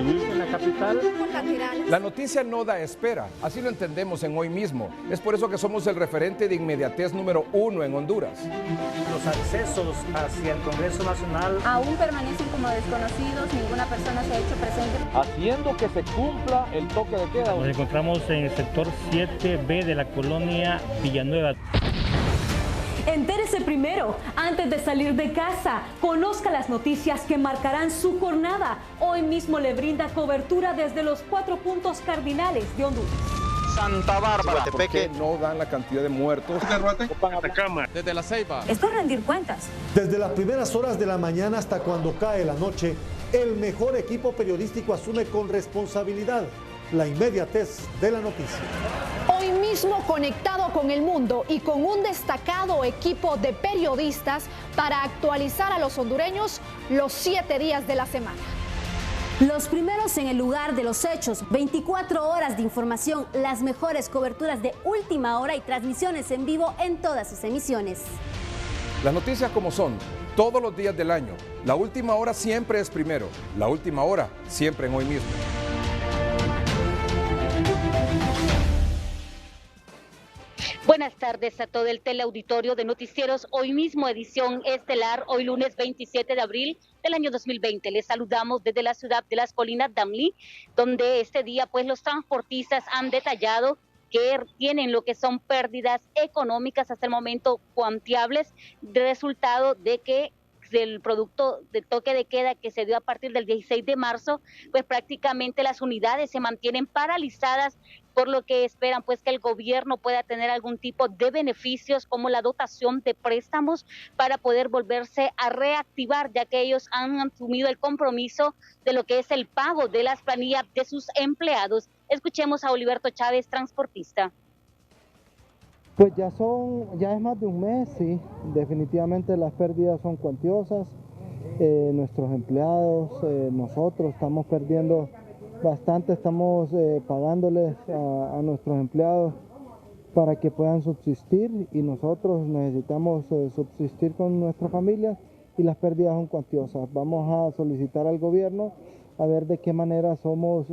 distribuir en la capital. La noticia no da espera, así lo entendemos en Hoy Mismo. Es por eso que somos el referente de inmediatez número 1 en Honduras. Los accesos hacia el Congreso Nacional aún permanecen como desconocidos, ninguna persona se ha hecho presente. Haciendo que se cumpla el toque de queda. Nos encontramos en el sector 7B de la colonia Villanueva. Entérese primero, antes de salir de casa. Conozca las noticias que marcarán su jornada. Hoy mismo le brinda cobertura desde los 4 puntos cardinales de Honduras. Santa Bárbara. ¿Por qué no dan la cantidad de muertos? Atacama. Desde La Ceiba. Esto es rendir cuentas. Desde las primeras horas de la mañana hasta cuando cae la noche, el mejor equipo periodístico asume con responsabilidad la inmediatez de la noticia. Hoy mismo conectado con el mundo y con un destacado equipo de periodistas para actualizar a los hondureños los 7 días de la semana. Los primeros en el lugar de los hechos, 24 horas de información, las mejores coberturas de última hora y transmisiones en vivo en todas sus emisiones. Las noticias como son, todos los días del año. La última hora siempre es primero, la última hora siempre en Hoy Mismo. Buenas tardes a todo el teleauditorio de Noticieros Hoy Mismo, edición estelar, hoy lunes 27 de abril del año 2020. Les saludamos desde la ciudad de Las Colinas, Damlí, donde este día pues los transportistas han detallado que tienen lo que son pérdidas económicas hasta el momento cuantiables, resultado de que del producto de toque de queda que se dio a partir del 16 de marzo, pues prácticamente las unidades se mantienen paralizadas, por lo que esperan pues que el gobierno pueda tener algún tipo de beneficios como la dotación de préstamos para poder volverse a reactivar, ya que ellos han asumido el compromiso de lo que es el pago de las planillas de sus empleados. Escuchemos a Oliverto Chávez, transportista. Pues ya es más de un mes, sí, definitivamente las pérdidas son cuantiosas, nuestros empleados, nosotros estamos perdiendo bastante, estamos pagándoles a nuestros empleados para que puedan subsistir y nosotros necesitamos subsistir con nuestras familias y las pérdidas son cuantiosas. Vamos a solicitar al gobierno a ver de qué manera somos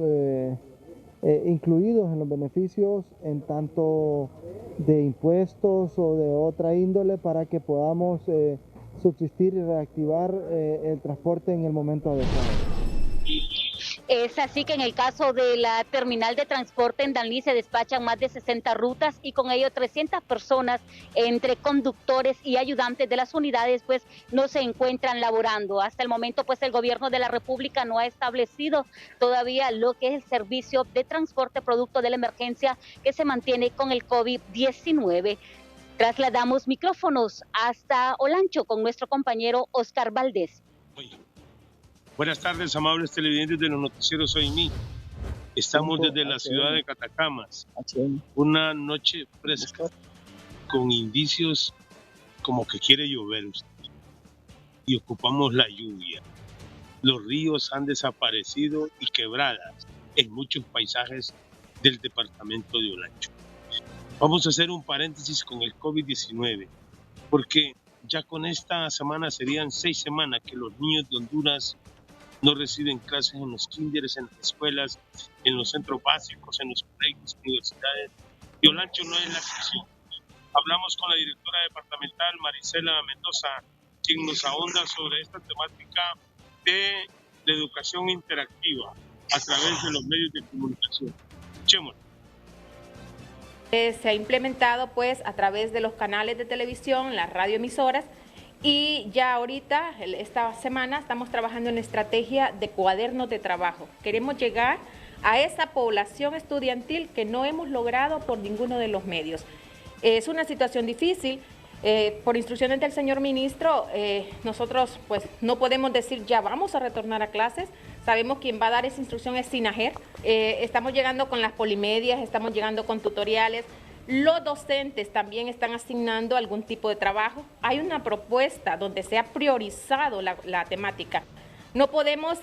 incluidos en los beneficios en tanto de impuestos o de otra índole para que podamos subsistir y reactivar el transporte en el momento adecuado. Es así que en el caso de la terminal de transporte en Danlí se despachan más de 60 rutas y con ello 300 personas entre conductores y ayudantes de las unidades pues no se encuentran laborando. Hasta el momento pues el gobierno de la República no ha establecido todavía lo que es el servicio de transporte producto de la emergencia que se mantiene con el COVID-19. Trasladamos micrófonos hasta Olancho con nuestro compañero Oscar Valdés. Buenas tardes, amables televidentes de los noticieros Hoy Mismo. Estamos desde la ciudad de Catacamas. Una noche fresca, con indicios como que quiere llover y ocupamos la lluvia. Los ríos han desaparecido y quebradas en muchos paisajes del departamento de Olancho. Vamos a hacer un paréntesis con el COVID-19, porque ya con esta semana serían 6 semanas que los niños de Honduras no reciben clases en los kinderes, en las escuelas, en los centros básicos, en los colegios, universidades. Y Olancho no es la excepción. Hablamos con la directora departamental, Marisela Mendoza, quien nos ahonda sobre esta temática de la educación interactiva a través de los medios de comunicación. Escuchémoslo. Se ha implementado pues a través de los canales de televisión, las radioemisoras, y ya ahorita, esta semana, estamos trabajando en estrategia de cuadernos de trabajo. Queremos llegar a esa población estudiantil que no hemos logrado por ninguno de los medios. Es una situación difícil. Por instrucciones del señor ministro, nosotros pues no podemos decir ya vamos a retornar a clases. Sabemos quién va a dar esa instrucción es SINAGER. Estamos llegando con las polimedias, estamos llegando con tutoriales. Los docentes también están asignando algún tipo de trabajo. Hay una propuesta donde se ha priorizado la temática. No podemos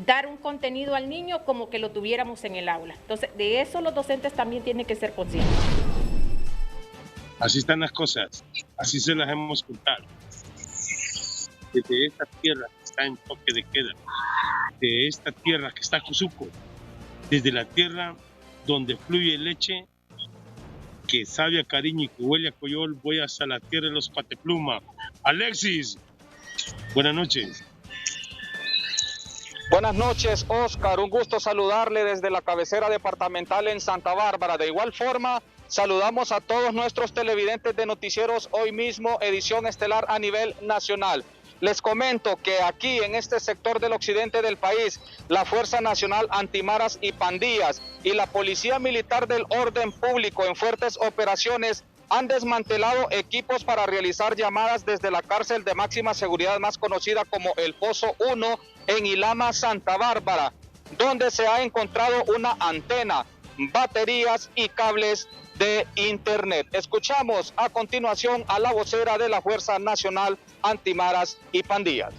dar un contenido al niño como que lo tuviéramos en el aula. Entonces, de eso los docentes también tienen que ser conscientes. Así están las cosas, así se las hemos contado. Desde esta tierra que está en toque de queda, de esta tierra que está Cuzuco, desde la tierra donde fluye leche, que sabe a cariño y que huele a coyol, voy hasta la tierra de los Patepluma. Alexis, buenas noches. Buenas noches, Oscar. Un gusto saludarle desde la cabecera departamental en Santa Bárbara. De igual forma, saludamos a todos nuestros televidentes de Noticieros Hoy Mismo, edición estelar a nivel nacional. Les comento que aquí en este sector del occidente del país, la Fuerza Nacional Antimaras y Pandillas y la Policía Militar del Orden Público en fuertes operaciones han desmantelado equipos para realizar llamadas desde la cárcel de máxima seguridad más conocida como El Pozo 1 en Ilama, Santa Bárbara, donde se ha encontrado una antena, baterías y cables de internet. Escuchamos a continuación a la vocera de la Fuerza Nacional Antimaras y Pandillas.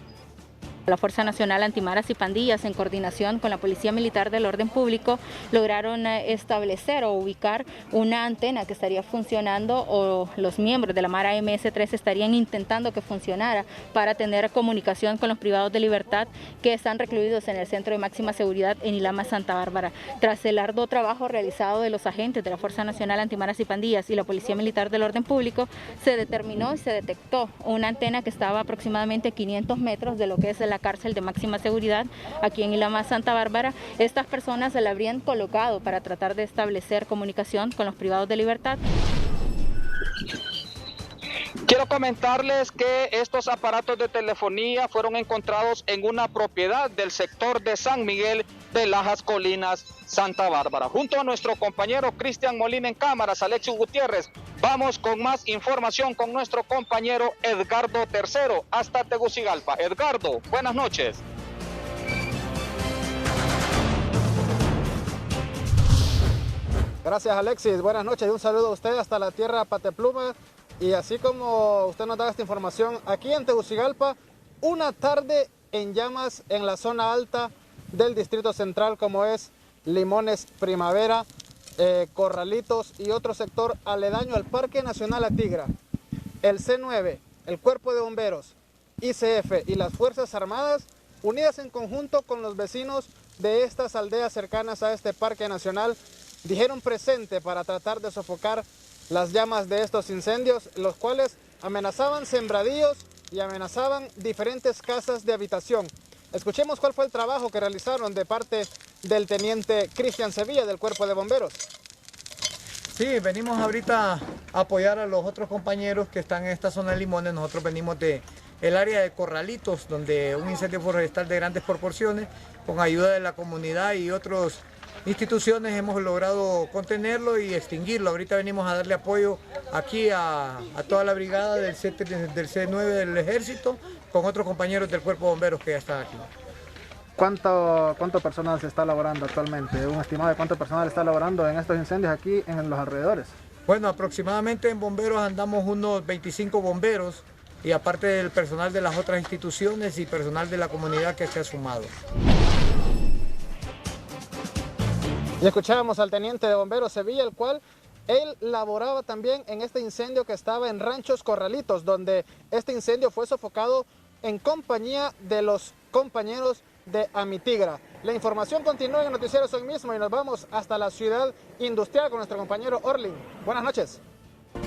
La Fuerza Nacional Antimaras y Pandillas, en coordinación con la Policía Militar del Orden Público, lograron establecer o ubicar una antena que estaría funcionando, o los miembros de la Mara MS-3 estarían intentando que funcionara para tener comunicación con los privados de libertad que están recluidos en el Centro de Máxima Seguridad en Ilama, Santa Bárbara. Tras el arduo trabajo realizado de los agentes de la Fuerza Nacional Antimaras y Pandillas y la Policía Militar del Orden Público, se determinó y se detectó una antena que estaba aproximadamente a 500 metros de lo que es la cárcel de máxima seguridad aquí en Ilama, Santa Bárbara. Estas personas se la habrían colocado para tratar de establecer comunicación con los privados de libertad. Quiero comentarles que estos aparatos de telefonía fueron encontrados en una propiedad del sector de San Miguel de Lajas Colinas, Santa Bárbara. Junto a nuestro compañero Cristian Molina en cámaras, Alexis Gutiérrez, vamos con más información con nuestro compañero Edgardo Tercero hasta Tegucigalpa. Edgardo, buenas noches. Gracias, Alexis. Buenas noches y un saludo a usted hasta la tierra Patepluma. Y así como usted nos da esta información, aquí en Tegucigalpa, una tarde en llamas en la zona alta del Distrito Central, como es Limones Primavera, Corralitos y otro sector aledaño al Parque Nacional Atigra. El C9, el Cuerpo de Bomberos, ICF y las Fuerzas Armadas, unidas en conjunto con los vecinos de estas aldeas cercanas a este Parque Nacional, dijeron presente para tratar de sofocar las llamas de estos incendios, los cuales amenazaban sembradíos y amenazaban diferentes casas de habitación. Escuchemos cuál fue el trabajo que realizaron de parte del teniente Cristian Sevilla del Cuerpo de Bomberos. Sí, venimos ahorita a apoyar a los otros compañeros que están en esta zona de Limones. Nosotros venimos de el área de Corralitos, donde un incendio forestal de grandes proporciones, con ayuda de la comunidad y otras instituciones, hemos logrado contenerlo y extinguirlo. Ahorita venimos a darle apoyo aquí a toda la brigada del C9 del Ejército, con otros compañeros del Cuerpo de Bomberos que ya están aquí. ¿Cuánto personal se está laborando actualmente? ¿Un estimado de cuánto personal está laborando en estos incendios aquí en los alrededores? Bueno, aproximadamente en bomberos andamos unos 25 bomberos, y aparte del personal de las otras instituciones y personal de la comunidad que se ha sumado. Y escuchábamos al teniente de bomberos Sevilla, el cual él laboraba también en este incendio que estaba en Ranchos Corralitos, donde este incendio fue sofocado en compañía de los compañeros de Amitigra. La información continúa en Noticieros Hoy Mismo y nos vamos hasta la ciudad industrial con nuestro compañero Orlin. Buenas noches.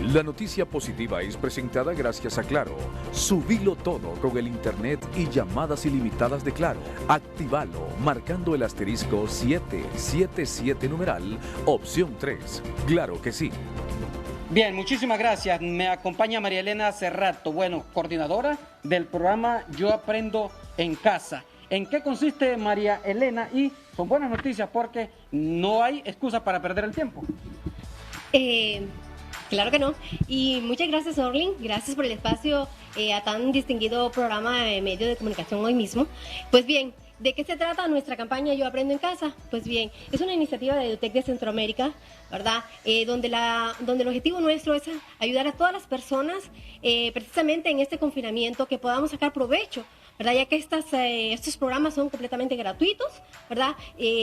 La noticia positiva es presentada gracias a Claro. Subilo todo con el internet y llamadas ilimitadas de Claro. Actívalo marcando el asterisco 777 numeral opción 3. Claro que sí. Bien, muchísimas gracias. Me acompaña María Elena Cerrato, coordinadora del programa Yo Aprendo en Casa. ¿En qué consiste, María Elena? Y son buenas noticias porque no hay excusa para perder el tiempo. Claro que no. Y muchas gracias, Orlin. Gracias por el espacio a tan distinguido programa de medio de comunicación Hoy Mismo. Pues bien, ¿de qué se trata nuestra campaña Yo Aprendo en Casa? Pues bien, es una iniciativa de EduTech de Centroamérica, ¿verdad? Donde el objetivo nuestro es ayudar a todas las personas, precisamente en este confinamiento, que podamos sacar provecho ¿verdad? Ya que estos programas son completamente gratuitos, ¿verdad?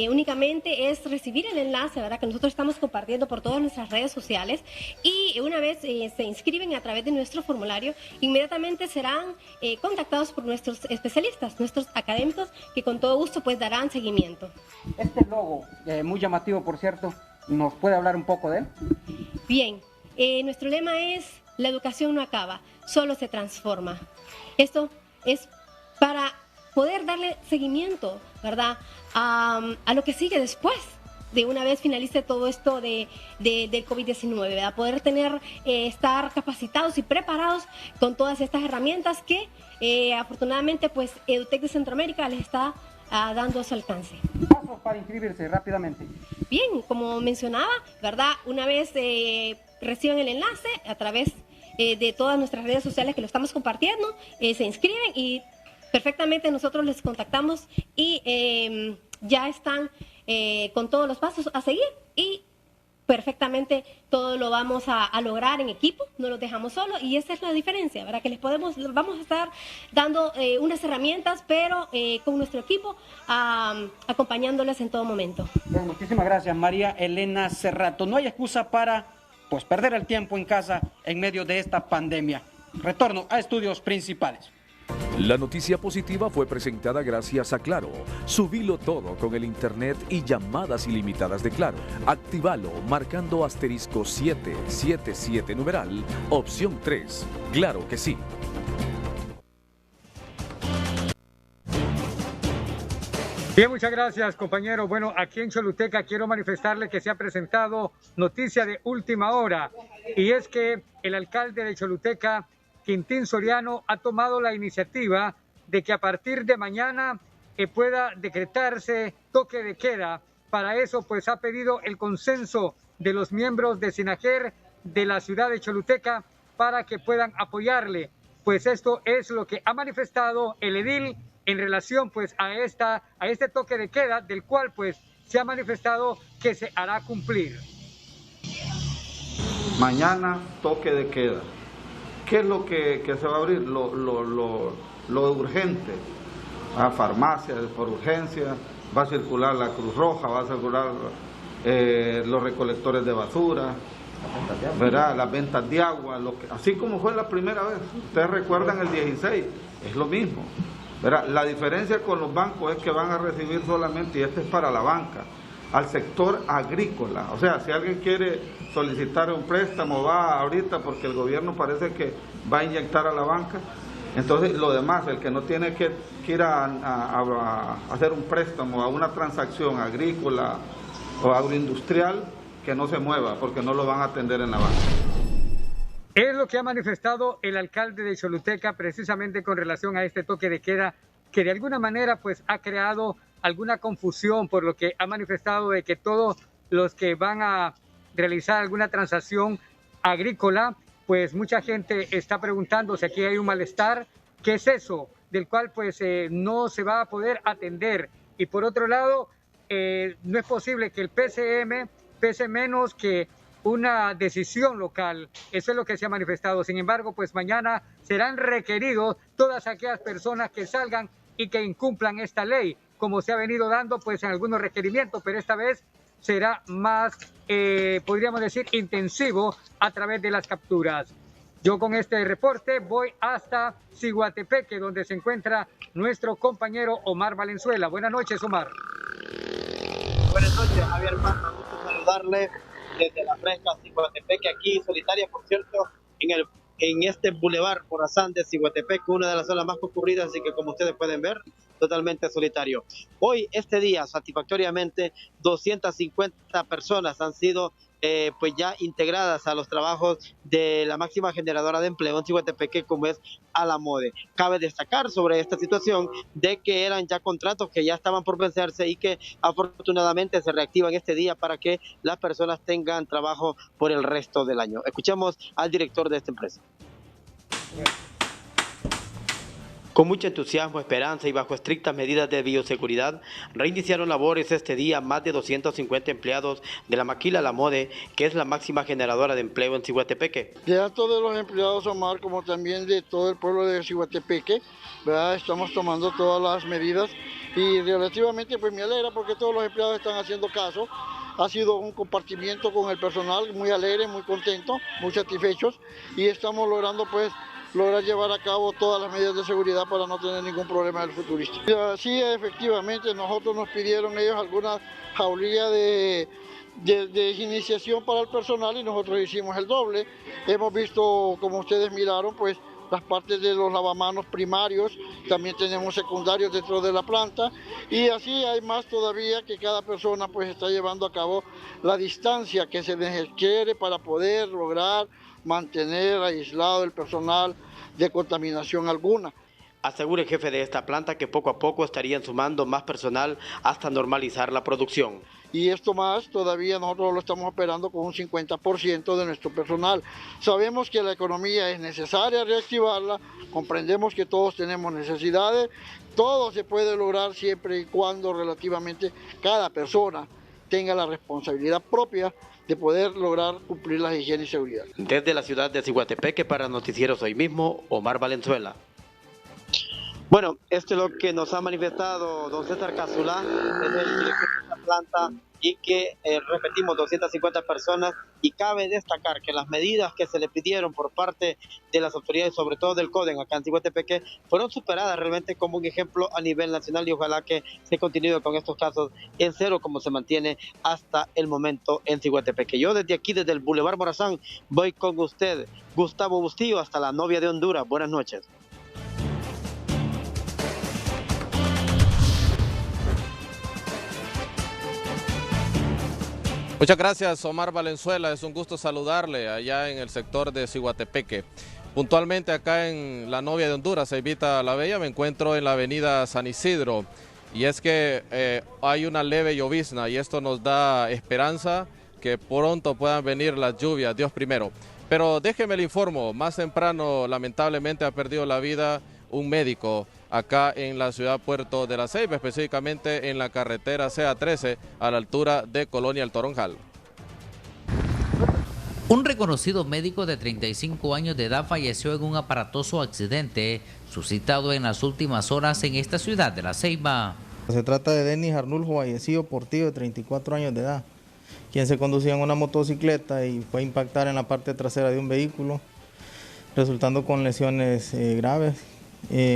Únicamente es recibir el enlace, ¿verdad? Que nosotros estamos compartiendo por todas nuestras redes sociales, y una vez se inscriben a través de nuestro formulario, inmediatamente serán contactados por nuestros especialistas, nuestros académicos, que con todo gusto pues darán seguimiento. Este logo, muy llamativo por cierto, ¿nos puede hablar un poco de él? Bien, nuestro lema es: la educación no acaba, solo se transforma. Esto es para poder darle seguimiento, ¿verdad?, a lo que sigue después de una vez finalice todo esto del COVID-19, ¿verdad? Poder estar capacitados y preparados con todas estas herramientas que afortunadamente pues EduTech de Centroamérica les está dando a su alcance. Pasos para inscribirse rápidamente. Bien, como mencionaba, ¿verdad? Una vez reciben el enlace a través de todas nuestras redes sociales que lo estamos compartiendo, se inscriben y perfectamente nosotros les contactamos y ya están con todos los pasos a seguir, y perfectamente todo lo vamos a lograr en equipo, no los dejamos solos, y esa es la diferencia, ¿verdad? Que vamos a estar dando unas herramientas, pero con nuestro equipo acompañándoles en todo momento. Bueno, muchísimas gracias, María Elena Cerrato. No hay excusa para pues perder el tiempo en casa en medio de esta pandemia. Retorno a estudios principales. La noticia positiva fue presentada gracias a Claro. Subilo todo con el internet y llamadas ilimitadas de Claro. Actívalo marcando asterisco 777 numeral, opción 3. Claro que sí. Bien, muchas gracias, compañero. Bueno, aquí en Choluteca quiero manifestarle que se ha presentado noticia de última hora, y es que el alcalde de Choluteca, Quintín Soriano, ha tomado la iniciativa de que a partir de mañana pueda decretarse toque de queda. Para eso, pues, ha pedido el consenso de los miembros de SINAJER de la ciudad de Choluteca para que puedan apoyarle. Pues esto es lo que ha manifestado el edil en relación pues a este toque de queda, del cual pues se ha manifestado que se hará cumplir. Mañana toque de queda. ¿Qué es lo que se va a abrir? Lo urgente. A farmacias por urgencia, va a circular la Cruz Roja, va a circular los recolectores de basura, ¿verdad? Las ventas de agua, así como fue la primera vez. Ustedes recuerdan el 16, es lo mismo. ¿Verdad? La diferencia con los bancos es que van a recibir solamente, y este es para la banca, al sector agrícola. O sea, si alguien quiere solicitar un préstamo, va ahorita porque el gobierno parece que va a inyectar a la banca. Entonces, lo demás, el que no tiene que ir a hacer un préstamo a una transacción agrícola o agroindustrial, que no se mueva porque no lo van a atender en la banca. Es lo que ha manifestado el alcalde de Choluteca precisamente con relación a este toque de queda, que de alguna manera pues ha creado alguna confusión, por lo que ha manifestado de que todos los que van a realizar alguna transacción agrícola, pues mucha gente está preguntando si aquí hay un malestar, ¿qué es eso? Del cual pues no se va a poder atender. Y por otro lado, no es posible que el PCM pese menos que una decisión local. Eso es lo que se ha manifestado. Sin embargo, pues mañana serán requeridos todas aquellas personas que salgan y que incumplan esta ley, como se ha venido dando pues en algunos requerimientos, pero esta vez será más, podríamos decir, intensivo a través de las capturas. Yo con este reporte voy hasta Ciguatepeque, donde se encuentra nuestro compañero Omar Valenzuela. Buenas noches, Omar. Buenas noches, Javier Mata. Gusto saludarle desde la fresca Ciguatepeque, aquí solitaria, por cierto, en este bulevar Morazán de Ciguatepeque, una de las zonas más concurridas, así que como ustedes pueden ver, totalmente solitario. Hoy, este día, satisfactoriamente, 250 personas han sido pues ya integradas a los trabajos de la máxima generadora de empleo en Ciguatepeque, como es Alamode. Cabe destacar sobre esta situación de que eran ya contratos que ya estaban por vencerse y que afortunadamente se reactivan este día para que las personas tengan trabajo por el resto del año. Escuchemos al director de esta empresa. Con mucho entusiasmo, esperanza y bajo estrictas medidas de bioseguridad, reiniciaron labores este día más de 250 empleados de la maquila La Mode, que es la máxima generadora de empleo en Ciguatepeque. Ya todos los empleados, Omar, como también de todo el pueblo de Ciguatepeque, ¿verdad? Estamos tomando todas las medidas y relativamente pues me alegra porque todos los empleados están haciendo caso. Ha sido un compartimiento con el personal muy alegre, muy contento, muy satisfechos y estamos logrando lograr llevar a cabo todas las medidas de seguridad para no tener ningún problema en el futurista. Sí, efectivamente, nosotros nos pidieron ellos alguna jaulilla de iniciación para el personal y nosotros hicimos el doble. Hemos visto, como ustedes miraron, pues las partes de los lavamanos primarios, también tenemos secundarios dentro de la planta y así hay más todavía que cada persona pues está llevando a cabo la distancia que se requiere para poder lograr mantener aislado el personal de contaminación alguna. Asegura el jefe de esta planta que poco a poco estarían sumando más personal hasta normalizar la producción. Y esto más, todavía nosotros lo estamos operando con un 50% de nuestro personal. Sabemos que la economía es necesaria reactivarla, comprendemos que todos tenemos necesidades, todo se puede lograr siempre y cuando relativamente cada persona tenga la responsabilidad propia de poder lograr cumplir las higiene y seguridad. Desde la ciudad de Ciguatepeque para Noticieros Hoy Mismo, Omar Valenzuela. Bueno, esto es lo que nos ha manifestado don César Cazulá, es el director de esta planta, y que, repetimos, 250 personas, y cabe destacar que las medidas que se le pidieron por parte de las autoridades, sobre todo del CODEN acá en Ciguatepeque, fueron superadas realmente como un ejemplo a nivel nacional y ojalá que se continúe con estos casos en cero como se mantiene hasta el momento en Ciguatepeque. Yo desde aquí, desde el Boulevard Morazán, voy con usted, Gustavo Bustillo, hasta la novia de Honduras. Buenas noches. Muchas gracias, Omar Valenzuela. Es un gusto saludarle allá en el sector de Ciguatepeque. Puntualmente acá en la novia de Honduras, Evita la Bella, me encuentro en la avenida San Isidro. Y es que hay una leve llovizna y esto nos da esperanza que pronto puedan venir las lluvias, Dios primero. Pero déjeme le informo, más temprano lamentablemente ha perdido la vida un médico acá en la ciudad Puerto de la Ceiba, específicamente en la carretera CA13 a la altura de Colonia El Toronjal. Un reconocido médico de 35 años de edad falleció en un aparatoso accidente suscitado en las últimas horas en esta ciudad de la Ceiba. Se trata de Denis Arnulfo Vallecillo Portillo, de 34 años de edad, quien se conducía en una motocicleta y fue a impactar en la parte trasera de un vehículo, resultando con lesiones graves.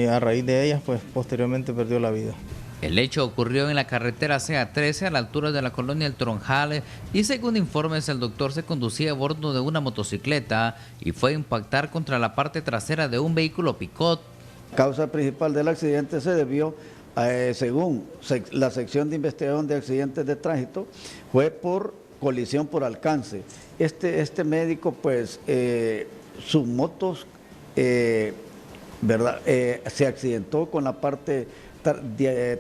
A raíz de ellas, pues posteriormente perdió la vida. El hecho ocurrió en la carretera CA13 a la altura de la colonia El Toronjal y según informes el doctor se conducía a bordo de una motocicleta y fue a impactar contra la parte trasera de un vehículo Picot. La causa principal del accidente se debió, según la sección de investigación de accidentes de tránsito, fue por colisión por alcance. Este médico, pues, sus motos se accidentó con la parte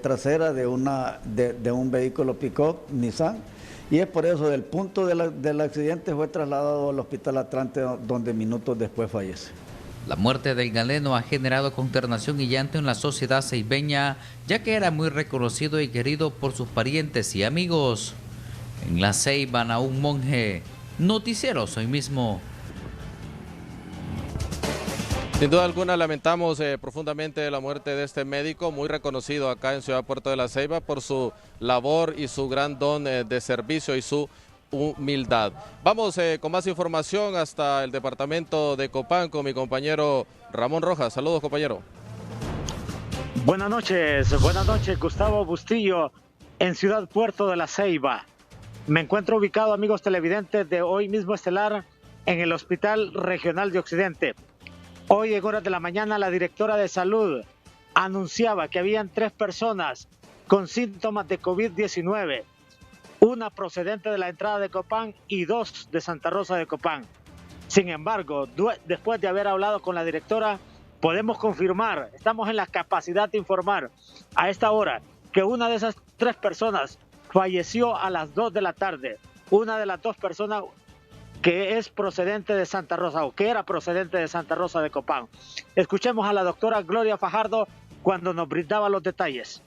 trasera de un vehículo pick-up Nissan y es por eso del punto del accidente fue trasladado al hospital Atlante, donde minutos después fallece. La muerte del galeno ha generado consternación y llanto en la sociedad ceibeña, ya que era muy reconocido y querido por sus parientes y amigos. En la Ceiba, Naún Monge, Noticieros Hoy Mismo. Sin duda alguna lamentamos profundamente la muerte de este médico, muy reconocido acá en Ciudad Puerto de la Ceiba por su labor y su gran don de servicio y su humildad. Vamos con más información hasta el departamento de Copán con mi compañero Ramón Rojas. Saludos, compañero. Buenas noches, Gustavo Bustillo en Ciudad Puerto de la Ceiba. Me encuentro ubicado, amigos televidentes de Hoy Mismo Estelar, en el Hospital Regional de Occidente. Hoy en horas de la mañana la directora de salud anunciaba que habían 3 personas con síntomas de COVID-19, una procedente de la entrada de Copán y 2 de Santa Rosa de Copán. Sin embargo, después de haber hablado con la directora, podemos confirmar, estamos en la capacidad de informar a esta hora que una de esas 3 personas falleció a las 2 de la tarde. Una de las 2 personas que es procedente de Santa Rosa o que era procedente de Santa Rosa de Copán. Escuchemos a la doctora Gloria Fajardo cuando nos brindaba los detalles.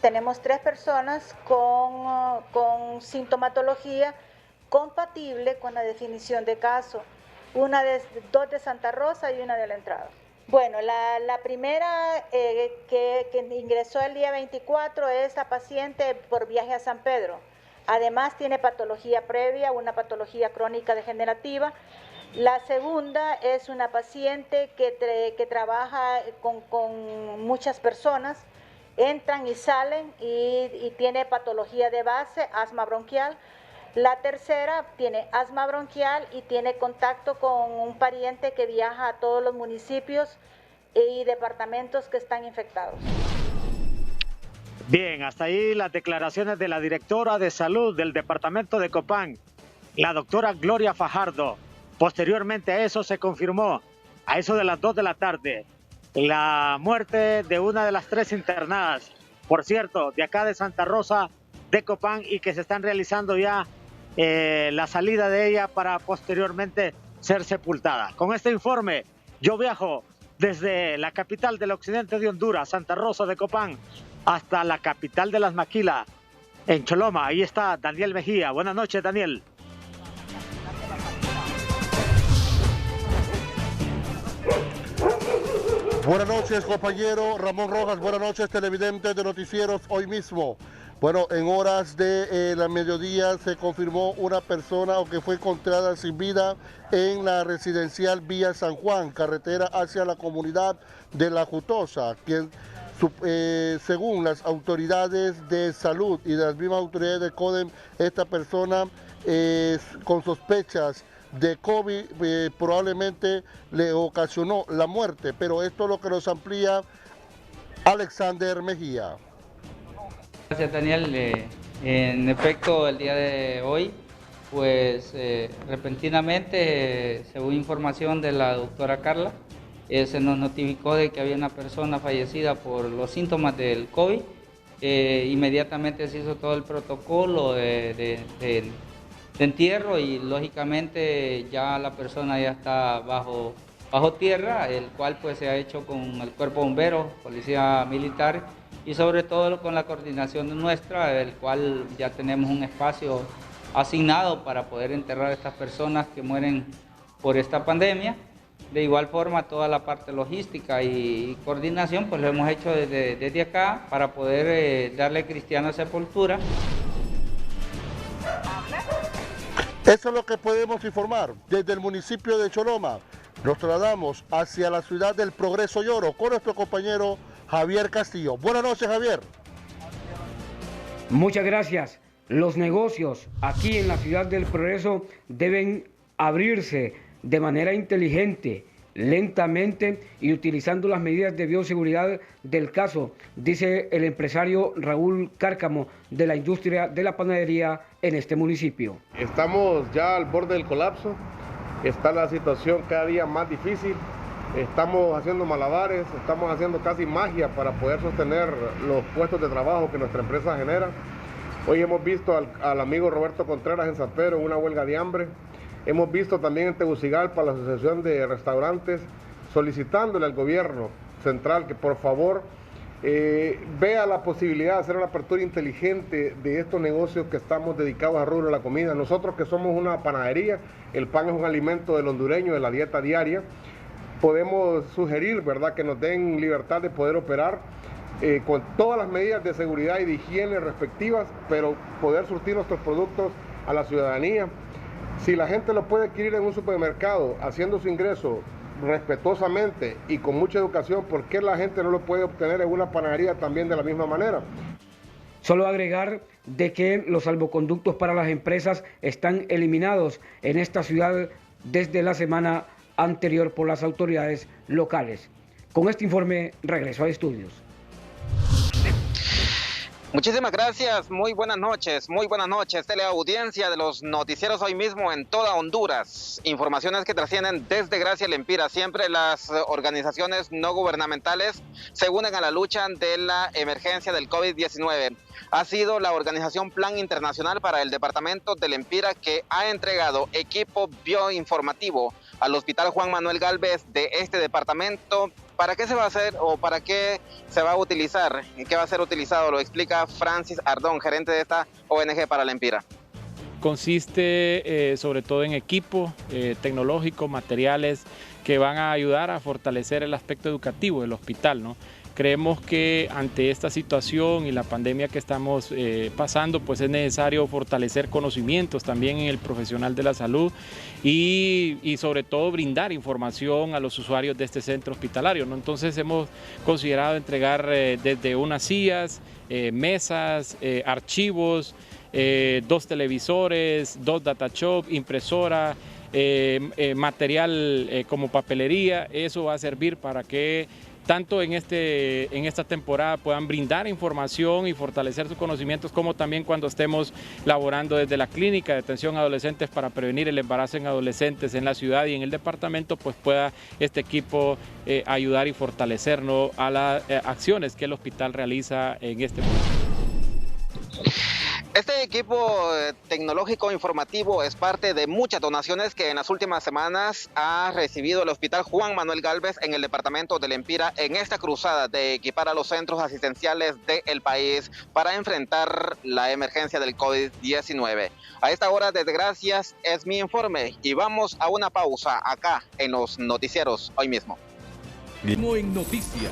Tenemos 3 personas con sintomatología compatible con la definición de caso, 2 de Santa Rosa y 1 de la entrada. Bueno, la primera que ingresó el día 24 es la paciente por viaje a San Pedro. Además tiene patología previa, una patología crónica degenerativa. La segunda es una paciente que trabaja con muchas personas, entran y salen y tiene patología de base, asma bronquial. La tercera tiene asma bronquial y tiene contacto con un pariente que viaja a todos los municipios y departamentos que están infectados. Bien, hasta ahí las declaraciones de la directora de salud del departamento de Copán, la doctora Gloria Fajardo. Posteriormente a eso se confirmó, a eso de las 2 de la tarde, la muerte de una de las 3 internadas, por cierto, de acá de Santa Rosa de Copán, y que se están realizando ya la salida de ella para posteriormente ser sepultada. Con este informe, yo viajo desde la capital del occidente de Honduras, Santa Rosa de Copán, hasta la capital de las Maquilas, en Choloma. Ahí está Daniel Mejía. Buenas noches, Daniel. Buenas noches, compañero Ramón Rojas. Buenas noches, televidentes de Noticieros Hoy Mismo. Bueno, en horas de la mediodía se confirmó una persona que fue encontrada sin vida en la residencial Vía San Juan, carretera hacia la comunidad de La Jutosa, quien según las autoridades de salud y de las mismas autoridades de CODEM, esta persona con sospechas de COVID probablemente le ocasionó la muerte, pero esto es lo que nos amplía Alexander Mejía. Gracias, Daniel. En efecto, el día de hoy, pues repentinamente, según información de la doctora Carla, se nos notificó de que había una persona fallecida por los síntomas del COVID. Inmediatamente se hizo todo el protocolo de entierro y lógicamente ya la persona ya está bajo tierra, el cual pues se ha hecho con el cuerpo bombero, policía militar y sobre todo con la coordinación nuestra, el cual ya tenemos un espacio asignado para poder enterrar a estas personas que mueren por esta pandemia. De igual forma, toda la parte logística y coordinación pues lo hemos hecho desde acá para poder darle cristiana sepultura. Eso es lo que podemos informar desde el municipio de Choloma. Nos trasladamos hacia la ciudad del Progreso y Oro con nuestro compañero Javier Castillo. Buenas noches, Javier. Muchas gracias. Los negocios aquí en la ciudad del Progreso deben abrirse de manera inteligente, lentamente y utilizando las medidas de bioseguridad del caso, dice el empresario Raúl Cárcamo de la industria de la panadería en este municipio. Estamos ya al borde del colapso, está la situación cada día más difícil, estamos haciendo malabares, estamos haciendo casi magia para poder sostener los puestos de trabajo que nuestra empresa genera. Hoy hemos visto al amigo Roberto Contreras en San Pedro en una huelga de hambre. Hemos visto también en Tegucigalpa la Asociación de Restaurantes solicitándole al gobierno central que por favor vea la posibilidad de hacer una apertura inteligente de estos negocios que estamos dedicados al rubro de la comida. Nosotros que somos una panadería, el pan es un alimento del hondureño, de la dieta diaria, podemos sugerir, ¿verdad?, que nos den libertad de poder operar con todas las medidas de seguridad y de higiene respectivas, pero poder surtir nuestros productos a la ciudadanía. Si la gente lo puede adquirir en un supermercado haciendo su ingreso respetuosamente y con mucha educación, ¿por qué la gente no lo puede obtener en una panadería también de la misma manera? Solo agregar de que los salvoconductos para las empresas están eliminados en esta ciudad desde la semana anterior por las autoridades locales. Con este informe regreso a estudios. Muchísimas gracias, muy buenas noches, teleaudiencia de los noticieros hoy mismo en toda Honduras. Informaciones que trascienden desde Gracia Lempira. Siempre las organizaciones no gubernamentales se unen a la lucha de la emergencia del COVID-19. Ha sido la organización Plan Internacional para el departamento de Lempira que ha entregado equipo bioinformativo al Hospital Juan Manuel Gálvez de este departamento. ¿Para qué se va a hacer o para qué se va a utilizar? ¿En qué va a ser utilizado? Lo explica Francis Ardón, gerente de esta ONG para Lempira. Consiste sobre todo en equipo tecnológico, materiales que van a ayudar a fortalecer el aspecto educativo del hospital, ¿no? Creemos que ante esta situación y la pandemia que estamos pasando, pues es necesario fortalecer conocimientos también en el profesional de la salud y sobre todo brindar información a los usuarios de este centro hospitalario, ¿no? Entonces hemos considerado entregar desde unas sillas, mesas, archivos, 2 televisores, 2 datashop, impresora, material como papelería. Eso va a servir para que tanto en esta temporada puedan brindar información y fortalecer sus conocimientos, como también cuando estemos laborando desde la clínica de atención a adolescentes para prevenir el embarazo en adolescentes en la ciudad y en el departamento, pues pueda este equipo ayudar y fortalecernos a las acciones que el hospital realiza en este momento. Este equipo tecnológico informativo es parte de muchas donaciones que en las últimas semanas ha recibido el Hospital Juan Manuel Gálvez en el departamento de Lempira en esta cruzada de equipar a los centros asistenciales del país para enfrentar la emergencia del COVID-19. A esta hora, desde Gracias, es mi informe y vamos a una pausa acá en los noticieros hoy mismo. En noticias.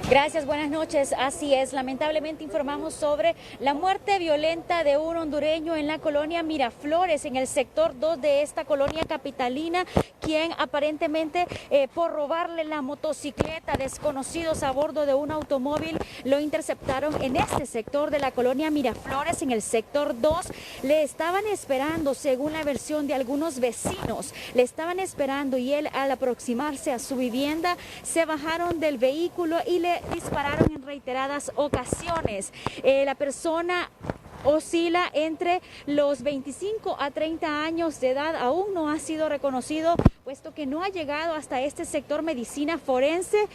Gracias, buenas noches. Así es, lamentablemente informamos sobre la muerte violenta de un hondureño en la colonia Miraflores, en el sector 2 de esta colonia capitalina, quien aparentemente por robarle la motocicleta a desconocidos a bordo de un automóvil lo interceptaron en este sector de la colonia Miraflores, en el sector 2. Le estaban esperando, según la versión de algunos vecinos, le estaban esperando y él, al aproximarse a su vivienda, se bajaron del vehículo y le dispararon en reiteradas ocasiones. La persona oscila entre los 25 a 30 años de edad, aún no ha sido reconocido, puesto que no ha llegado hasta este sector medicina forense.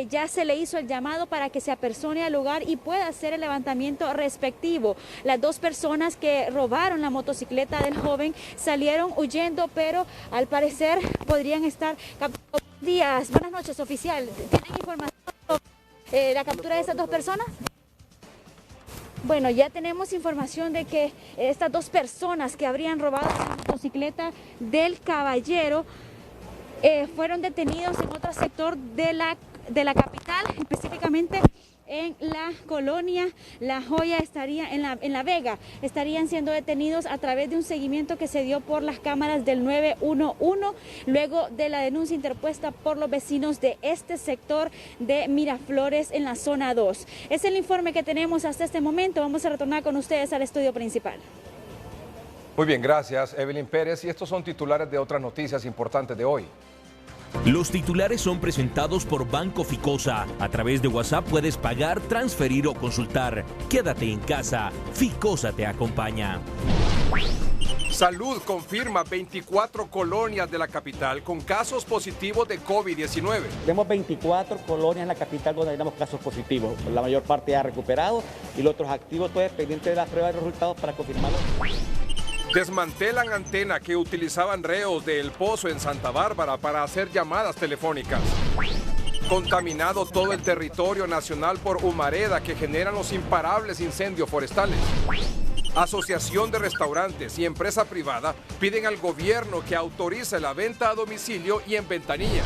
Ya se le hizo el llamado para que se apersone al lugar y pueda hacer el levantamiento respectivo. Las 2 personas que robaron la motocicleta del joven salieron huyendo, pero al parecer podrían estar capturados. Días, buenas noches, oficial. ¿Tienen información sobre la captura de estas 2 personas? Bueno, ya tenemos información de que estas 2 personas que habrían robado la motocicleta del caballero fueron detenidos en otro sector de la capital, específicamente en la colonia La Joya, estaría en la Vega. Estarían siendo detenidos a través de un seguimiento que se dio por las cámaras del 911, luego de la denuncia interpuesta por los vecinos de este sector de Miraflores en la zona 2. Es el informe que tenemos hasta este momento. Vamos a retornar con ustedes al estudio principal. Muy bien, gracias Evelyn Pérez. Y estos son titulares de otras noticias importantes de hoy. Los titulares son presentados por Banco Ficosa. A través de WhatsApp puedes pagar, transferir o consultar. Quédate en casa. Ficosa te acompaña. Salud confirma 24 colonias de la capital con casos positivos de COVID-19. Tenemos 24 colonias en la capital donde tenemos casos positivos. La mayor parte ya recuperado y los otros activos, todo es pendiente de las pruebas de resultados para confirmarlo. Desmantelan antena que utilizaban reos de El Pozo en Santa Bárbara para hacer llamadas telefónicas. Contaminado todo el territorio nacional por humareda que generan los imparables incendios forestales. Asociación de restaurantes y empresa privada piden al gobierno que autorice la venta a domicilio y en ventanilla.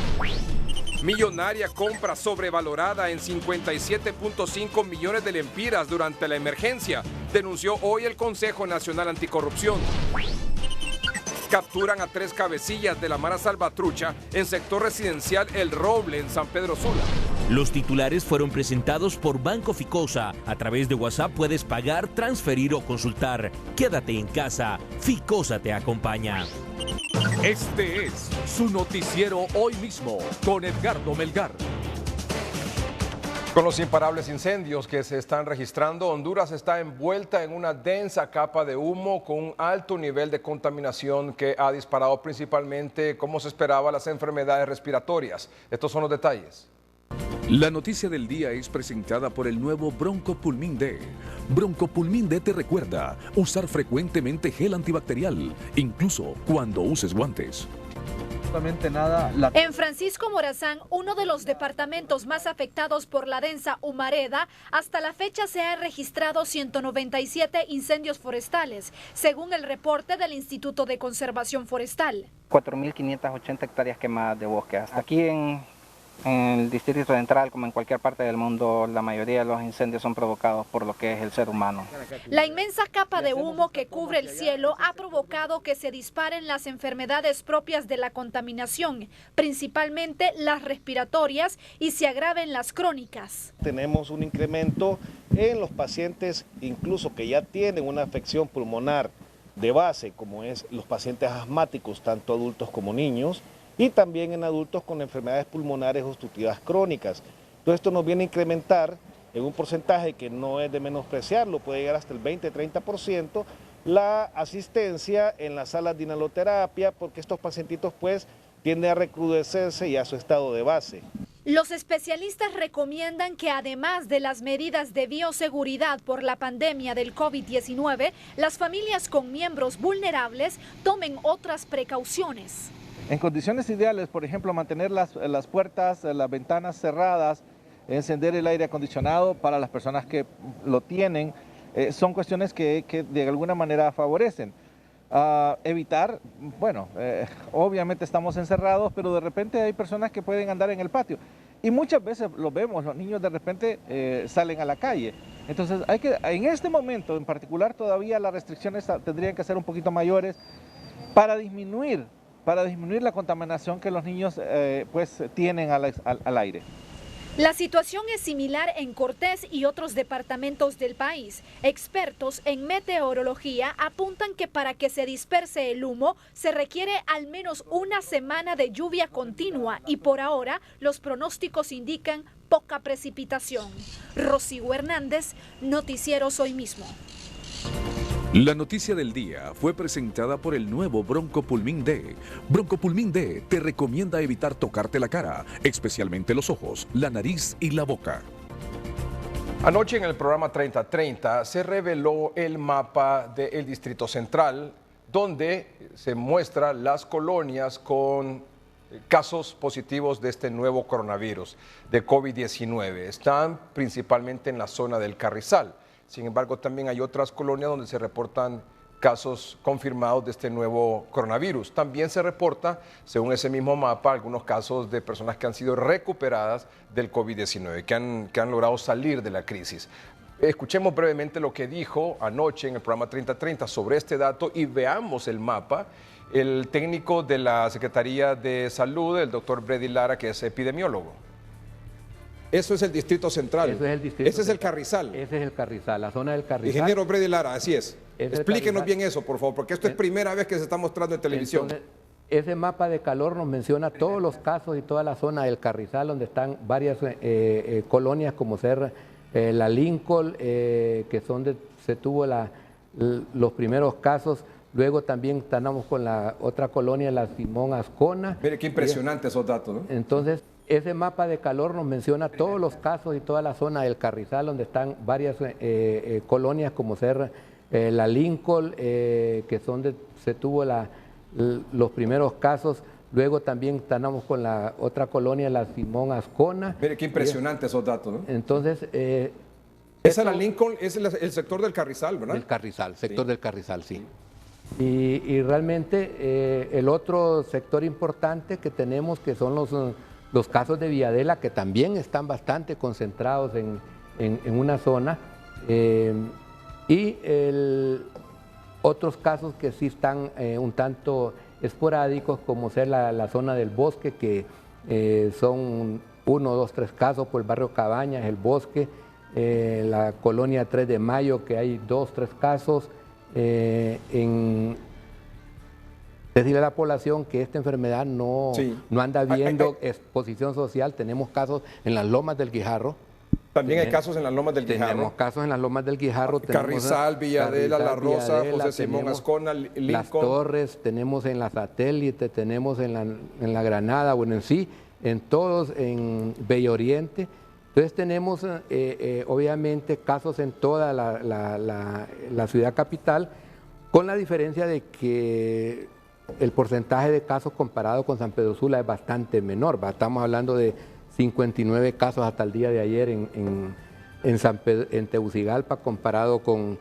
Millonaria compra sobrevalorada en 57.5 millones de lempiras durante la emergencia, denunció hoy el Consejo Nacional Anticorrupción. Capturan a 3 cabecillas de la Mara Salvatrucha en sector residencial El Roble en San Pedro Sula. Los titulares fueron presentados por Banco Ficosa. A través de WhatsApp puedes pagar, transferir o consultar. Quédate en casa. Ficosa te acompaña. Este es su noticiero hoy mismo con Edgardo Melgar. Con los imparables incendios que se están registrando, Honduras está envuelta en una densa capa de humo con un alto nivel de contaminación que ha disparado principalmente, como se esperaba, las enfermedades respiratorias. Estos son los detalles. La noticia del día es presentada por el nuevo Broncopulmin D. Broncopulmin D te recuerda usar frecuentemente gel antibacterial, incluso cuando uses guantes. En Francisco Morazán, uno de los departamentos más afectados por la densa humareda, hasta la fecha se han registrado 197 incendios forestales, según el reporte del Instituto de Conservación Forestal. 4.580 hectáreas quemadas de bosque. Aquí en el Distrito Central, como en cualquier parte del mundo, la mayoría de los incendios son provocados por lo que es el ser humano. La inmensa capa de humo que cubre el cielo ha provocado que se disparen las enfermedades propias de la contaminación, principalmente las respiratorias, y se agraven las crónicas. Tenemos un incremento en los pacientes incluso que ya tienen una afección pulmonar de base, como es los pacientes asmáticos, tanto adultos como niños, y también en adultos con enfermedades pulmonares obstructivas crónicas. Todo esto nos viene a incrementar en un porcentaje que no es de menospreciarlo, puede llegar hasta el 20-30%, la asistencia en las salas de inhaloterapia, porque estos pacientitos pues tienden a recrudecerse y a su estado de base. Los especialistas recomiendan que además de las medidas de bioseguridad por la pandemia del COVID-19, las familias con miembros vulnerables tomen otras precauciones. En condiciones ideales, por ejemplo, mantener las puertas, las ventanas cerradas, encender el aire acondicionado para las personas que lo tienen, son cuestiones que de alguna manera favorecen. Evitar, bueno, obviamente estamos encerrados, pero de repente hay personas que pueden andar en el patio. Y muchas veces lo vemos, los niños de repente salen a la calle. Entonces, en este momento en particular todavía las restricciones tendrían que ser un poquito mayores para disminuir la contaminación que los niños pues tienen al aire. La situación es similar en Cortés y otros departamentos del país. Expertos en meteorología apuntan que para que se disperse el humo se requiere al menos una semana de lluvia continua y por ahora los pronósticos indican poca precipitación. Rocío Hernández, Noticieros Hoy Mismo. La noticia del día fue presentada por el nuevo Broncopulmin D. Broncopulmin D te recomienda evitar tocarte la cara, especialmente los ojos, la nariz y la boca. Anoche en el programa 3030 se reveló el mapa del Distrito Central, donde se muestran las colonias con casos positivos de este nuevo coronavirus, de COVID-19. Están principalmente en la zona del Carrizal. Sin embargo, también hay otras colonias donde se reportan casos confirmados de este nuevo coronavirus. También se reporta, según ese mismo mapa, algunos casos de personas que han sido recuperadas del COVID-19, que han logrado salir de la crisis. Escuchemos brevemente lo que dijo anoche en el programa 3030 sobre este dato y veamos el mapa. El técnico de la Secretaría de Salud, el doctor Brady Lara, que es epidemiólogo. Eso es el Distrito Central. Eso es el Distrito Ese es el Carrizal. Ese es el Carrizal, la zona del Carrizal. Ingeniero Brady Lara, así es. Explíquenos bien eso, por favor, porque esto es En- primera vez que se está mostrando en televisión. Entonces, ese mapa de calor nos menciona todos los casos y toda la zona del Carrizal, donde están varias colonias, como ser la Lincoln, que son se tuvo los primeros casos. Luego también estamos con la otra colonia, la Simón Ascona. Mire qué impresionante esos datos, ¿no? Entonces, ese mapa de calor nos menciona todos los casos y toda la zona del Carrizal, donde están varias colonias, como ser la Lincoln, que son se tuvo los primeros casos. Luego también estamos con la otra colonia, la Simón Ascona. Mire qué impresionante esos datos, ¿no? Entonces, Esa es la Lincoln, es el sector del Carrizal, ¿verdad? del Carrizal, sector del Carrizal, sí. Y realmente el otro sector importante que tenemos, que son los casos de Villadela, que también están bastante concentrados en una zona, y otros casos que sí están un tanto esporádicos, como ser la zona del Bosque, que son 1, 2, 3 casos por el barrio Cabañas, el Bosque, la colonia 3 de Mayo, que hay 2, 3 casos, decirle a la población que esta enfermedad no anda viendo exposición social. Tenemos casos en las Lomas del Guijarro, También hay casos en las Lomas del Guijarro. Tenemos casos en las Lomas del Guijarro. Carrizal, Villadela, La Rosa, José Simón Ascona, Lincoln. Las Torres, tenemos en la Satélite, tenemos en la Granada, bueno, en sí, en todos, en Bello Oriente. Entonces tenemos obviamente casos en toda la ciudad capital, con la diferencia de que el porcentaje de casos comparado con San Pedro Sula es bastante menor. Estamos hablando de 59 casos hasta el día de ayer en Tegucigalpa, comparado con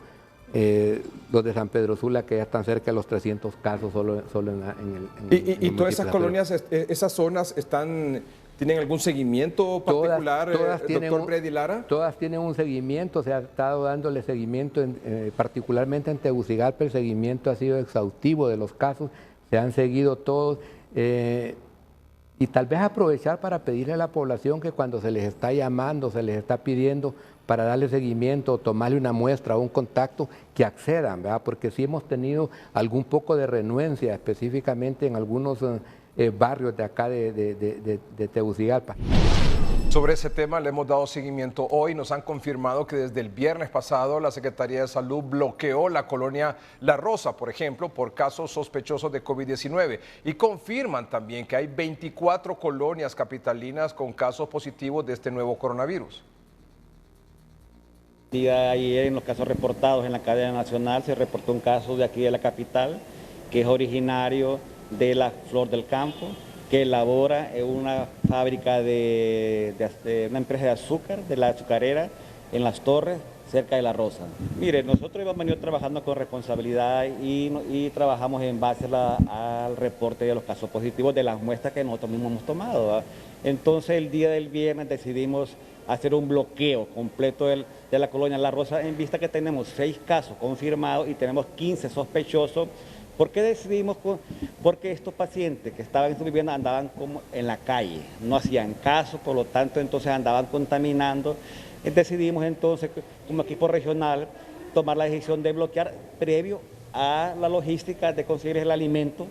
los de San Pedro Sula, que ya están cerca de los 300 casos solo en el ¿Y todas esas colonias, esas zonas tienen algún seguimiento particular, doctor Brady Lara? Todas tienen un seguimiento, se ha estado dándole seguimiento, particularmente en Tegucigalpa el seguimiento ha sido exhaustivo de los casos, se han seguido todos. Y tal vez aprovechar para pedirle a la población que cuando se les está llamando, se les está pidiendo para darle seguimiento, tomarle una muestra o un contacto, que accedan, ¿verdad? Porque sí hemos tenido algún poco de renuencia, específicamente en algunos barrios de acá de Tegucigalpa. Sobre ese tema le hemos dado seguimiento hoy. Nos han confirmado que desde el viernes pasado la Secretaría de Salud bloqueó la colonia La Rosa, por ejemplo, por casos sospechosos de COVID-19. Y confirman también que hay 24 colonias capitalinas con casos positivos de este nuevo coronavirus. El día de ayer, en los casos reportados en la cadena nacional, se reportó un caso de aquí de la capital, que es originario de la Flor del Campo, que elabora en una fábrica de una empresa de azúcar, de la azucarera, en Las Torres, cerca de La Rosa. Mire, nosotros hemos venido trabajando con responsabilidad y trabajamos en base al reporte de los casos positivos de las muestras que nosotros mismos hemos tomado, ¿verdad? Entonces, el día del viernes decidimos hacer un bloqueo completo de la colonia La Rosa, en vista que tenemos 6 casos confirmados y tenemos 15 sospechosos. ¿Por qué decidimos? Porque estos pacientes que estaban en su vivienda andaban como en la calle, no hacían caso, por lo tanto entonces andaban contaminando. Decidimos entonces, como equipo regional, tomar la decisión de bloquear previo a la logística de conseguir el alimento.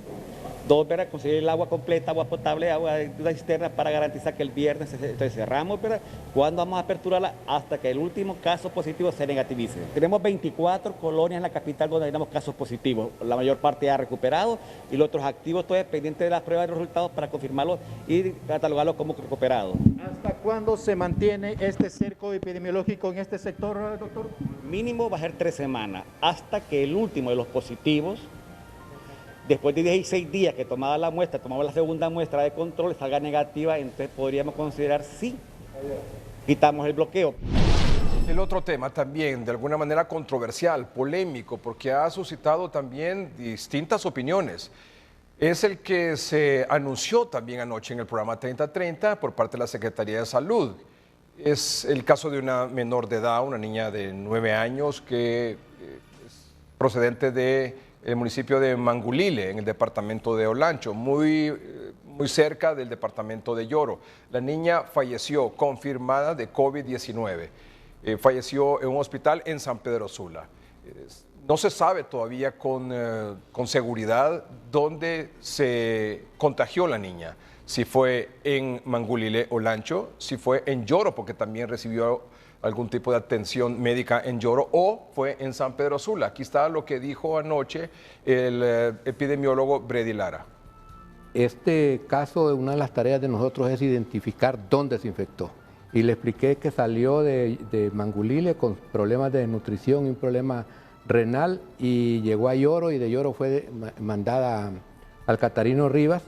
2, ¿verdad? Conseguir el agua completa, agua potable, agua de la cisterna, para garantizar que el viernes cerramos, ¿verdad? ¿Cuándo vamos a aperturarla? Hasta que el último caso positivo se negativice. Tenemos 24 colonias en la capital donde tenemos casos positivos. La mayor parte ya recuperado y los otros activos, todo es pendiente de las pruebas de resultados para confirmarlos y catalogarlos como recuperados. ¿Hasta cuándo se mantiene este cerco epidemiológico en este sector, doctor? Mínimo va a ser 3 semanas, hasta que el último de los positivos, después de 16 días que tomaba la muestra, tomaba la segunda muestra de control, salga negativa, entonces podríamos considerar sí, quitamos el bloqueo. El otro tema también, de alguna manera controversial, polémico, porque ha suscitado también distintas opiniones, es el que se anunció también anoche en el programa 3030 por parte de la Secretaría de Salud. Es el caso de una menor de edad, una niña de 9 años que es procedente de el municipio de Mangulile, en el departamento de Olancho, muy cerca del departamento de Lloro. La niña falleció, confirmada de COVID-19. Falleció en un hospital en San Pedro Sula. No se sabe todavía con seguridad dónde se contagió la niña. Si fue en Mangulile, Olancho, si fue en Lloro, porque también recibió algún tipo de atención médica en Lloro, o fue en San Pedro Sula. Aquí está lo que dijo anoche el epidemiólogo Brady Lara. Este caso, una de las tareas de nosotros es identificar dónde se infectó. Y le expliqué que salió de Mangulile con problemas de desnutrición y un problema renal, y llegó a Lloro, y de Lloro fue mandada al Catarino Rivas.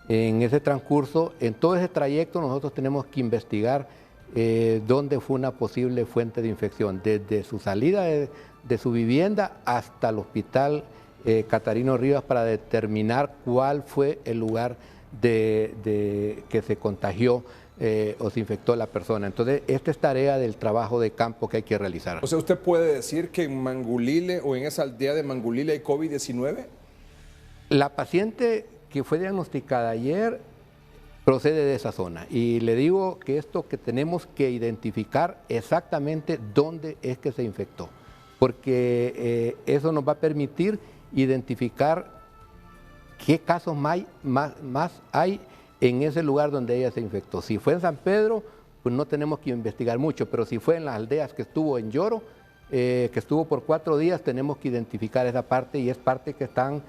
En ese transcurso, en todo ese trayecto, nosotros tenemos que investigar dónde fue una posible fuente de infección, desde su salida de su vivienda hasta el hospital Catarino Rivas, para determinar cuál fue el lugar que se contagió o se infectó la persona. Entonces, esta es tarea del trabajo de campo que hay que realizar. O sea, ¿usted puede decir que en Mangulile o en esa aldea de Mangulile hay COVID-19? La paciente que fue diagnosticada ayer procede de esa zona, y le digo que esto que tenemos que identificar exactamente dónde es que se infectó, porque eso nos va a permitir identificar qué casos más hay en ese lugar donde ella se infectó. Si fue en San Pedro, pues no tenemos que investigar mucho, pero si fue en las aldeas que estuvo en Yoro, que estuvo por 4 días, tenemos que identificar esa parte y es parte que están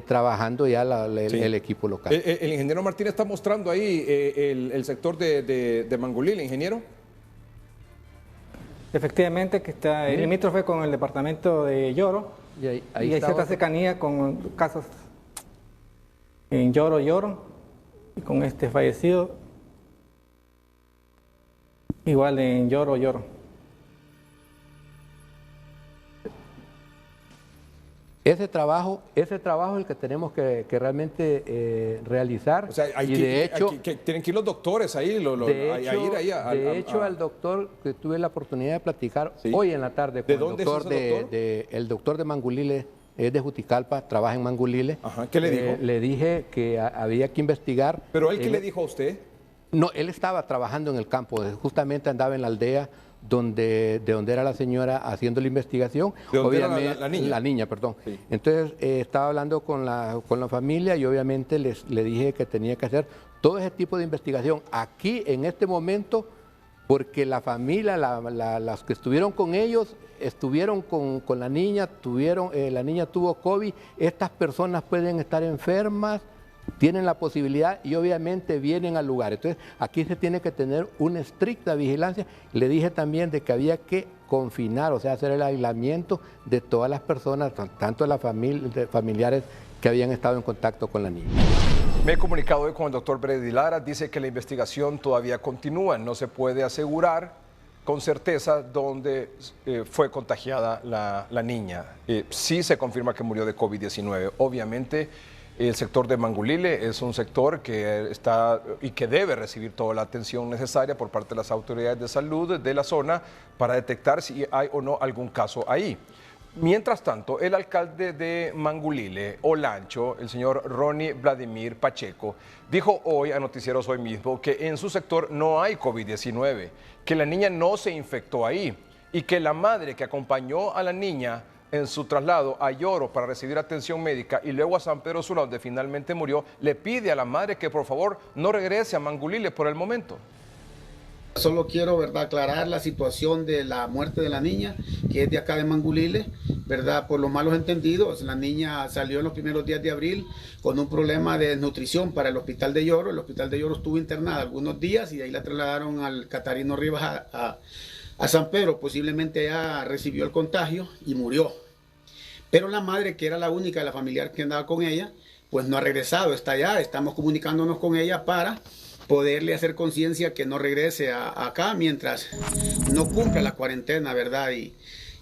trabajando ya el equipo local. El ingeniero Martínez está mostrando ahí el sector de Mangulile, ingeniero. Efectivamente, que está el limítrofe con el departamento de Yoro y hay cierta cercanía con casos en Yoro y con este fallecido igual en Yoro. Ese trabajo es el que tenemos que realmente realizar. O sea, tienen que ir los doctores ahí, al doctor que tuve la oportunidad de platicar hoy en la tarde con el doctor de Mangulile, es de Juticalpa, trabaja en Mangulile. Ajá, ¿qué le dijo? Le dije que había que investigar. ¿Pero él qué le dijo a usted? No, él estaba trabajando en el campo, justamente andaba en la aldea de donde era la señora haciendo la investigación. ¿De dónde era la niña? La niña, perdón. Sí. Entonces estaba hablando con la familia y obviamente le dije que tenía que hacer todo ese tipo de investigación aquí en este momento, porque la familia, las que estuvieron con ellos, estuvieron con la niña, la niña tuvo COVID, estas personas pueden estar enfermas, tienen la posibilidad y obviamente vienen al lugar. Entonces, aquí se tiene que tener una estricta vigilancia. Le dije también de que había que confinar, o sea, hacer el aislamiento de todas las personas, tanto de las familiares que habían estado en contacto con la niña. Me he comunicado hoy con el doctor Brady Lara, dice que la investigación todavía continúa, no se puede asegurar con certeza dónde fue contagiada la niña. Sí se confirma que murió de COVID-19, obviamente. El sector de Mangulile es un sector que está y que debe recibir toda la atención necesaria por parte de las autoridades de salud de la zona para detectar si hay o no algún caso ahí. Mientras tanto, el alcalde de Mangulile, Olancho, el señor Ronnie Vladimir Pacheco, dijo hoy a Noticieros Hoy Mismo que en su sector no hay COVID-19, que la niña no se infectó ahí y que la madre que acompañó a la niña en su traslado a Yoro para recibir atención médica y luego a San Pedro Sula, donde finalmente murió, le pide a la madre que por favor no regrese a Mangulile por el momento. Solo quiero, ¿verdad?, aclarar la situación de la muerte de la niña, que es de acá de Mangulile, ¿verdad? Por los malos entendidos, la niña salió en los primeros días de abril con un problema de desnutrición para el hospital de Yoro. El hospital de Yoro estuvo internada algunos días y de ahí la trasladaron al Catarino Rivas a San Pedro. Posiblemente ella recibió el contagio y murió. Pero la madre, que era la única de la familiar que andaba con ella, pues no ha regresado, está allá. Estamos comunicándonos con ella para poderle hacer conciencia que no regrese acá mientras no cumpla la cuarentena, ¿verdad?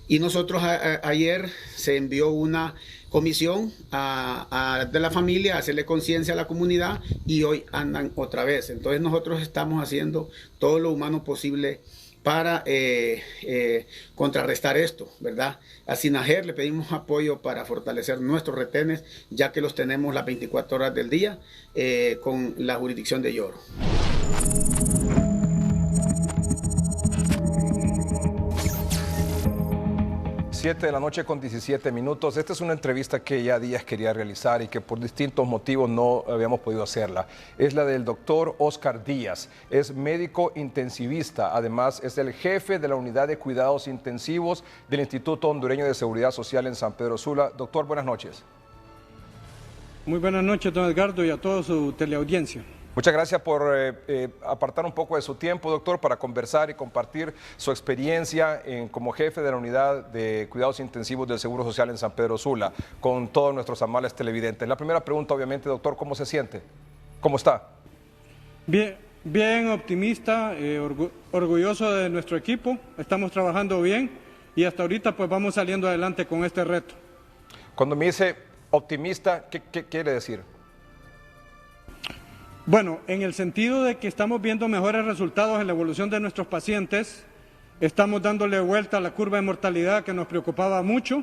Y nosotros ayer se envió una comisión de la familia a hacerle conciencia a la comunidad y hoy andan otra vez. Entonces nosotros estamos haciendo todo lo humano posible para contrarrestar esto, ¿verdad? A SINAGER le pedimos apoyo para fortalecer nuestros retenes, ya que los tenemos las 24 horas del día con la jurisdicción de Yoro. De la noche con 17 minutos. Esta es una entrevista que ya días quería realizar y que por distintos motivos no habíamos podido hacerla. Es la del doctor Oscar Díaz. Es médico intensivista. Además, es el jefe de la unidad de cuidados intensivos del Instituto Hondureño de Seguridad Social en San Pedro Sula. Doctor, buenas noches. Muy buenas noches, don Edgardo, y a toda su teleaudiencia. Muchas gracias por apartar un poco de su tiempo, doctor, para conversar y compartir su experiencia como jefe de la unidad de cuidados intensivos del Seguro Social en San Pedro Sula, con todos nuestros amables televidentes. La primera pregunta, obviamente, doctor, ¿cómo se siente? ¿Cómo está? Bien, optimista, orgulloso de nuestro equipo, estamos trabajando bien y hasta ahorita pues vamos saliendo adelante con este reto. Cuando me dice optimista, ¿qué quiere decir? Bueno, en el sentido de que estamos viendo mejores resultados en la evolución de nuestros pacientes, estamos dándole vuelta a la curva de mortalidad que nos preocupaba mucho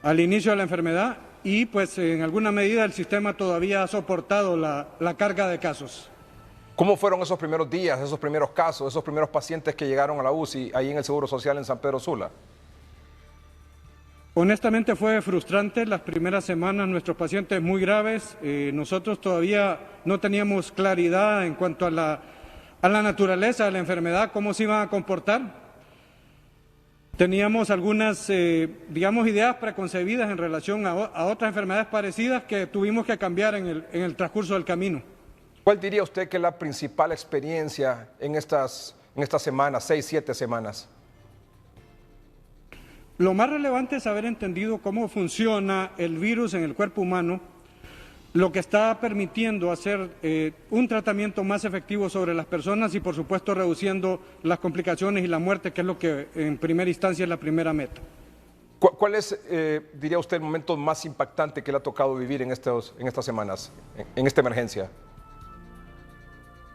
al inicio de la enfermedad y pues en alguna medida el sistema todavía ha soportado la carga de casos. ¿Cómo fueron esos primeros días, esos primeros casos, esos primeros pacientes que llegaron a la UCI ahí en el Seguro Social en San Pedro Sula? Honestamente fue frustrante las primeras semanas, nuestros pacientes muy graves, nosotros todavía no teníamos claridad en cuanto a la a la naturaleza de la enfermedad, cómo se iban a comportar. Teníamos algunas, digamos, ideas preconcebidas en relación a otras enfermedades parecidas que tuvimos que cambiar en el transcurso del camino. ¿Cuál diría usted que es la principal experiencia en estas semanas, 6, 7 semanas? Lo más relevante es haber entendido cómo funciona el virus en el cuerpo humano, lo que está permitiendo hacer un tratamiento más efectivo sobre las personas y, por supuesto, reduciendo las complicaciones y la muerte, que es lo que en primera instancia es la primera meta. ¿Cuál es, diría usted, el momento más impactante que le ha tocado vivir en estas semanas, en esta emergencia?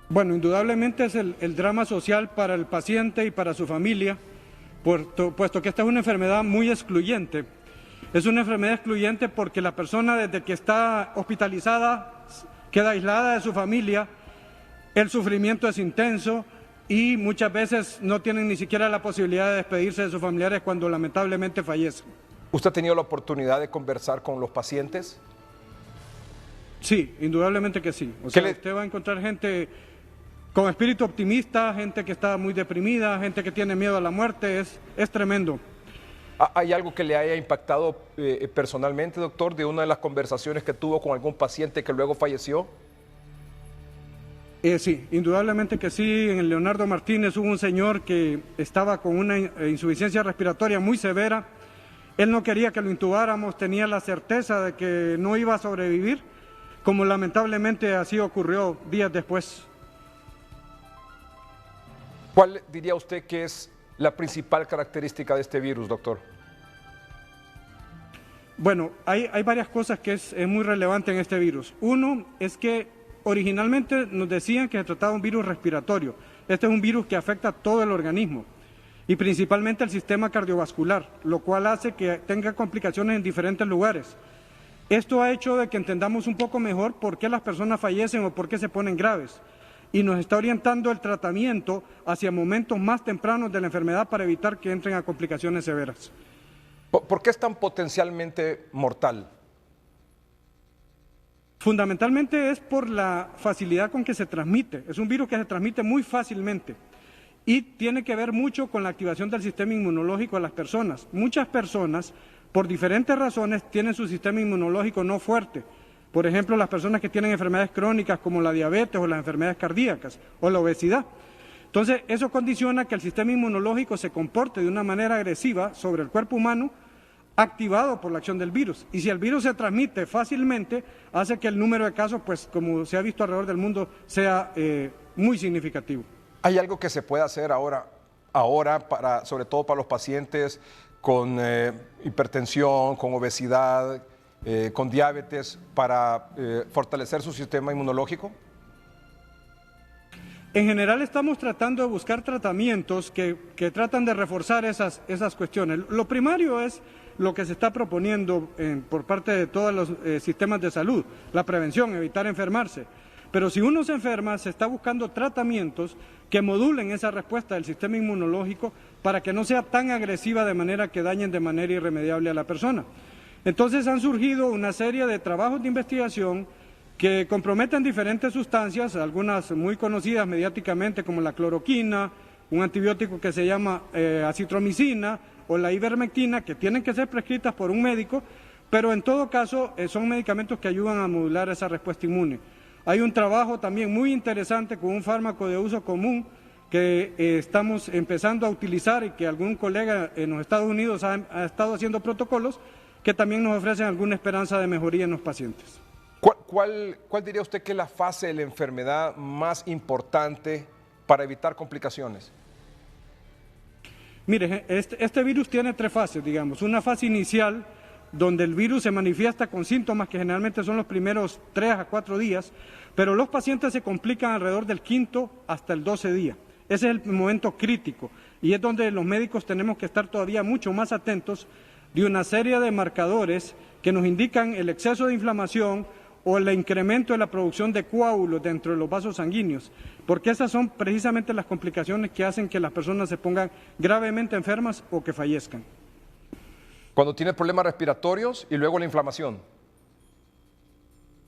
Bueno, indudablemente es el drama social para el paciente y para su familia, puesto que esta es una enfermedad muy excluyente. Es una enfermedad excluyente porque la persona desde que está hospitalizada queda aislada de su familia, el sufrimiento es intenso y muchas veces no tienen ni siquiera la posibilidad de despedirse de sus familiares cuando lamentablemente fallecen. ¿Usted ha tenido la oportunidad de conversar con los pacientes? Sí, indudablemente que sí. O sea, usted va a encontrar gente con espíritu optimista, gente que está muy deprimida, gente que tiene miedo a la muerte, es tremendo. ¿Hay algo que le haya impactado personalmente, doctor, de una de las conversaciones que tuvo con algún paciente que luego falleció? Sí, indudablemente que sí. En el Leonardo Martínez hubo un señor que estaba con una insuficiencia respiratoria muy severa. Él no quería que lo intubáramos, tenía la certeza de que no iba a sobrevivir, como lamentablemente así ocurrió días después. ¿Cuál diría usted que es la principal característica de este virus, doctor? Bueno, hay varias cosas que es muy relevante en este virus. Uno es que originalmente nos decían que se trataba de un virus respiratorio. Este es un virus que afecta a todo el organismo y principalmente el sistema cardiovascular, lo cual hace que tenga complicaciones en diferentes lugares. Esto ha hecho de que entendamos un poco mejor por qué las personas fallecen o por qué se ponen graves. Y nos está orientando el tratamiento hacia momentos más tempranos de la enfermedad para evitar que entren a complicaciones severas. ¿Por qué es tan potencialmente mortal? Fundamentalmente es por la facilidad con que se transmite. Es un virus que se transmite muy fácilmente y tiene que ver mucho con la activación del sistema inmunológico de las personas. Muchas personas, por diferentes razones, tienen su sistema inmunológico no fuerte. Por ejemplo, las personas que tienen enfermedades crónicas como la diabetes o las enfermedades cardíacas o la obesidad. Entonces, eso condiciona que el sistema inmunológico se comporte de una manera agresiva sobre el cuerpo humano, activado por la acción del virus. Y si el virus se transmite fácilmente, hace que el número de casos, pues como se ha visto alrededor del mundo, sea muy significativo. ¿Hay algo que se puede hacer ahora sobre todo para los pacientes con hipertensión, con obesidad, con diabetes, para fortalecer su sistema inmunológico? En general estamos tratando de buscar tratamientos que tratan de reforzar esas cuestiones. Lo primario es lo que se está proponiendo por parte de todos los sistemas de salud, la prevención, evitar enfermarse. Pero si uno se enferma, se está buscando tratamientos que modulen esa respuesta del sistema inmunológico para que no sea tan agresiva de manera que dañen de manera irremediable a la persona. Entonces han surgido una serie de trabajos de investigación que comprometen diferentes sustancias, algunas muy conocidas mediáticamente como la cloroquina, un antibiótico que se llama acitromicina o la ivermectina, que tienen que ser prescritas por un médico, pero en todo caso son medicamentos que ayudan a modular esa respuesta inmune. Hay un trabajo también muy interesante con un fármaco de uso común que estamos empezando a utilizar y que algún colega en los Estados Unidos ha estado haciendo protocolos que también nos ofrecen alguna esperanza de mejoría en los pacientes. ¿Cuál diría usted que es la fase de la enfermedad más importante para evitar complicaciones? Mire, este virus tiene 3 fases, digamos. Una fase inicial donde el virus se manifiesta con síntomas que generalmente son los primeros 3 a 4 días, pero los pacientes se complican alrededor del 5º hasta el 12 día. Ese es el momento crítico y es donde los médicos tenemos que estar todavía mucho más atentos de una serie de marcadores que nos indican el exceso de inflamación o el incremento de la producción de coágulos dentro de los vasos sanguíneos, porque esas son precisamente las complicaciones que hacen que las personas se pongan gravemente enfermas o que fallezcan. Cuando tiene problemas respiratorios y luego la inflamación.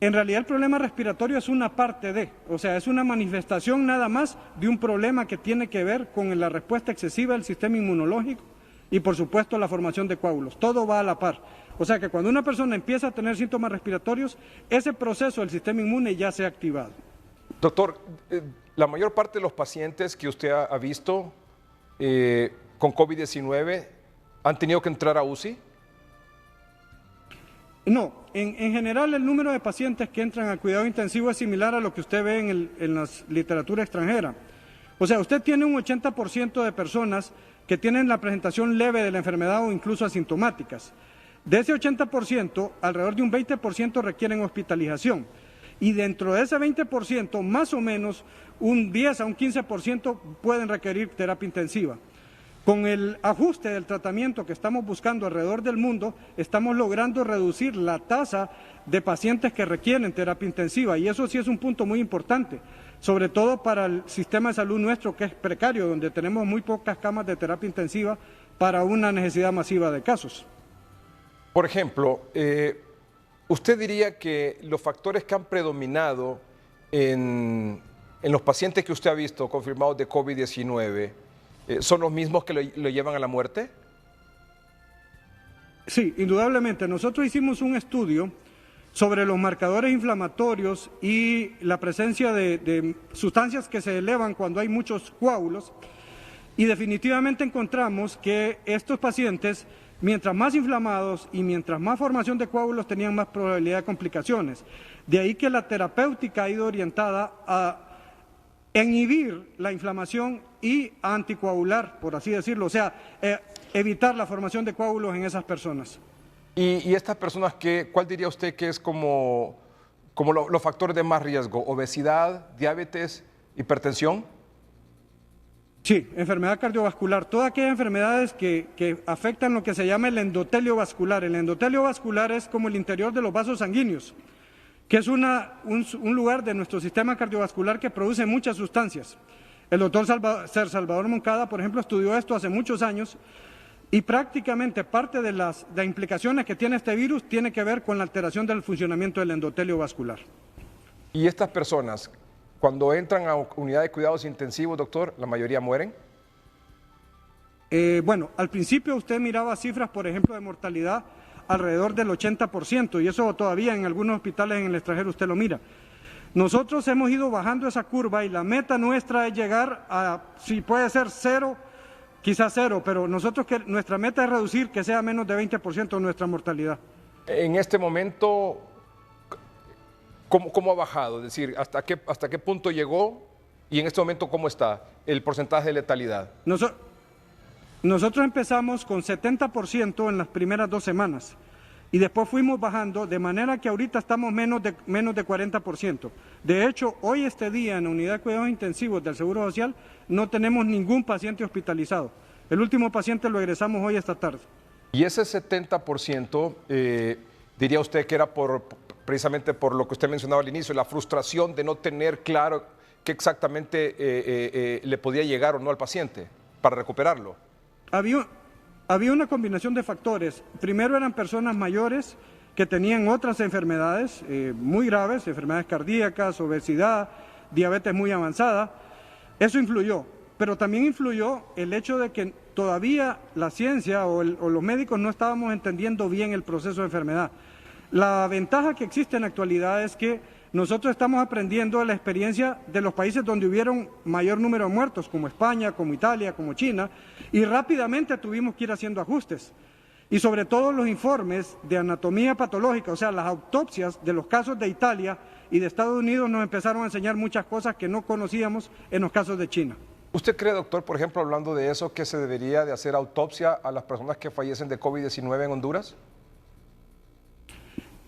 en realidad el problema respiratorio es una parte de, o sea, es una manifestación nada más de un problema que tiene que ver con la respuesta excesiva del sistema inmunológico y por supuesto la formación de coágulos. Todo va a la par. O sea que cuando una persona empieza a tener síntomas respiratorios, ese proceso del sistema inmune ya se ha activado. Doctor, la mayor parte de los pacientes que usted ha visto con COVID-19 han tenido que entrar a UCI. No, en general el número de pacientes que entran a cuidado intensivo es similar a lo que usted ve en la literatura extranjera. O sea, usted tiene un 80% de personas que tienen la presentación leve de la enfermedad o incluso asintomáticas. De ese 80%, alrededor de un 20% requieren hospitalización. Y dentro de ese 20%, más o menos un 10 a un 15% pueden requerir terapia intensiva. Con el ajuste del tratamiento que estamos buscando alrededor del mundo, estamos logrando reducir la tasa de pacientes que requieren terapia intensiva y eso sí es un punto muy importante, sobre todo para el sistema de salud nuestro que es precario, donde tenemos muy pocas camas de terapia intensiva para una necesidad masiva de casos. Por ejemplo, ¿usted diría que los factores que han predominado en los pacientes que usted ha visto confirmados de COVID-19 son los mismos que lo llevan a la muerte? Sí, indudablemente. Nosotros hicimos un estudio sobre los marcadores inflamatorios y la presencia de sustancias que se elevan cuando hay muchos coágulos y definitivamente encontramos que estos pacientes, mientras más inflamados y mientras más formación de coágulos, tenían más probabilidad de complicaciones. De ahí que la terapéutica ha ido orientada a inhibir la inflamación y a anticoagular, por así decirlo, o sea, evitar la formación de coágulos en esas personas. ¿Y estas personas, cuál diría usted que es como los factores de más riesgo? ¿Obesidad, diabetes, hipertensión? Sí, enfermedad cardiovascular, todas aquellas enfermedades que afectan lo que se llama el endotelio vascular. El endotelio vascular es como el interior de los vasos sanguíneos, que es un lugar de nuestro sistema cardiovascular que produce muchas sustancias. El doctor Salvador Moncada, por ejemplo, estudió esto hace muchos años y prácticamente parte de las implicaciones que tiene este virus tiene que ver con la alteración del funcionamiento del endotelio vascular. ¿Y estas personas, cuando entran a unidad de cuidados intensivos, doctor, la mayoría mueren? Bueno, al principio usted miraba cifras, por ejemplo, de mortalidad alrededor del 80%, y eso todavía en algunos hospitales en el extranjero usted lo mira. Nosotros hemos ido bajando esa curva y la meta nuestra es llegar a, si puede ser 0, quizás 0, pero nuestra meta es reducir que sea menos de 20% nuestra mortalidad. En este momento, ¿cómo ha bajado? Es decir, ¿hasta qué punto llegó y en este momento cómo está el porcentaje de letalidad? Nosotros empezamos con 70% en las primeras 2 semanas y después fuimos bajando de manera que ahorita estamos menos de 40%. De hecho, hoy este día en la unidad de cuidados intensivos del Seguro Social no tenemos ningún paciente hospitalizado. El último paciente lo egresamos hoy esta tarde. Y ese 70%, diría usted que era precisamente por lo que usted mencionaba al inicio, la frustración de no tener claro qué exactamente le podía llegar o no al paciente para recuperarlo. Había una combinación de factores. Primero eran personas mayores que tenían otras enfermedades muy graves, enfermedades cardíacas, obesidad, diabetes muy avanzada. Eso influyó, pero también influyó el hecho de que todavía la ciencia o los médicos no estábamos entendiendo bien el proceso de enfermedad. La ventaja que existe en la actualidad es que nosotros estamos aprendiendo de la experiencia de los países donde hubieron mayor número de muertos, como España, como Italia, como China, y rápidamente tuvimos que ir haciendo ajustes. Y sobre todo los informes de anatomía patológica, o sea, las autopsias de los casos de Italia y de Estados Unidos nos empezaron a enseñar muchas cosas que no conocíamos en los casos de China. ¿Usted cree, doctor, por ejemplo, hablando de eso, que se debería de hacer autopsia a las personas que fallecen de COVID-19 en Honduras?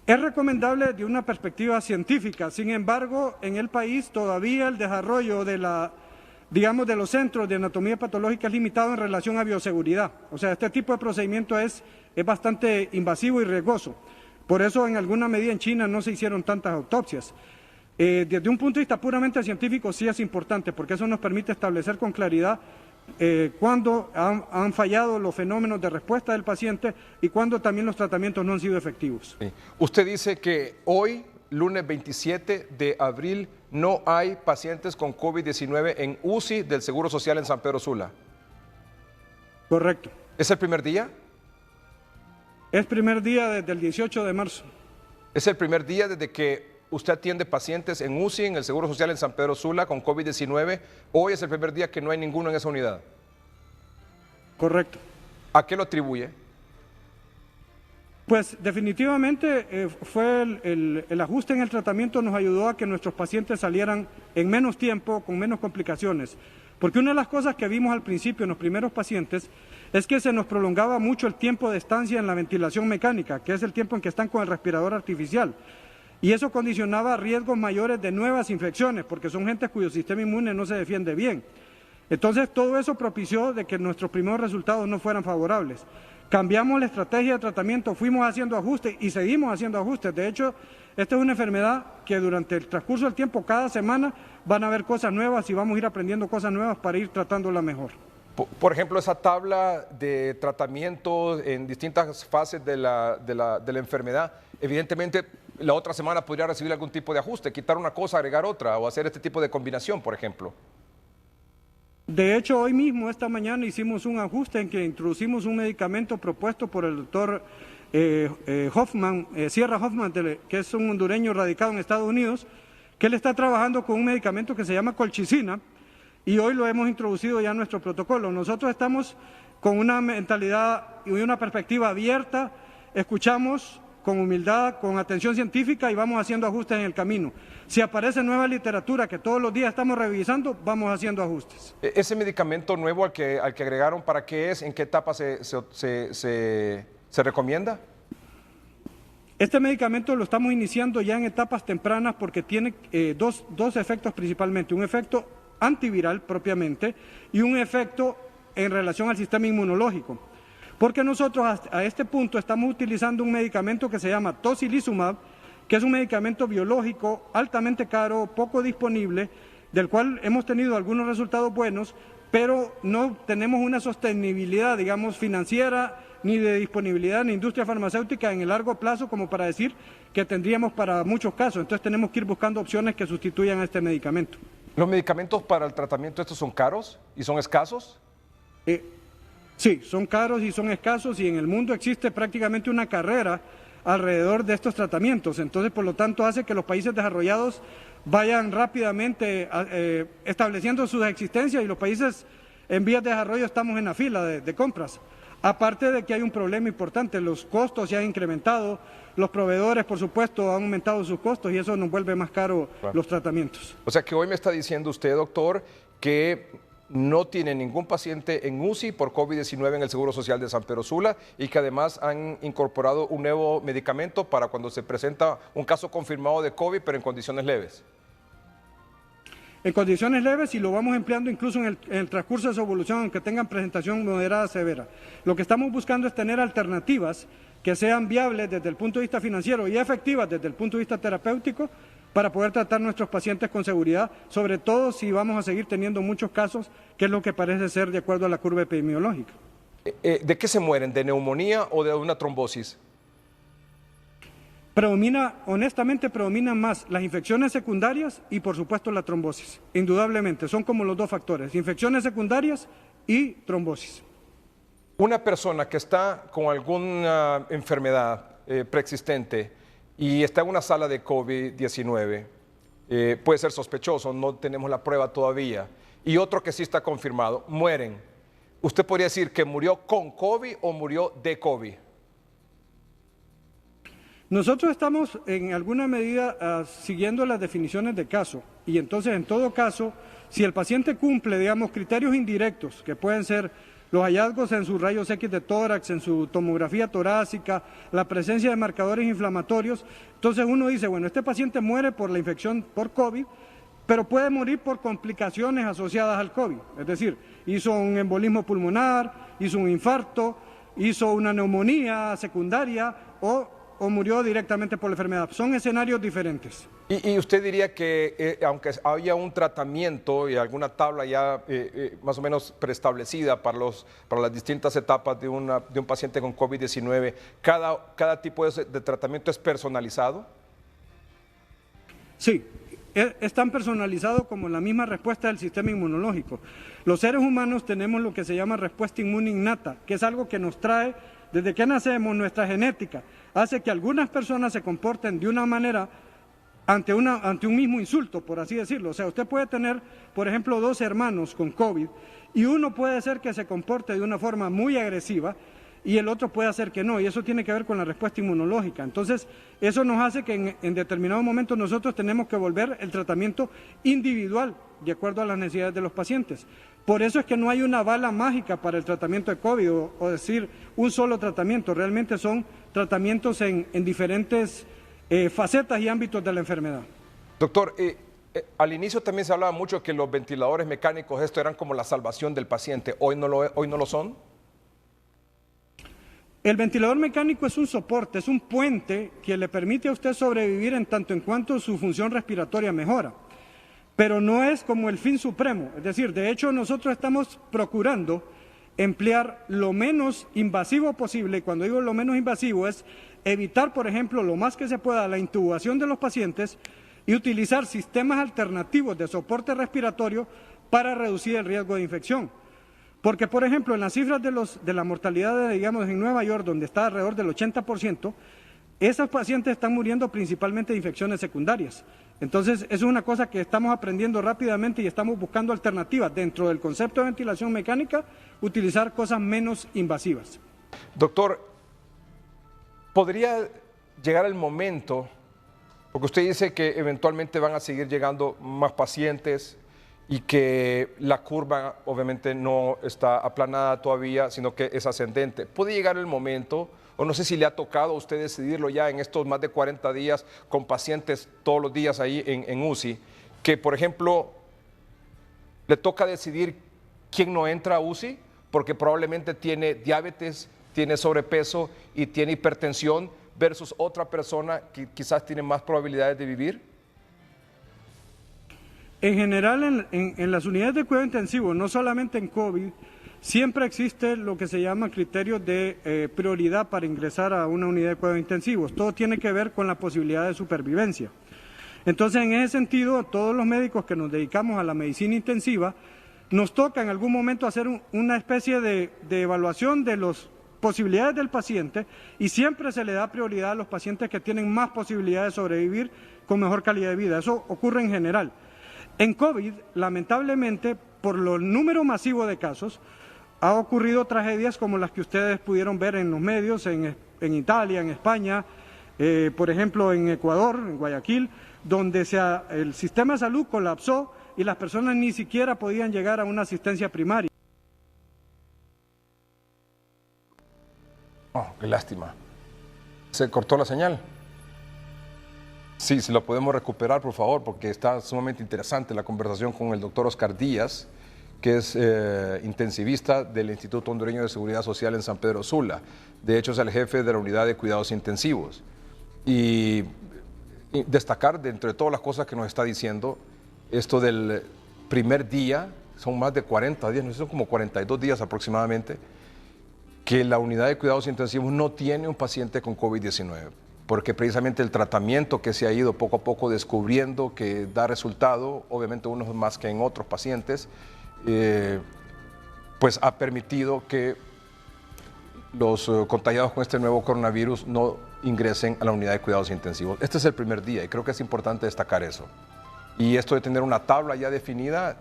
Es recomendable desde una perspectiva científica, sin embargo, en el país todavía el desarrollo de los centros de anatomía patológica es limitado en relación a bioseguridad. O sea, este tipo de procedimiento es bastante invasivo y riesgoso. Por eso, en alguna medida en China no se hicieron tantas autopsias. Desde un punto de vista puramente científico sí es importante, porque eso nos permite establecer con claridad cuándo han fallado los fenómenos de respuesta del paciente y cuándo también los tratamientos no han sido efectivos. Sí. Usted dice que hoy lunes 27 de abril no hay pacientes con COVID-19 en UCI del Seguro Social en San Pedro Sula. Correcto. ¿Es el primer día? Es primer día desde el 18 de marzo. ¿Es el primer día desde que usted atiende pacientes en UCI en el Seguro Social en San Pedro Sula con COVID-19? ¿Hoy es el primer día que no hay ninguno en esa unidad? Correcto. ¿A qué lo atribuye? Pues definitivamente fue el ajuste en el tratamiento nos ayudó a que nuestros pacientes salieran en menos tiempo, con menos complicaciones. Porque una de las cosas que vimos al principio en los primeros pacientes es que se nos prolongaba mucho el tiempo de estancia en la ventilación mecánica, que es el tiempo en que están con el respirador artificial. Y eso condicionaba riesgos mayores de nuevas infecciones, porque son gente cuyo sistema inmune no se defiende bien. Entonces todo eso propició de que nuestros primeros resultados no fueran favorables. Cambiamos la estrategia de tratamiento, fuimos haciendo ajustes y seguimos haciendo ajustes. De hecho, esta es una enfermedad que durante el transcurso del tiempo, cada semana, van a haber cosas nuevas y vamos a ir aprendiendo cosas nuevas para ir tratándola mejor. Por ejemplo, esa tabla de tratamiento en distintas fases de la enfermedad, evidentemente la otra semana podría recibir algún tipo de ajuste, quitar una cosa, agregar otra o hacer este tipo de combinación, por ejemplo. De hecho, hoy mismo, esta mañana, hicimos un ajuste en que introducimos un medicamento propuesto por el doctor Sierra Hoffman, que es un hondureño radicado en Estados Unidos, que él está trabajando con un medicamento que se llama colchicina y hoy lo hemos introducido ya en nuestro protocolo. Nosotros estamos con una mentalidad y una perspectiva abierta, escuchamos con humildad, con atención científica y vamos haciendo ajustes en el camino. Si aparece nueva literatura que todos los días estamos revisando, vamos haciendo ajustes. ¿Ese medicamento nuevo al que agregaron, para qué es? ¿En qué etapa se recomienda? Este medicamento lo estamos iniciando ya en etapas tempranas porque tiene dos efectos principalmente. Un efecto antiviral propiamente y un efecto en relación al sistema inmunológico. Porque nosotros a este punto estamos utilizando un medicamento que se llama tocilizumab, que es un medicamento biológico altamente caro, poco disponible, del cual hemos tenido algunos resultados buenos, pero no tenemos una sostenibilidad, digamos, financiera, ni de disponibilidad en la industria farmacéutica en el largo plazo como para decir que tendríamos para muchos casos. Entonces tenemos que ir buscando opciones que sustituyan a este medicamento. ¿Los medicamentos para el tratamiento estos son caros y son escasos? Sí, son caros y son escasos y en el mundo existe prácticamente una carrera alrededor de estos tratamientos. Entonces, por lo tanto, hace que los países desarrollados vayan rápidamente estableciendo sus existencias y los países en vías de desarrollo estamos en la fila de compras. Aparte de que hay un problema importante, los costos se han incrementado, los proveedores, por supuesto, han aumentado sus costos y eso nos vuelve más caro los tratamientos. O sea que hoy me está diciendo usted, doctor, que no tiene ningún paciente en UCI por COVID-19 en el Seguro Social de San Pedro Sula y que además han incorporado un nuevo medicamento para cuando se presenta un caso confirmado de COVID, pero en condiciones leves. En condiciones leves y lo vamos empleando incluso en el transcurso de su evolución, aunque tengan presentación moderada severa. Lo que estamos buscando es tener alternativas que sean viables desde el punto de vista financiero y efectivas desde el punto de vista terapéutico para poder tratar a nuestros pacientes con seguridad, sobre todo si vamos a seguir teniendo muchos casos, que es lo que parece ser de acuerdo a la curva epidemiológica. ¿De qué se mueren? ¿De neumonía o de una trombosis? Honestamente predominan más las infecciones secundarias y por supuesto la trombosis. Indudablemente, son como los dos factores, infecciones secundarias y trombosis. Una persona que está con alguna enfermedad preexistente y está en una sala de COVID-19, puede ser sospechoso, no tenemos la prueba todavía, y otro que sí está confirmado, mueren. ¿Usted podría decir que murió con COVID o murió de COVID? Nosotros estamos en alguna medida siguiendo las definiciones de caso y entonces en todo caso, si el paciente cumple, digamos, criterios indirectos que pueden ser los hallazgos en sus rayos X de tórax, en su tomografía torácica, la presencia de marcadores inflamatorios, entonces uno dice, bueno, este paciente muere por la infección por COVID, pero puede morir por complicaciones asociadas al COVID, es decir, hizo un embolismo pulmonar, hizo un infarto, hizo una neumonía secundaria o murió directamente por la enfermedad. Son escenarios diferentes. ¿Y usted diría que aunque haya un tratamiento y alguna tabla ya más o menos preestablecida para las distintas etapas de un paciente con COVID-19, cada tipo de tratamiento es personalizado? Sí, es tan personalizado como la misma respuesta del sistema inmunológico. Los seres humanos tenemos lo que se llama respuesta inmune innata, que es algo que nos trae desde que nacemos, nuestra genética. Hace que algunas personas se comporten de una manera ante un mismo insulto, por así decirlo. O sea, usted puede tener, por ejemplo, 2 hermanos con COVID y uno puede ser que se comporte de una forma muy agresiva y el otro puede hacer que no, y eso tiene que ver con la respuesta inmunológica. Entonces, eso nos hace que en determinado momento nosotros tenemos que volver el tratamiento individual, de acuerdo a las necesidades de los pacientes. Por eso es que no hay una bala mágica para el tratamiento de COVID, o decir un solo tratamiento, realmente son tratamientos en diferentes facetas y ámbitos de la enfermedad. Doctor, al inicio también se hablaba mucho que los ventiladores mecánicos, esto eran como la salvación del paciente, ¿hoy no lo son? El ventilador mecánico es un soporte, es un puente que le permite a usted sobrevivir en tanto en cuanto su función respiratoria mejora. Pero no es como el fin supremo, es decir, de hecho nosotros estamos procurando emplear lo menos invasivo posible, y cuando digo lo menos invasivo es evitar, por ejemplo, lo más que se pueda la intubación de los pacientes y utilizar sistemas alternativos de soporte respiratorio para reducir el riesgo de infección. Porque, por ejemplo, en las cifras de la mortalidad, digamos, en Nueva York, donde está alrededor del 80%, esos pacientes están muriendo principalmente de infecciones secundarias. Entonces, eso es una cosa que estamos aprendiendo rápidamente y estamos buscando alternativas dentro del concepto de ventilación mecánica, utilizar cosas menos invasivas. Doctor, ¿podría llegar el momento, porque usted dice que eventualmente van a seguir llegando más pacientes y que la curva obviamente no está aplanada todavía, sino que es ascendente? ¿Puede llegar el momento, o no sé si le ha tocado a usted decidirlo ya en estos más de 40 días con pacientes todos los días ahí en UCI, que por ejemplo le toca decidir quién no entra a UCI porque probablemente tiene diabetes, tiene sobrepeso y tiene hipertensión versus otra persona que quizás tiene más probabilidades de vivir? En general, en las unidades de cuidado intensivo, no solamente en COVID, siempre existe lo que se llama criterios de prioridad para ingresar a una unidad de cuidados intensivos. Todo tiene que ver con la posibilidad de supervivencia. Entonces, en ese sentido, todos los médicos que nos dedicamos a la medicina intensiva, nos toca en algún momento hacer una especie de evaluación de las posibilidades del paciente, y siempre se le da prioridad a los pacientes que tienen más posibilidades de sobrevivir con mejor calidad de vida. Eso ocurre en general. En COVID, lamentablemente, por el número masivo de casos, ha ocurrido tragedias como las que ustedes pudieron ver en los medios, en Italia, en España, por ejemplo en Ecuador, en Guayaquil, donde el sistema de salud colapsó y las personas ni siquiera podían llegar a una asistencia primaria. Oh, qué lástima. ¿Se cortó la señal? Sí, si lo podemos recuperar, por favor, porque está sumamente interesante la conversación con el doctor Oscar Díaz, que es intensivista del Instituto Hondureño de Seguridad Social en San Pedro Sula. De hecho, es el jefe de la unidad de cuidados intensivos. Y destacar, de entre todas las cosas que nos está diciendo, esto del primer día, son más de 40 días, no sé, son como 42 días aproximadamente, que la unidad de cuidados intensivos no tiene un paciente con COVID-19, porque precisamente el tratamiento que se ha ido poco a poco descubriendo que da resultado, obviamente unos más que en otros pacientes, pues ha permitido que los contagiados con este nuevo coronavirus no ingresen a la unidad de cuidados intensivos. Este es el primer día y creo que es importante destacar eso. Y esto de tener una tabla ya definida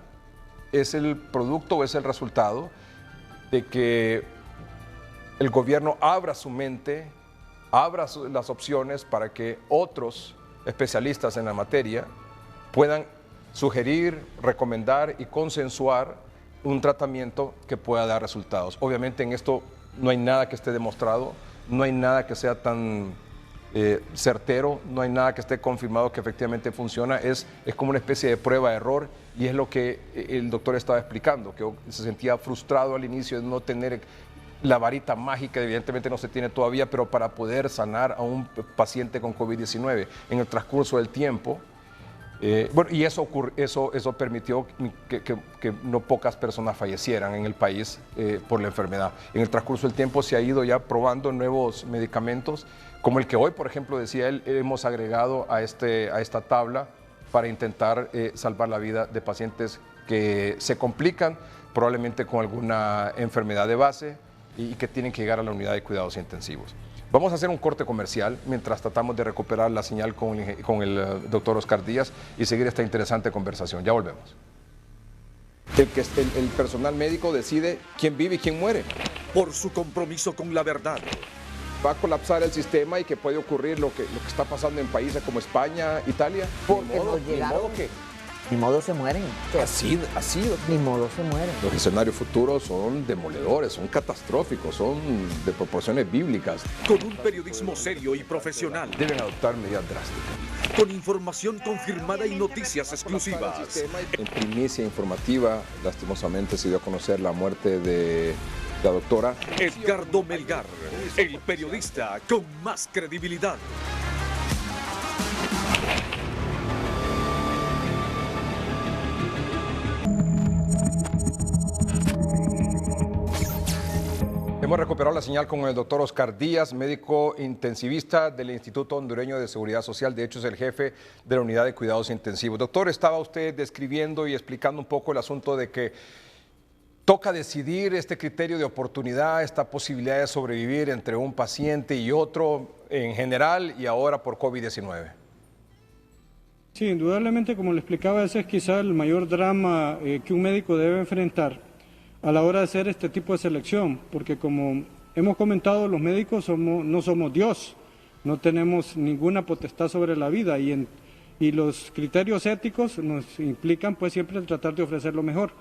es el producto o es el resultado de que el gobierno abra su mente, abra las opciones para que otros especialistas en la materia puedan sugerir, recomendar y consensuar un tratamiento que pueda dar resultados. Obviamente en esto no hay nada que esté demostrado, no hay nada que sea tan certero, no hay nada que esté confirmado que efectivamente funciona, es como una especie de prueba-error, y es lo que el doctor estaba explicando, que se sentía frustrado al inicio de no tener la varita mágica, evidentemente no se tiene todavía, pero para poder sanar a un paciente con COVID-19 en el transcurso del tiempo. Bueno, y eso permitió que no pocas personas fallecieran en el país por la enfermedad. En el transcurso del tiempo se ha ido ya probando nuevos medicamentos, como el que hoy, por ejemplo, decía él, hemos agregado a esta tabla para intentar salvar la vida de pacientes que se complican probablemente con alguna enfermedad de base y que tienen que llegar a la unidad de cuidados intensivos. Vamos a hacer un corte comercial mientras tratamos de recuperar la señal con el doctor Oscar Díaz y seguir esta interesante conversación. Ya volvemos. El personal médico decide quién vive y quién muere. Por su compromiso con la verdad. Va a colapsar el sistema y que puede ocurrir lo que está pasando en países como España, Italia. Porque ni modo se mueren. Así. Ni modo se mueren. Los escenarios futuros son demoledores, son catastróficos, son de proporciones bíblicas. Con un periodismo serio y profesional. Deben adoptar medidas drásticas. Con información confirmada y noticias exclusivas. En primicia informativa, lastimosamente se dio a conocer la muerte de la doctora Edgardo Melgar, el periodista con más credibilidad. Hemos recuperado la señal con el doctor Oscar Díaz, médico intensivista del Instituto Hondureño de Seguridad Social. De hecho, es el jefe de la unidad de cuidados intensivos. Doctor, estaba usted describiendo y explicando un poco el asunto de que toca decidir este criterio de oportunidad, esta posibilidad de sobrevivir entre un paciente y otro en general y ahora por COVID-19. Sí, indudablemente, como le explicaba, ese es quizá el mayor drama que un médico debe enfrentar a la hora de hacer este tipo de selección, porque como hemos comentado, los médicos no somos Dios, no tenemos ninguna potestad sobre la vida y los criterios éticos nos implican pues siempre tratar de ofrecer lo mejor.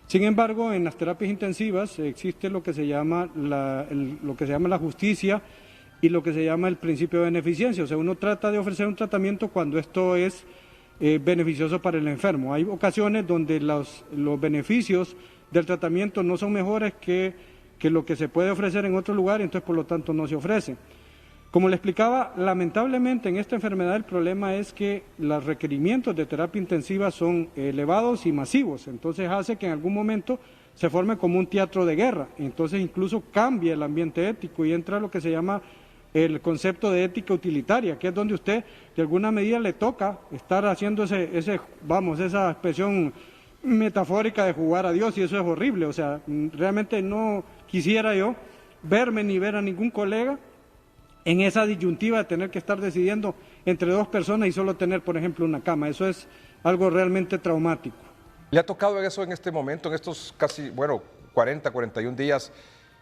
Sin embargo, en las terapias intensivas existe lo que se llama la justicia y lo que se llama el principio de beneficencia, o sea, uno trata de ofrecer un tratamiento cuando esto es beneficioso para el enfermo. Hay ocasiones donde los beneficios del tratamiento no son mejores que lo que se puede ofrecer en otro lugar, entonces por lo tanto no se ofrece. Como le explicaba, lamentablemente en esta enfermedad el problema es que los requerimientos de terapia intensiva son elevados y masivos, entonces hace que en algún momento se forme como un teatro de guerra, entonces incluso cambia el ambiente ético y entra lo que se llama el concepto de ética utilitaria, que es donde usted de alguna medida le toca estar haciendo esa expresión metafórica de jugar a Dios, y eso es horrible. O sea, realmente no quisiera yo verme ni ver a ningún colega en esa disyuntiva de tener que estar decidiendo entre dos personas y solo tener, por ejemplo, una cama. Eso es algo realmente traumático. ¿Le ha tocado eso en este momento, en estos casi, 40, 41 días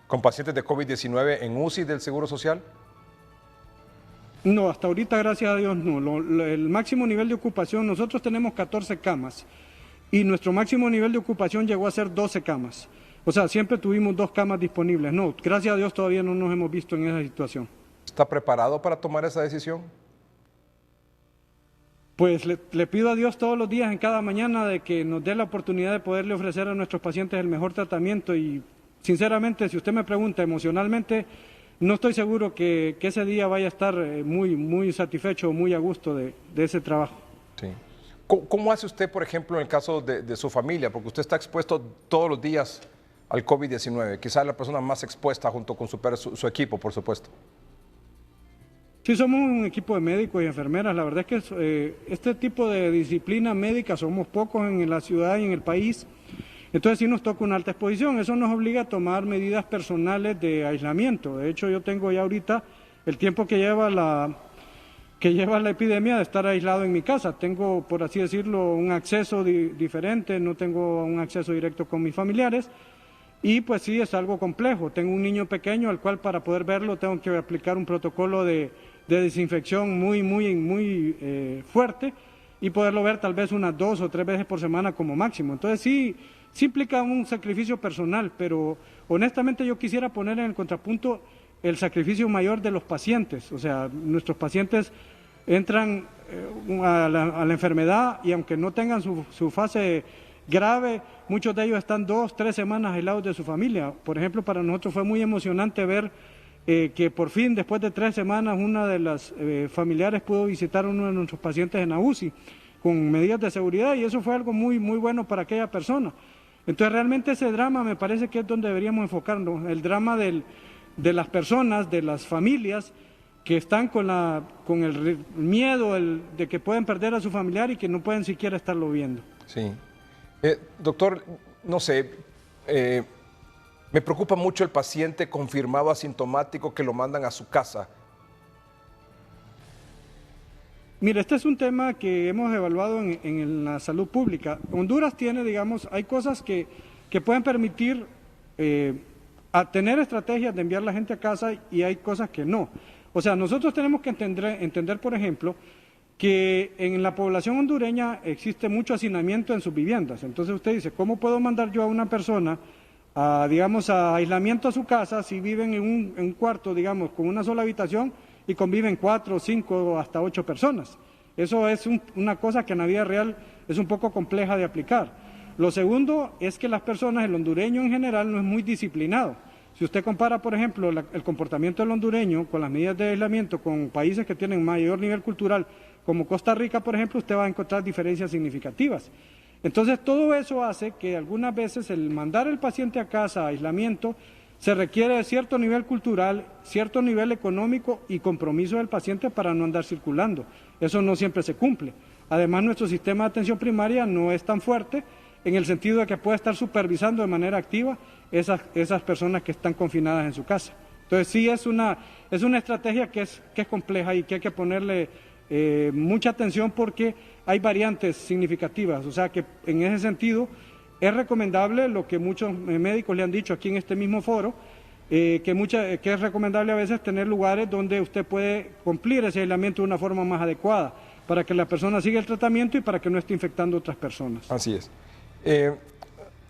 con pacientes de COVID-19 en UCI del Seguro Social? No, hasta ahorita, gracias a Dios, no. El máximo nivel de ocupación, nosotros tenemos 14 camas. Y nuestro máximo nivel de ocupación llegó a ser 12 camas. O sea, siempre tuvimos 2 camas disponibles. No, gracias a Dios todavía no nos hemos visto en esa situación. ¿Está preparado para tomar esa decisión? Pues le pido a Dios todos los días, en cada mañana, de que nos dé la oportunidad de poderle ofrecer a nuestros pacientes el mejor tratamiento. Y sinceramente, si usted me pregunta emocionalmente, no estoy seguro que ese día vaya a estar muy satisfecho o muy a gusto de ese trabajo. Sí. ¿Cómo hace usted, por ejemplo, en el caso de su familia? Porque usted está expuesto todos los días al COVID-19. Quizás la persona más expuesta junto con su equipo, por supuesto. Sí, somos un equipo de médicos y enfermeras. La verdad es que este tipo de disciplina médica somos pocos en la ciudad y en el país. Entonces sí nos toca una alta exposición. Eso nos obliga a tomar medidas personales de aislamiento. De hecho, yo tengo ya ahorita el tiempo que lleva la epidemia de estar aislado en mi casa. Tengo, por así decirlo, un acceso diferente, no tengo un acceso directo con mis familiares y pues sí, es algo complejo. Tengo un niño pequeño al cual para poder verlo tengo que aplicar un protocolo de desinfección muy fuerte y poderlo ver tal vez unas 2 o 3 veces por semana como máximo. Entonces sí implica un sacrificio personal, pero honestamente yo quisiera poner en el contrapunto el sacrificio mayor de los pacientes. O sea, nuestros pacientes entran a la enfermedad y aunque no tengan su fase grave, muchos de ellos están 2, 3 semanas aislados de su familia. Por ejemplo, para nosotros fue muy emocionante ver que por fin, después de 3 semanas, una de las familiares pudo visitar a uno de nuestros pacientes en la UCI con medidas de seguridad y eso fue algo muy bueno para aquella persona. Entonces realmente ese drama me parece que es donde deberíamos enfocarnos, el drama de las personas, de las familias, que están con el miedo de que pueden perder a su familiar y que no pueden siquiera estarlo viendo. Sí. Doctor, no sé, me preocupa mucho el paciente confirmado asintomático que lo mandan a su casa. Mira, este es un tema que hemos evaluado en la salud pública. Honduras tiene, digamos, hay cosas que pueden permitir a tener estrategias de enviar a la gente a casa y hay cosas que no. O sea, nosotros tenemos que entender, por ejemplo, que en la población hondureña existe mucho hacinamiento en sus viviendas. Entonces usted dice, ¿cómo puedo mandar yo a una persona digamos, a aislamiento a su casa si viven en un cuarto, digamos, con una sola habitación y conviven 4, 5 hasta 8 personas? Eso es una cosa que en la vida real es un poco compleja de aplicar. Lo segundo es que las personas, el hondureño en general, no es muy disciplinado. Si usted compara, por ejemplo, el comportamiento del hondureño con las medidas de aislamiento con países que tienen mayor nivel cultural, como Costa Rica, por ejemplo, usted va a encontrar diferencias significativas. Entonces, todo eso hace que algunas veces el mandar al paciente a casa a aislamiento se requiere de cierto nivel cultural, cierto nivel económico y compromiso del paciente para no andar circulando. Eso no siempre se cumple. Además, nuestro sistema de atención primaria no es tan fuerte en el sentido de que puede estar supervisando de manera activa esas personas que están confinadas en su casa. Entonces, sí es una estrategia que es compleja y que hay que ponerle mucha atención porque hay variantes significativas. O sea que en ese sentido es recomendable lo que muchos médicos le han dicho aquí en este mismo foro, que es recomendable a veces tener lugares donde usted puede cumplir ese aislamiento de una forma más adecuada para que la persona siga el tratamiento y para que no esté infectando a otras personas. Así es.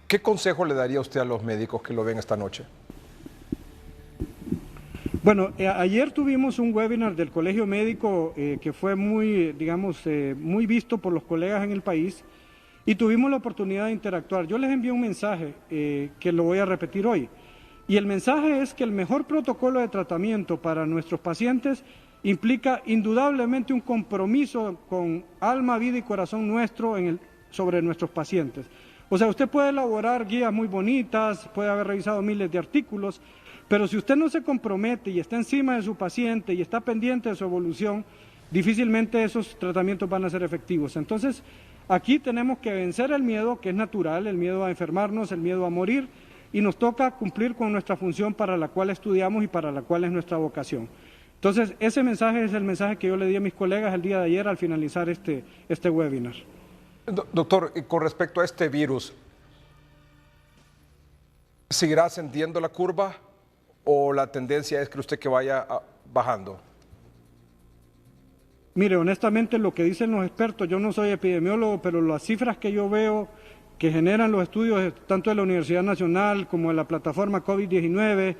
¿Qué consejo le daría usted a los médicos que lo ven esta noche? Bueno, ayer tuvimos un webinar del Colegio Médico que fue muy, digamos, muy visto por los colegas en el país y tuvimos la oportunidad de interactuar. Yo les envié un mensaje que lo voy a repetir hoy. Y el mensaje es que el mejor protocolo de tratamiento para nuestros pacientes implica indudablemente un compromiso con alma, vida y corazón nuestro sobre nuestros pacientes. O sea, usted puede elaborar guías muy bonitas, puede haber revisado miles de artículos, pero si usted no se compromete y está encima de su paciente y está pendiente de su evolución, difícilmente esos tratamientos van a ser efectivos. Entonces, aquí tenemos que vencer el miedo, que es natural, el miedo a enfermarnos, el miedo a morir, y nos toca cumplir con nuestra función para la cual estudiamos y para la cual es nuestra vocación. Entonces, ese mensaje es el mensaje que yo le di a mis colegas el día de ayer al finalizar este webinar. Doctor, con respecto a este virus, ¿seguirá ascendiendo la curva o la tendencia es que usted que vaya bajando? Mire, honestamente lo que dicen los expertos, yo no soy epidemiólogo, pero las cifras que yo veo que generan los estudios tanto de la Universidad Nacional como de la plataforma COVID-19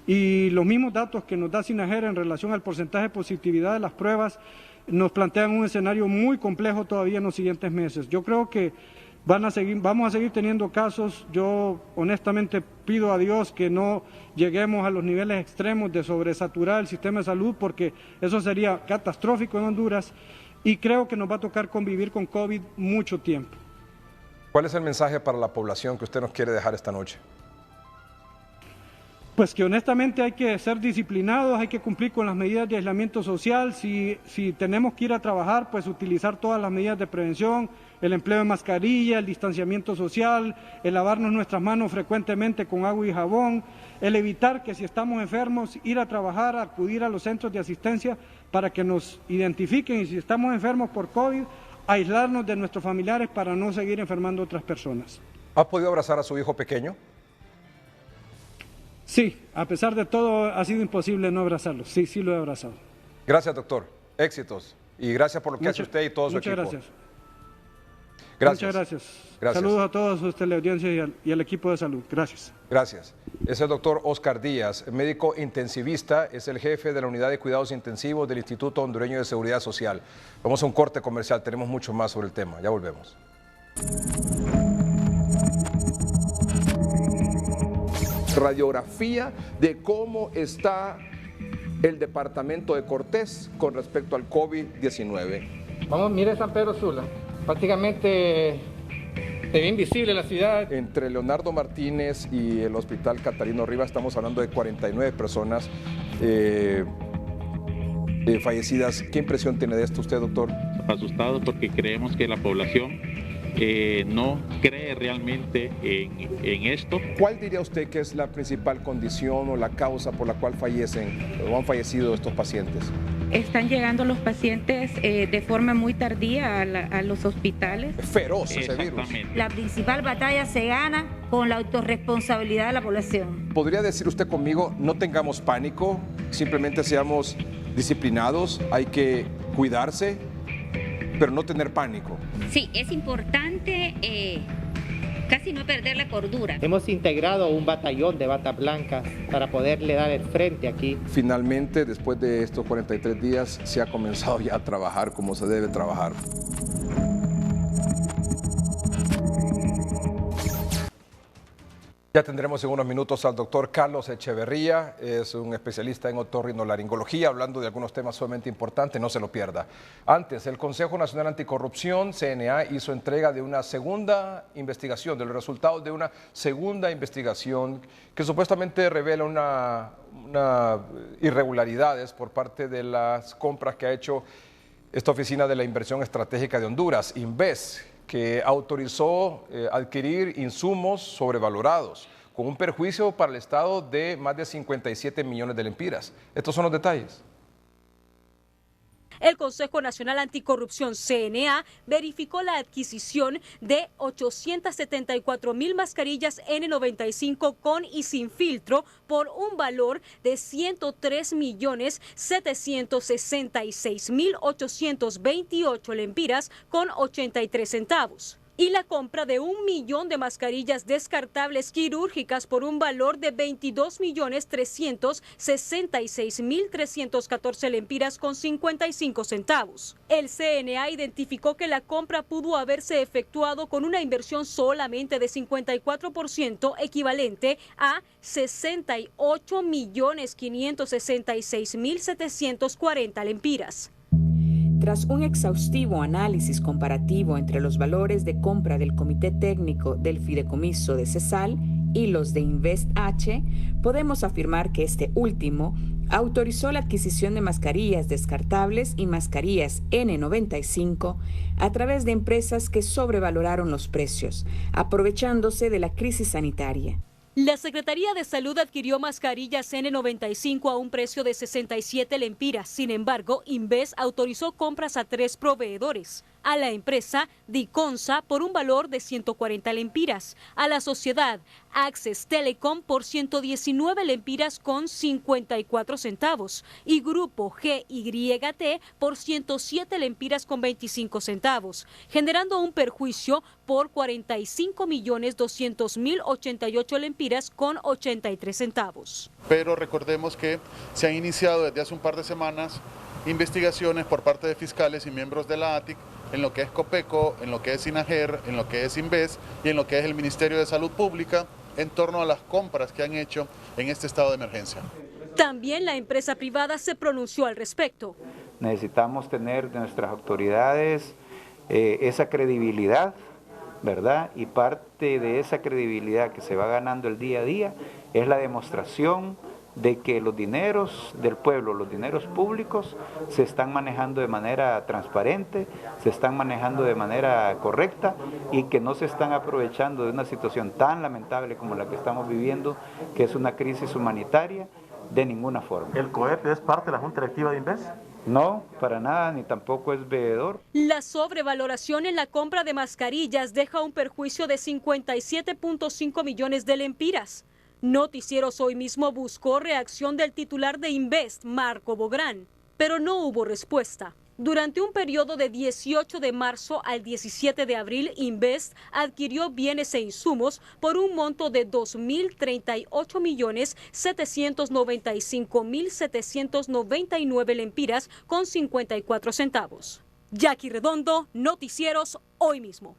y los mismos datos que nos da SINAGER en relación al porcentaje de positividad de las pruebas, nos plantean un escenario muy complejo todavía en los siguientes meses. Yo creo que vamos a seguir teniendo casos. Yo honestamente pido a Dios que no lleguemos a los niveles extremos de sobresaturar el sistema de salud porque eso sería catastrófico en Honduras y creo que nos va a tocar convivir con COVID mucho tiempo. ¿Cuál es el mensaje para la población que usted nos quiere dejar esta noche? Pues que honestamente hay que ser disciplinados, hay que cumplir con las medidas de aislamiento social, si tenemos que ir a trabajar, pues utilizar todas las medidas de prevención, el empleo de mascarilla, el distanciamiento social, el lavarnos nuestras manos frecuentemente con agua y jabón, el evitar que si estamos enfermos, ir a trabajar, acudir a los centros de asistencia para que nos identifiquen y si estamos enfermos por COVID, aislarnos de nuestros familiares para no seguir enfermando a otras personas. ¿Ha podido abrazar a su hijo pequeño? Sí, a pesar de todo ha sido imposible no abrazarlo. Sí, sí lo he abrazado. Gracias, doctor. Éxitos. Y gracias por lo que hace usted y todo su equipo. Muchas gracias. Gracias. Muchas gracias. Saludos a todos sus teleaudiencias y al equipo de salud. Gracias. Gracias. Es el doctor Oscar Díaz, médico intensivista, es el jefe de la Unidad de Cuidados Intensivos del Instituto Hondureño de Seguridad Social. Vamos a un corte comercial, tenemos mucho más sobre el tema. Ya volvemos. Radiografía de cómo está el departamento de Cortés con respecto al COVID-19. Vamos, mire San Pedro Sula, prácticamente se ve invisible la ciudad. Entre Leonardo Martínez y el Hospital Catalino Rivas estamos hablando de 49 personas. fallecidas. ¿Qué impresión tiene de esto usted, doctor? Asustados porque creemos que la población no cree realmente en esto. ¿Cuál diría usted que es la principal condición o la causa por la cual fallecen o han fallecido estos pacientes? Están llegando los pacientes de forma muy tardía a los hospitales. Es feroz ese virus. La principal batalla se gana con la autorresponsabilidad de la población. ¿Podría decir usted conmigo, no tengamos pánico, simplemente seamos disciplinados, hay que cuidarse, pero no tener pánico? Sí, es importante casi no perder la cordura. Hemos integrado un batallón de bata blancas para poderle dar el frente aquí. Finalmente, después de estos 43 días, se ha comenzado ya a trabajar como se debe trabajar. Ya tendremos en unos minutos al doctor Carlos Echeverría, es un especialista en otorrinolaringología, hablando de algunos temas sumamente importantes, no se lo pierda. Antes, el Consejo Nacional Anticorrupción, CNA, hizo entrega de una segunda investigación, de los resultados de una segunda investigación que supuestamente revela una irregularidades por parte de las compras que ha hecho esta Oficina de la Inversión Estratégica de Honduras, INVES, que autorizó adquirir insumos sobrevalorados, con un perjuicio para el Estado de más de 57 millones de lempiras. Estos son los detalles. El Consejo Nacional Anticorrupción, CNA, verificó la adquisición de 874,000 mascarillas N95 con y sin filtro por un valor de 103,766,828 lempiras con 83 centavos. Y la compra de 1 millón de mascarillas descartables quirúrgicas por un valor de 22,366,314 lempiras con 55 centavos. El CNA identificó que la compra pudo haberse efectuado con una inversión solamente de 54%, equivalente a 68,566,740 lempiras. Tras un exhaustivo análisis comparativo entre los valores de compra del Comité Técnico del Fideicomiso de CESAL y los de InvestH, podemos afirmar que este último autorizó la adquisición de mascarillas descartables y mascarillas N95 a través de empresas que sobrevaloraron los precios, aprovechándose de la crisis sanitaria. La Secretaría de Salud adquirió mascarillas N95 a un precio de 67 lempiras. Sin embargo, INVES autorizó compras a 3 proveedores. A la empresa Diconsa por un valor de 140 lempiras, a la sociedad Access Telecom por 119 lempiras con 54 centavos y Grupo GYT por 107 lempiras con 25 centavos, generando un perjuicio por 45,200,088 lempiras con 83 centavos. Pero recordemos que se han iniciado desde hace un par de semanas investigaciones por parte de fiscales y miembros de la ATIC en lo que es COPECO, en lo que es SINAGER, en lo que es INVES y en lo que es el Ministerio de Salud Pública en torno a las compras que han hecho en este estado de emergencia. También la empresa privada se pronunció al respecto. Necesitamos tener de nuestras autoridades esa credibilidad, ¿verdad? Y parte de esa credibilidad que se va ganando el día a día es la demostración de que los dineros del pueblo, los dineros públicos, se están manejando de manera transparente, se están manejando de manera correcta y que no se están aprovechando de una situación tan lamentable como la que estamos viviendo, que es una crisis humanitaria, de ninguna forma. ¿El COEP es parte de la Junta Directiva de INVES? No, para nada, ni tampoco es veedor. La sobrevaloración en la compra de mascarillas deja un perjuicio de 57,5 millones de lempiras. Noticieros Hoy Mismo buscó reacción del titular de Invest, Marco Bográn, pero no hubo respuesta. Durante un periodo de 18 de marzo al 17 de abril, Invest adquirió bienes e insumos por un monto de 2,038,795,799 lempiras con 54 centavos. Jackie Redondo, Noticieros Hoy Mismo.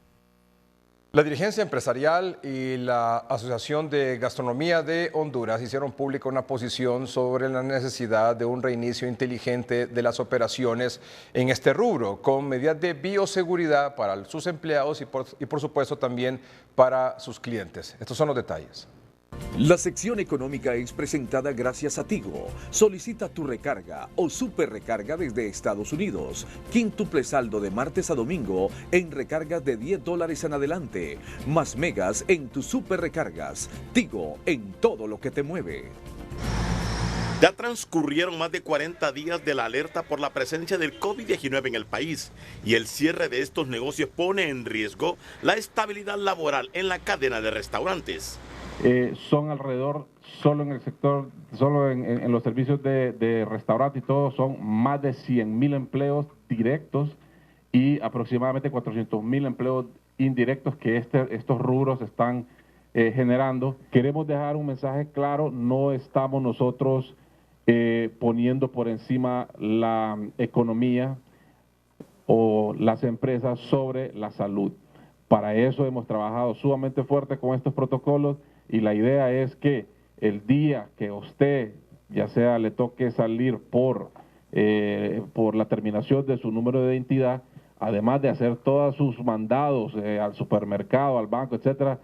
La dirigencia empresarial y la Asociación de Gastronomía de Honduras hicieron pública una posición sobre la necesidad de un reinicio inteligente de las operaciones en este rubro, con medidas de bioseguridad para sus empleados y por supuesto también para sus clientes. Estos son los detalles. La sección económica es presentada gracias a Tigo. Solicita tu recarga o super recarga desde Estados Unidos. Quíntuple saldo de martes a domingo en recargas de $10 en adelante. Más megas en tus super recargas. Tigo, en todo lo que te mueve. Ya transcurrieron más de 40 días de la alerta por la presencia del COVID-19 en el país y el cierre de estos negocios pone en riesgo la estabilidad laboral en la cadena de restaurantes. Son alrededor, solo en el sector, solo en los servicios de restaurante y todo, son más de 100,000 empleos directos y aproximadamente 400,000 empleos indirectos que estos rubros están generando. Queremos dejar un mensaje claro, no estamos nosotros poniendo por encima la economía o las empresas sobre la salud. Para eso hemos trabajado sumamente fuerte con estos protocolos. Y la idea es que el día que a usted, ya sea le toque salir por la terminación de su número de identidad, además de hacer todos sus mandados al supermercado, al banco, etcétera,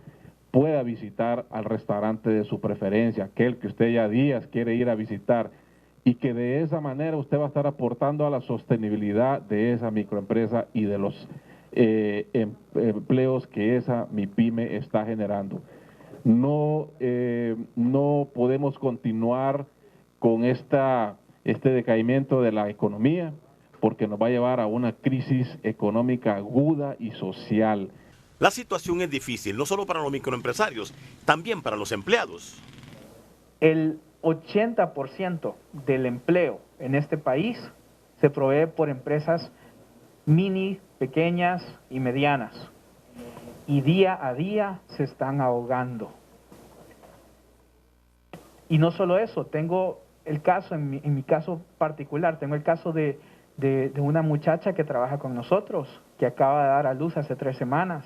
pueda visitar al restaurante de su preferencia, aquel que usted ya días quiere ir a visitar, y que de esa manera usted va a estar aportando a la sostenibilidad de esa microempresa y de los empleos que esa MIPYME está generando. No podemos continuar con este decaimiento de la economía porque nos va a llevar a una crisis económica aguda y social. La situación es difícil, no solo para los microempresarios, también para los empleados. El 80% del empleo en este país se provee por empresas mini, pequeñas y medianas. Y día a día se están ahogando. Y no solo eso, tengo el caso, en mi caso particular, tengo el caso de una muchacha que trabaja con nosotros, que acaba de dar a luz hace 3 semanas,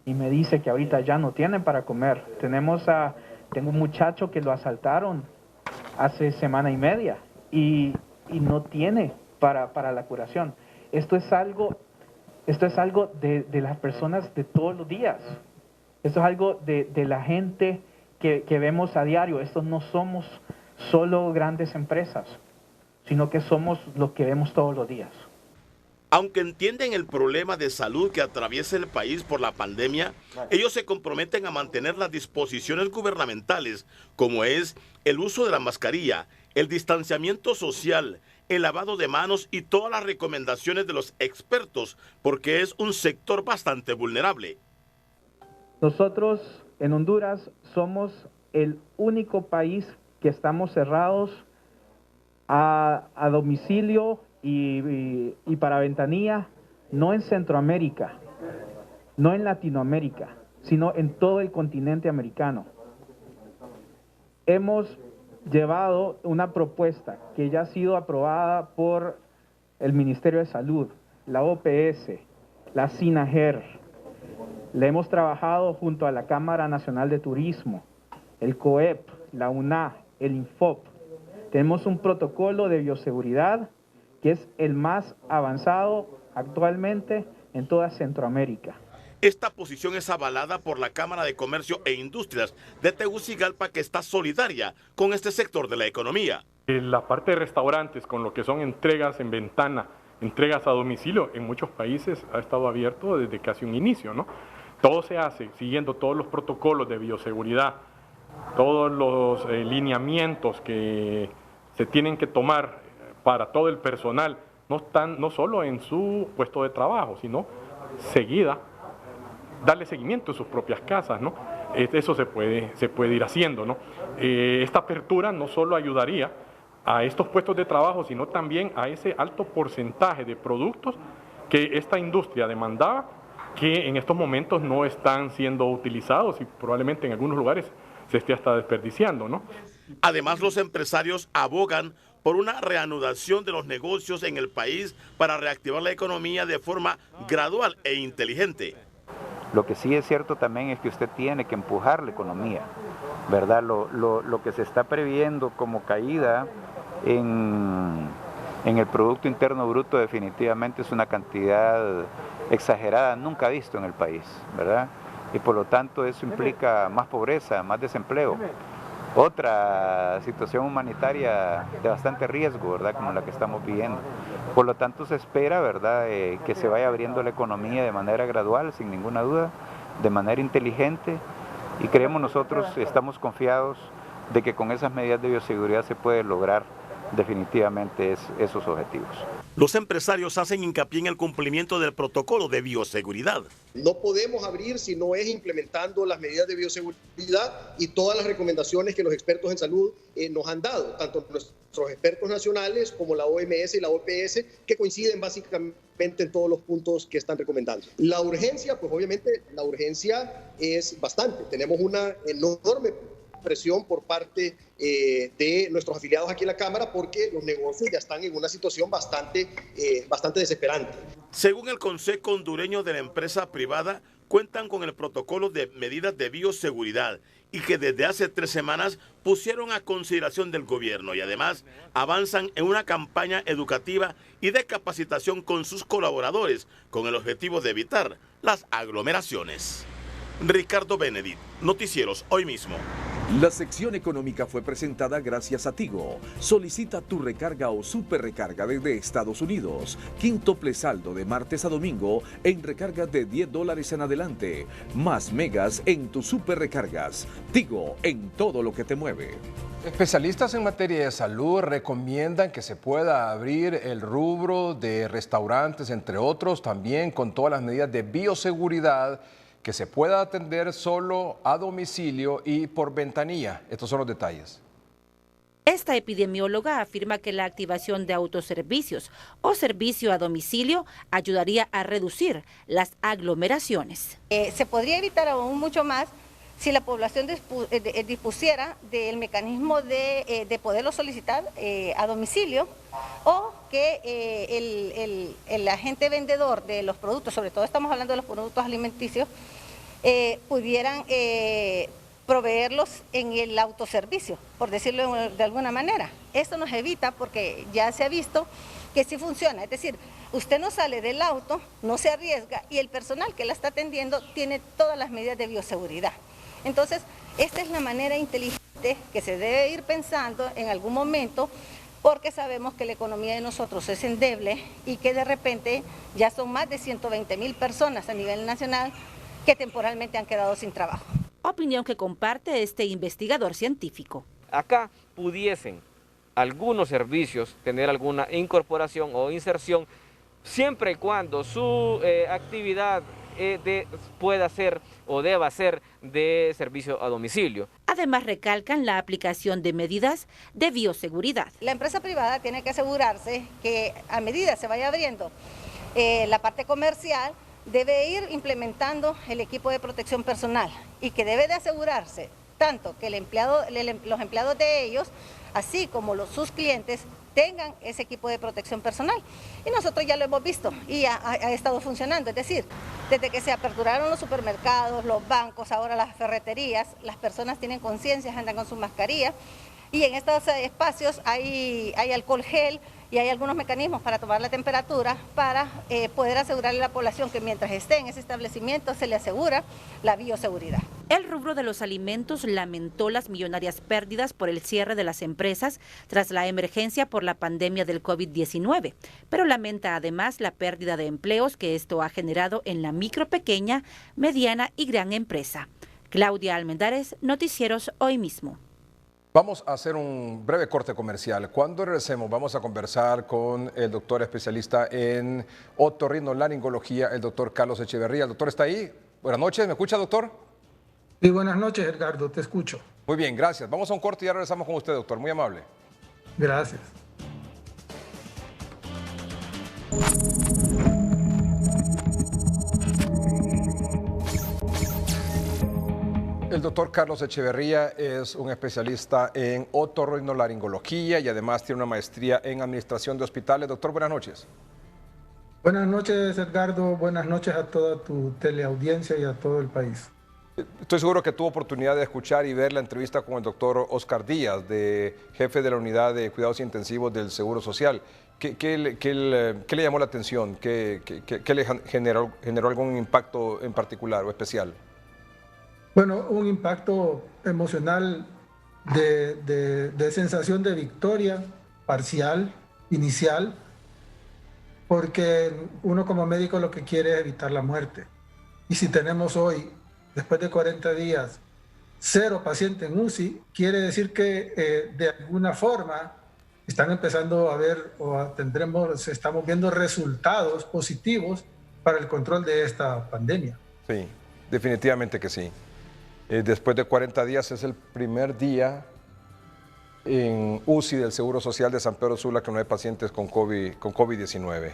y me dice que ahorita ya no tienen para comer. Tengo un muchacho que lo asaltaron hace semana y media, y no tiene para la curación. Esto es algo de las personas de todos los días. Esto es algo de la gente que vemos a diario. Estos no somos solo grandes empresas, sino que somos los que vemos todos los días. Aunque entienden el problema de salud que atraviesa el país por la pandemia, ellos se comprometen a mantener las disposiciones gubernamentales, como es el uso de la mascarilla, el distanciamiento social, el lavado de manos y todas las recomendaciones de los expertos, porque es un sector bastante vulnerable. Nosotros en Honduras somos el único país que estamos cerrados a domicilio y para ventanilla, no en Centroamérica, no en Latinoamérica, sino en todo el continente americano. Hemos llevado una propuesta que ya ha sido aprobada por el Ministerio de Salud, la OPS, la SINAGER. Le hemos trabajado junto a la Cámara Nacional de Turismo, el COEP, la UNA, el INFOP. Tenemos un protocolo de bioseguridad que es el más avanzado actualmente en toda Centroamérica. Esta posición es avalada por la Cámara de Comercio e Industrias de Tegucigalpa, que está solidaria con este sector de la economía. La parte de restaurantes, con lo que son entregas en ventana, entregas a domicilio, en muchos países ha estado abierto desde casi un inicio, ¿no? Todo se hace siguiendo todos los protocolos de bioseguridad, todos los lineamientos que se tienen que tomar para todo el personal, no solo en su puesto de trabajo, sino darle seguimiento en sus propias casas, ¿no? Eso se puede ir haciendo, ¿no? Esta apertura no solo ayudaría a estos puestos de trabajo, sino también a ese alto porcentaje de productos que esta industria demandaba, que en estos momentos no están siendo utilizados y probablemente en algunos lugares se esté hasta desperdiciando, ¿no? Además, los empresarios abogan por una reanudación de los negocios en el país para reactivar la economía de forma gradual e inteligente. Lo que sí es cierto también es que usted tiene que empujar la economía, ¿verdad? Lo que se está previendo como caída en el Producto Interno Bruto definitivamente es una cantidad exagerada, nunca visto en el país, ¿verdad? y por lo tanto eso implica más pobreza, más desempleo. Otra situación humanitaria de bastante riesgo, ¿verdad?, como la que estamos viviendo. Por lo tanto se espera, ¿verdad?, que se vaya abriendo la economía de manera gradual, sin ninguna duda, de manera inteligente, y creemos nosotros, estamos confiados de que con esas medidas de bioseguridad se puede lograr definitivamente esos objetivos. Los empresarios hacen hincapié en el cumplimiento del protocolo de bioseguridad. No podemos abrir si no es implementando las medidas de bioseguridad y todas las recomendaciones que los expertos en salud nos han dado, tanto nuestros expertos nacionales como la OMS y la OPS, que coinciden básicamente en todos los puntos que están recomendando. La urgencia, pues obviamente la urgencia es bastante. Tenemos una enorme presión por parte de nuestros afiliados aquí en la Cámara porque los negocios ya están en una situación bastante desesperante. Según el Consejo Hondureño de la Empresa Privada, cuentan con el protocolo de medidas de bioseguridad y que desde hace 3 semanas pusieron a consideración del gobierno y además avanzan en una campaña educativa y de capacitación con sus colaboradores con el objetivo de evitar las aglomeraciones. Ricardo Benedict, Noticieros Hoy Mismo. La sección económica fue presentada gracias a Tigo. Solicita tu recarga o super recarga desde Estados Unidos. Quíntuple saldo de martes a domingo en recargas de $10 en adelante. Más megas en tus super recargas. Tigo, en todo lo que te mueve. Especialistas en materia de salud recomiendan que se pueda abrir el rubro de restaurantes, entre otros, también con todas las medidas de bioseguridad, que se pueda atender solo a domicilio y por ventanilla. Estos son los detalles. Esta epidemióloga afirma que la activación de autoservicios o servicio a domicilio ayudaría a reducir las aglomeraciones. Se podría evitar aún mucho más si la población dispusiera del mecanismo de poderlo solicitar a domicilio, o que el agente vendedor de los productos, sobre todo estamos hablando de los productos alimenticios, pudieran proveerlos en el autoservicio, por decirlo de alguna manera. Esto nos evita, porque ya se ha visto que sí funciona, es decir, usted no sale del auto, no se arriesga y el personal que la está atendiendo tiene todas las medidas de bioseguridad. Entonces, esta es la manera inteligente que se debe ir pensando en algún momento, porque sabemos que la economía de nosotros es endeble y que de repente ya son más de 120,000 personas a nivel nacional que temporalmente han quedado sin trabajo. Opinión que comparte este investigador científico. Acá pudiesen algunos servicios tener alguna incorporación o inserción, siempre y cuando su actividad pueda ser o deba ser de servicio a domicilio. Además, recalcan la aplicación de medidas de bioseguridad. La empresa privada tiene que asegurarse que a medida se vaya abriendo la parte comercial, debe ir implementando el equipo de protección personal y que debe de asegurarse tanto que los empleados de ellos, así como sus clientes, tengan ese equipo de protección personal. Y nosotros ya lo hemos visto y ha estado funcionando. Es decir, desde que se aperturaron los supermercados, los bancos, ahora las ferreterías, las personas tienen conciencia, andan con su mascarilla. Y en estos espacios hay alcohol gel y hay algunos mecanismos para tomar la temperatura para poder asegurarle a la población que mientras esté en ese establecimiento se le asegura la bioseguridad. El rubro de los alimentos lamentó las millonarias pérdidas por el cierre de las empresas tras la emergencia por la pandemia del COVID-19, pero lamenta además la pérdida de empleos que esto ha generado en la micro, pequeña, mediana y gran empresa. Claudia Almendares, Noticieros Hoy Mismo. Vamos a hacer un breve corte comercial. Cuando regresemos vamos a conversar con el doctor especialista en otorrinolaringología, el doctor Carlos Echeverría. El doctor está ahí. Buenas noches, ¿me escucha, doctor? Sí, buenas noches, Edgardo, te escucho. Muy bien, gracias. Vamos a un corte y ya regresamos con usted, doctor. Muy amable. Gracias. El doctor Carlos Echeverría es un especialista en otorrinolaringología y además tiene una maestría en administración de hospitales. Doctor, buenas noches. Buenas noches, Edgardo. Buenas noches a toda tu teleaudiencia y a todo el país. Estoy seguro que tuvo oportunidad de escuchar y ver la entrevista con el doctor Oscar Díaz, jefe de la unidad de cuidados intensivos del Seguro Social. ¿Qué le llamó la atención? ¿Qué le generó algún impacto en particular o especial? Bueno, un impacto emocional de sensación de victoria parcial, inicial, porque uno como médico lo que quiere es evitar la muerte. Y si tenemos hoy, después de 40 días, 0 pacientes en UCI, quiere decir que de alguna forma están empezando a ver estamos viendo resultados positivos para el control de esta pandemia. Sí, definitivamente que sí. Después de 40 días es el primer día en UCI del Seguro Social de San Pedro Sula que no hay pacientes con COVID-19.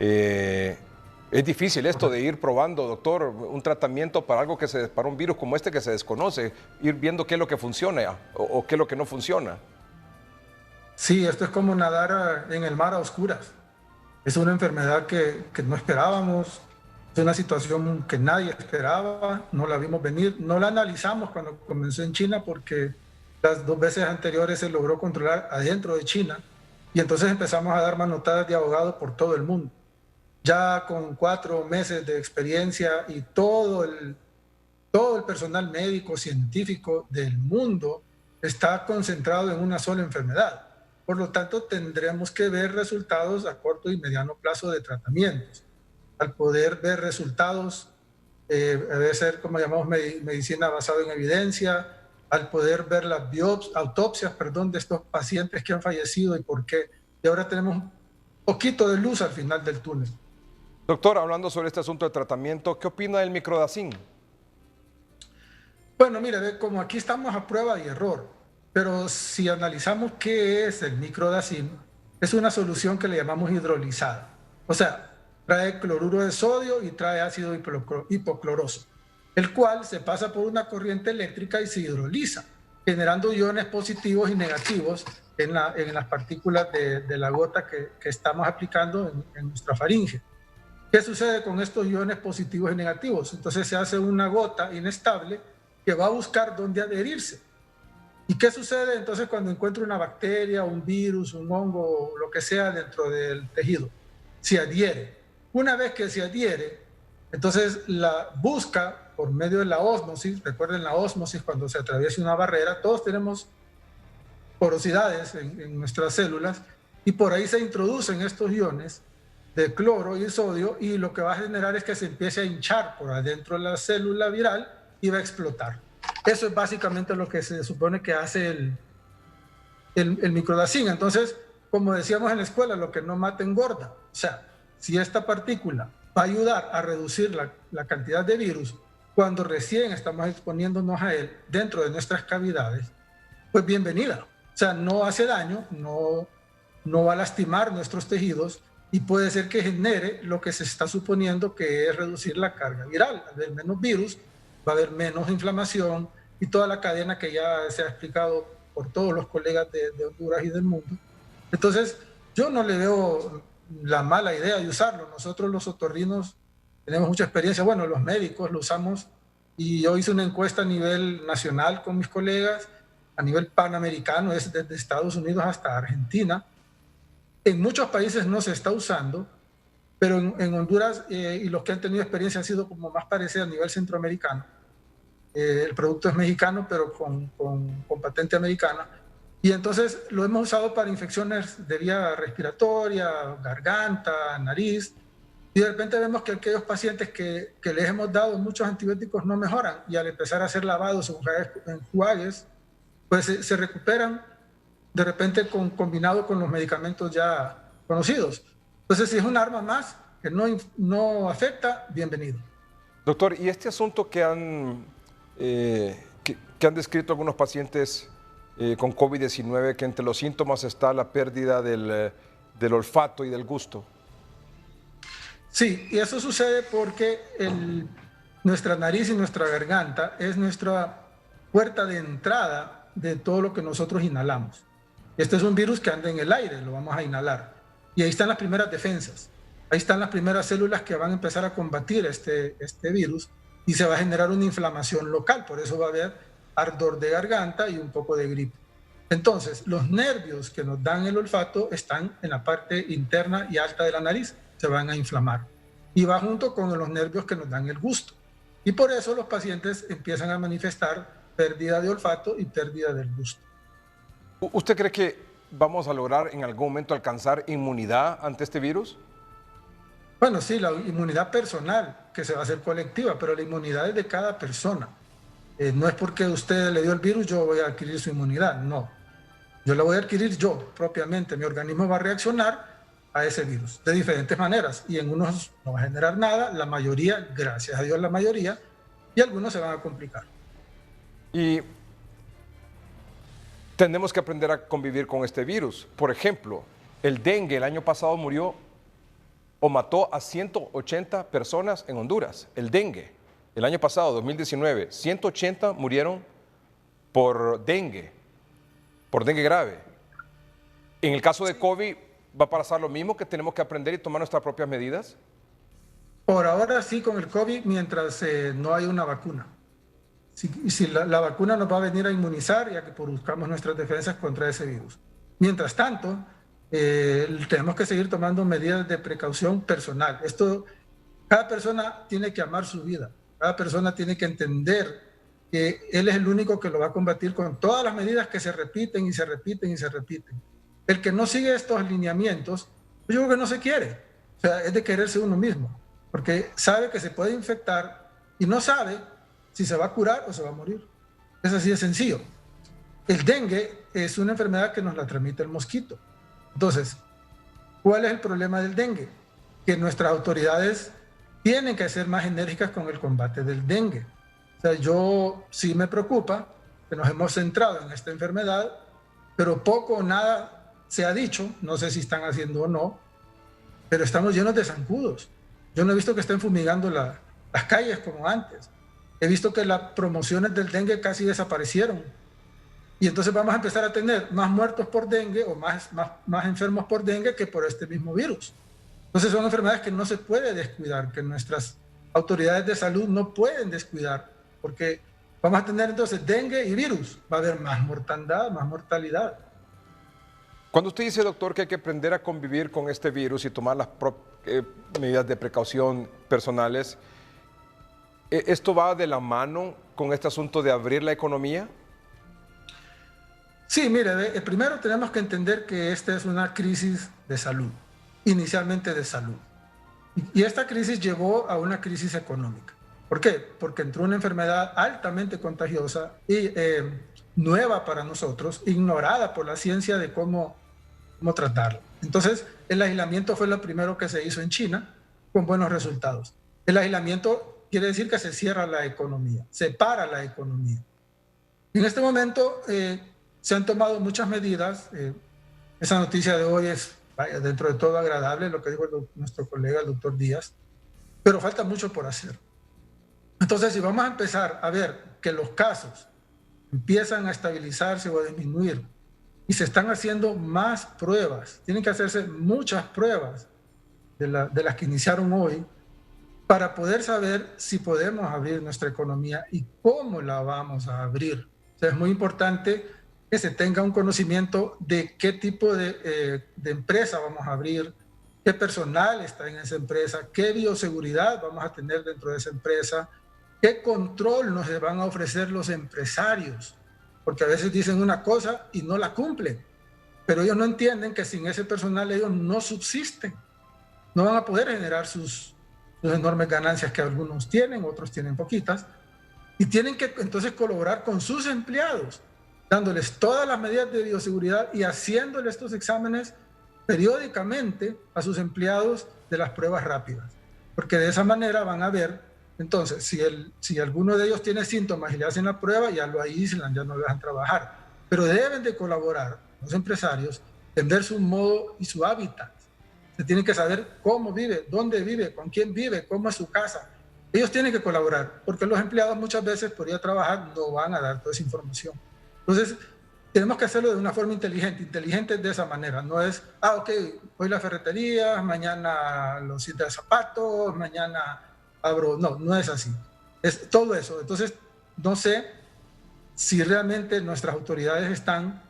Es difícil esto de ir probando, doctor, un tratamiento para para un virus como este que se desconoce, ir viendo qué es lo que funciona o qué es lo que no funciona. Sí, esto es como nadar en el mar a oscuras. Es una enfermedad que no esperábamos, es una situación que nadie esperaba, no la vimos venir, no la analizamos cuando comenzó en China porque las 2 veces anteriores se logró controlar adentro de China y entonces empezamos a dar manotadas de ahogados por todo el mundo. Ya con 4 meses de experiencia y todo el personal médico, científico del mundo está concentrado en una sola enfermedad. Por lo tanto, tendremos que ver resultados a corto y mediano plazo de tratamientos. Al poder ver resultados, debe ser como llamamos medicina basada en evidencia, al poder ver las autopsias de estos pacientes que han fallecido y por qué. Y ahora tenemos un poquito de luz al final del túnel. Doctor, hablando sobre este asunto de tratamiento, ¿qué opina del microdacin? Bueno, mire, como aquí estamos a prueba y error, pero si analizamos qué es el microdacin, es una solución que le llamamos hidrolizada. O sea, trae cloruro de sodio y trae ácido hipocloroso, el cual se pasa por una corriente eléctrica y se hidroliza, generando iones positivos y negativos en las partículas de la gota que estamos aplicando en nuestra faringe. ¿Qué sucede con estos iones positivos y negativos? Entonces se hace una gota inestable que va a buscar dónde adherirse. ¿Y qué sucede entonces cuando encuentra una bacteria, un virus, un hongo, lo que sea dentro del tejido? Se adhiere. Una vez que se adhiere, entonces la busca por medio de la ósmosis. Recuerden la ósmosis cuando se atraviesa una barrera. Todos tenemos porosidades en nuestras células y por ahí se introducen estos iones de cloro y sodio y lo que va a generar es que se empiece a hinchar por adentro de la célula viral y va a explotar. Eso es básicamente lo que se supone que hace el microdacin. Entonces, como decíamos en la escuela, lo que no mata engorda. O sea, si esta partícula va a ayudar a reducir la cantidad de virus cuando recién estamos exponiéndonos a él dentro de nuestras cavidades, pues bienvenida. O sea, no hace daño, no va a lastimar nuestros tejidos y puede ser que genere lo que se está suponiendo que es reducir la carga viral. Al haber menos virus, va a haber menos inflamación y toda la cadena que ya se ha explicado por todos los colegas de Honduras y del mundo. Entonces, yo no le veo la mala idea de usarlo. Nosotros los otorrinos tenemos mucha experiencia. Bueno, los médicos lo usamos y yo hice una encuesta a nivel nacional con mis colegas, a nivel panamericano, es desde Estados Unidos hasta Argentina. En muchos países no se está usando, pero en Honduras y los que han tenido experiencia han sido como más parecidos a nivel centroamericano. El producto es mexicano, pero con patente americana. Y entonces lo hemos usado para infecciones de vía respiratoria, garganta, nariz. Y de repente vemos que aquellos pacientes que les hemos dado muchos antibióticos no mejoran. Y al empezar a hacer lavados en enjuagues, pues se recuperan de repente combinado con los medicamentos ya conocidos. Entonces, si es un arma más que no afecta, bienvenido. Doctor, ¿y este asunto que han descrito algunos pacientes con COVID-19, que entre los síntomas está la pérdida del olfato y del gusto? Sí, y eso sucede porque nuestra nariz y nuestra garganta es nuestra puerta de entrada de todo lo que nosotros inhalamos. Este es un virus que anda en el aire, lo vamos a inhalar. Y ahí están las primeras defensas. Ahí están las primeras células que van a empezar a combatir este virus y se va a generar una inflamación local. Por eso va a haber ardor de garganta y un poco de gripe. Entonces, los nervios que nos dan el olfato están en la parte interna y alta de la nariz. Se van a inflamar. Y va junto con los nervios que nos dan el gusto. Y por eso los pacientes empiezan a manifestar pérdida de olfato y pérdida del gusto. ¿Usted cree que vamos a lograr en algún momento alcanzar inmunidad ante este virus? Bueno, sí, la inmunidad personal, que se va a hacer colectiva, pero la inmunidad es de cada persona. No es porque usted le dio el virus, yo voy a adquirir su inmunidad, no. Yo la voy a adquirir yo propiamente, mi organismo va a reaccionar a ese virus de diferentes maneras, y en unos no va a generar nada, la mayoría, gracias a Dios la mayoría, y algunos se van a complicar. Y tenemos que aprender a convivir con este virus. Por ejemplo, el dengue el año pasado murió o mató a 180 personas en Honduras. El dengue, el año pasado, 2019, 180 murieron por dengue grave. En el caso de COVID, ¿va a pasar lo mismo, que tenemos que aprender y tomar nuestras propias medidas? Por ahora sí, con el COVID, mientras no hay una vacuna. Si la vacuna nos va a venir a inmunizar, ya que buscamos nuestras defensas contra ese virus. Mientras tanto, tenemos que seguir tomando medidas de precaución personal. Cada persona tiene que amar su vida, cada persona tiene que entender que él es el único que lo va a combatir con todas las medidas que se repiten y se repiten y se repiten. El que no sigue estos lineamientos, yo creo que no se quiere. O sea, es de quererse uno mismo, porque sabe que se puede infectar y no sabe si se va a curar o se va a morir. Es así de sencillo. El dengue es una enfermedad que nos la transmite el mosquito. Entonces, ¿cuál es el problema del dengue? Que nuestras autoridades tienen que ser más enérgicas con el combate del dengue. O sea, yo sí me preocupa que nos hemos centrado en esta enfermedad, pero poco o nada se ha dicho, no sé si están haciendo o no, pero estamos llenos de zancudos. Yo no he visto que estén fumigando las calles como antes. He visto que las promociones del dengue casi desaparecieron. Y entonces vamos a empezar a tener más muertos por dengue o más enfermos por dengue que por este mismo virus. Entonces son enfermedades que no se puede descuidar, que nuestras autoridades de salud no pueden descuidar, porque vamos a tener entonces dengue y virus. Va a haber más mortandad, más mortalidad. Cuando usted dice, doctor, que hay que aprender a convivir con este virus y tomar las medidas de precaución personales, ¿esto va de la mano con este asunto de abrir la economía? Sí, mire, primero tenemos que entender que esta es una crisis de salud, inicialmente de salud. Y esta crisis llevó a una crisis económica. ¿Por qué? Porque entró una enfermedad altamente contagiosa y nueva para nosotros, ignorada por la ciencia de cómo tratarla. Entonces, el aislamiento fue lo primero que se hizo en China, con buenos resultados. El aislamiento quiere decir que se cierra la economía, se para la economía. En este momento se han tomado muchas medidas. Esa noticia de hoy es, dentro de todo, agradable, lo que dijo nuestro colega, el doctor Díaz, pero falta mucho por hacer. Entonces, si vamos a empezar a ver que los casos empiezan a estabilizarse o a disminuir y se están haciendo más pruebas, tienen que hacerse muchas pruebas de las que iniciaron hoy para poder saber si podemos abrir nuestra economía y cómo la vamos a abrir. O sea, es muy importante que se tenga un conocimiento de qué tipo de empresa vamos a abrir, qué personal está en esa empresa, qué bioseguridad vamos a tener dentro de esa empresa, qué control nos van a ofrecer los empresarios, porque a veces dicen una cosa y no la cumplen, pero ellos no entienden que sin ese personal ellos no subsisten, no van a poder generar sus enormes ganancias que algunos tienen, otros tienen poquitas, y tienen que entonces colaborar con sus empleados, dándoles todas las medidas de bioseguridad y haciéndoles estos exámenes periódicamente a sus empleados de las pruebas rápidas, porque de esa manera van a ver. Entonces, si alguno de ellos tiene síntomas y le hacen la prueba, ya lo aíslan, ya no lo dejan trabajar. Pero deben de colaborar los empresarios, entender su modo y su hábitat. Se tienen que saber cómo vive, dónde vive, con quién vive, cómo es su casa. Ellos tienen que colaborar, porque los empleados muchas veces por ir a trabajar no van a dar toda esa información. Entonces, tenemos que hacerlo de una forma inteligente de esa manera. No es, ok, hoy la ferretería, mañana los sitios de zapatos, mañana abro. No es así. Es todo eso. Entonces, no sé si realmente nuestras autoridades están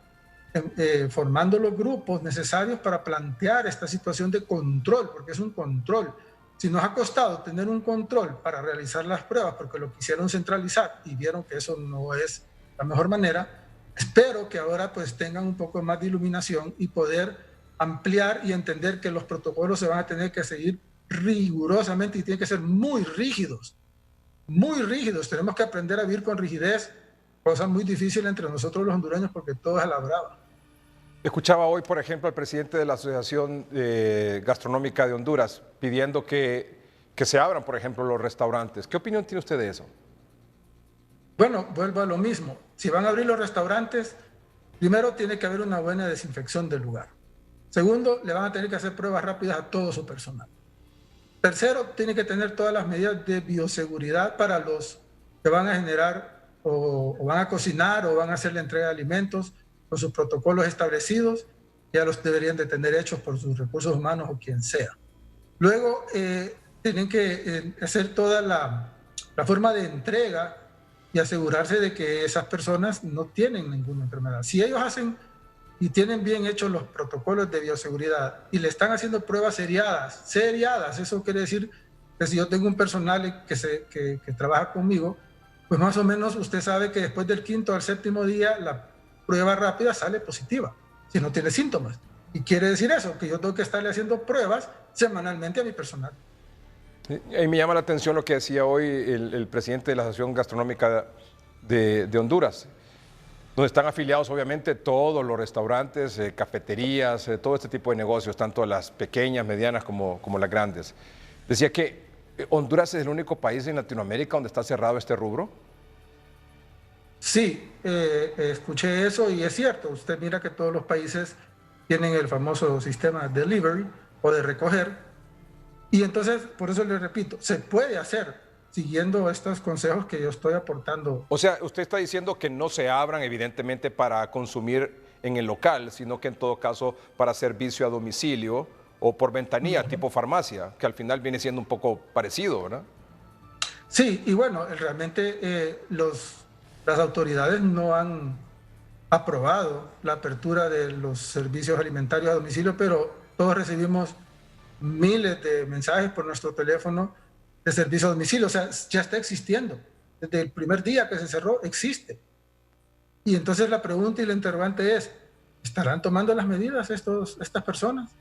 formando los grupos necesarios para plantear esta situación de control, porque es un control. si nos ha costado tener un control para realizar las pruebas, porque lo quisieron centralizar y vieron que eso no es la mejor manera, espero que ahora pues tengan un poco más de iluminación y poder ampliar y entender que los protocolos se van a tener que seguir rigurosamente y tienen que ser muy rígidos, muy rígidos. Tenemos que aprender a vivir con rigidez, cosa muy difícil entre nosotros los hondureños porque todo es a la brava. Escuchaba hoy, por ejemplo, al presidente de la Asociación Gastronómica de Honduras pidiendo que se abran, por ejemplo, los restaurantes. ¿Qué opinión tiene usted de eso? Bueno, vuelvo a lo mismo. Si van a abrir los restaurantes, primero tiene que haber una buena desinfección del lugar. Segundo, le van a tener que hacer pruebas rápidas a todo su personal. Tercero, tiene que tener todas las medidas de bioseguridad para los que van a generar o van a cocinar o van a hacer la entrega de alimentos con sus protocolos establecidos, ya los deberían de tener hechos por sus recursos humanos o quien sea. Luego, tienen que hacer toda la forma de entrega y asegurarse de que esas personas no tienen ninguna enfermedad. Si ellos hacen y tienen bien hechos los protocolos de bioseguridad y le están haciendo pruebas seriadas, eso quiere decir que si yo tengo un personal que trabaja conmigo, pues más o menos usted sabe que después del 5º al 7º día la prueba rápida sale positiva, si no tiene síntomas. Y quiere decir eso, que yo tengo que estarle haciendo pruebas semanalmente a mi personal. Y me llama la atención lo que decía hoy el presidente de la Asociación Gastronómica de Honduras, donde están afiliados obviamente todos los restaurantes, cafeterías, todo este tipo de negocios, tanto las pequeñas, medianas como las grandes. Decía que Honduras es el único país en Latinoamérica donde está cerrado este rubro. Sí, escuché eso y es cierto. Usted mira que todos los países tienen el famoso sistema de delivery o de recoger. Y entonces, por eso le repito, se puede hacer siguiendo estos consejos que yo estoy aportando. O sea, usted está diciendo que no se abran evidentemente para consumir en el local, sino que en todo caso para servicio a domicilio o por ventanilla, tipo farmacia, que al final viene siendo un poco parecido, ¿verdad? Sí, y bueno, realmente las autoridades no han aprobado la apertura de los servicios alimentarios a domicilio, pero todos recibimos miles de mensajes por nuestro teléfono de servicio a domicilio. O sea, ya está existiendo. Desde el primer día que se cerró, existe. Y entonces la pregunta y la interrogante es, ¿estarán tomando las medidas estas personas?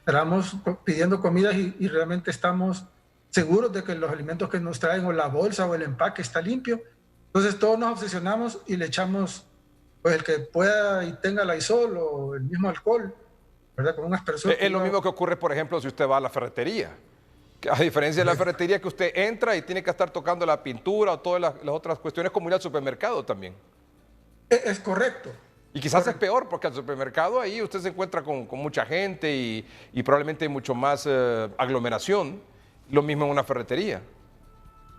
¿Estaremos pidiendo comidas y realmente estamos seguros de que los alimentos que nos traen o la bolsa o el empaque está limpio? Entonces todos nos obsesionamos y le echamos pues el que pueda y tenga Lysol o el mismo alcohol, ¿verdad? Con unas personas. Es lo mismo que ocurre, por ejemplo, si usted va a la ferretería. A diferencia de la ferretería, que usted entra y tiene que estar tocando la pintura o todas las otras cuestiones, como ir al supermercado también. Es correcto. Y quizás es peor, porque al supermercado ahí usted se encuentra con mucha gente y probablemente hay mucho más aglomeración. Lo mismo en una ferretería.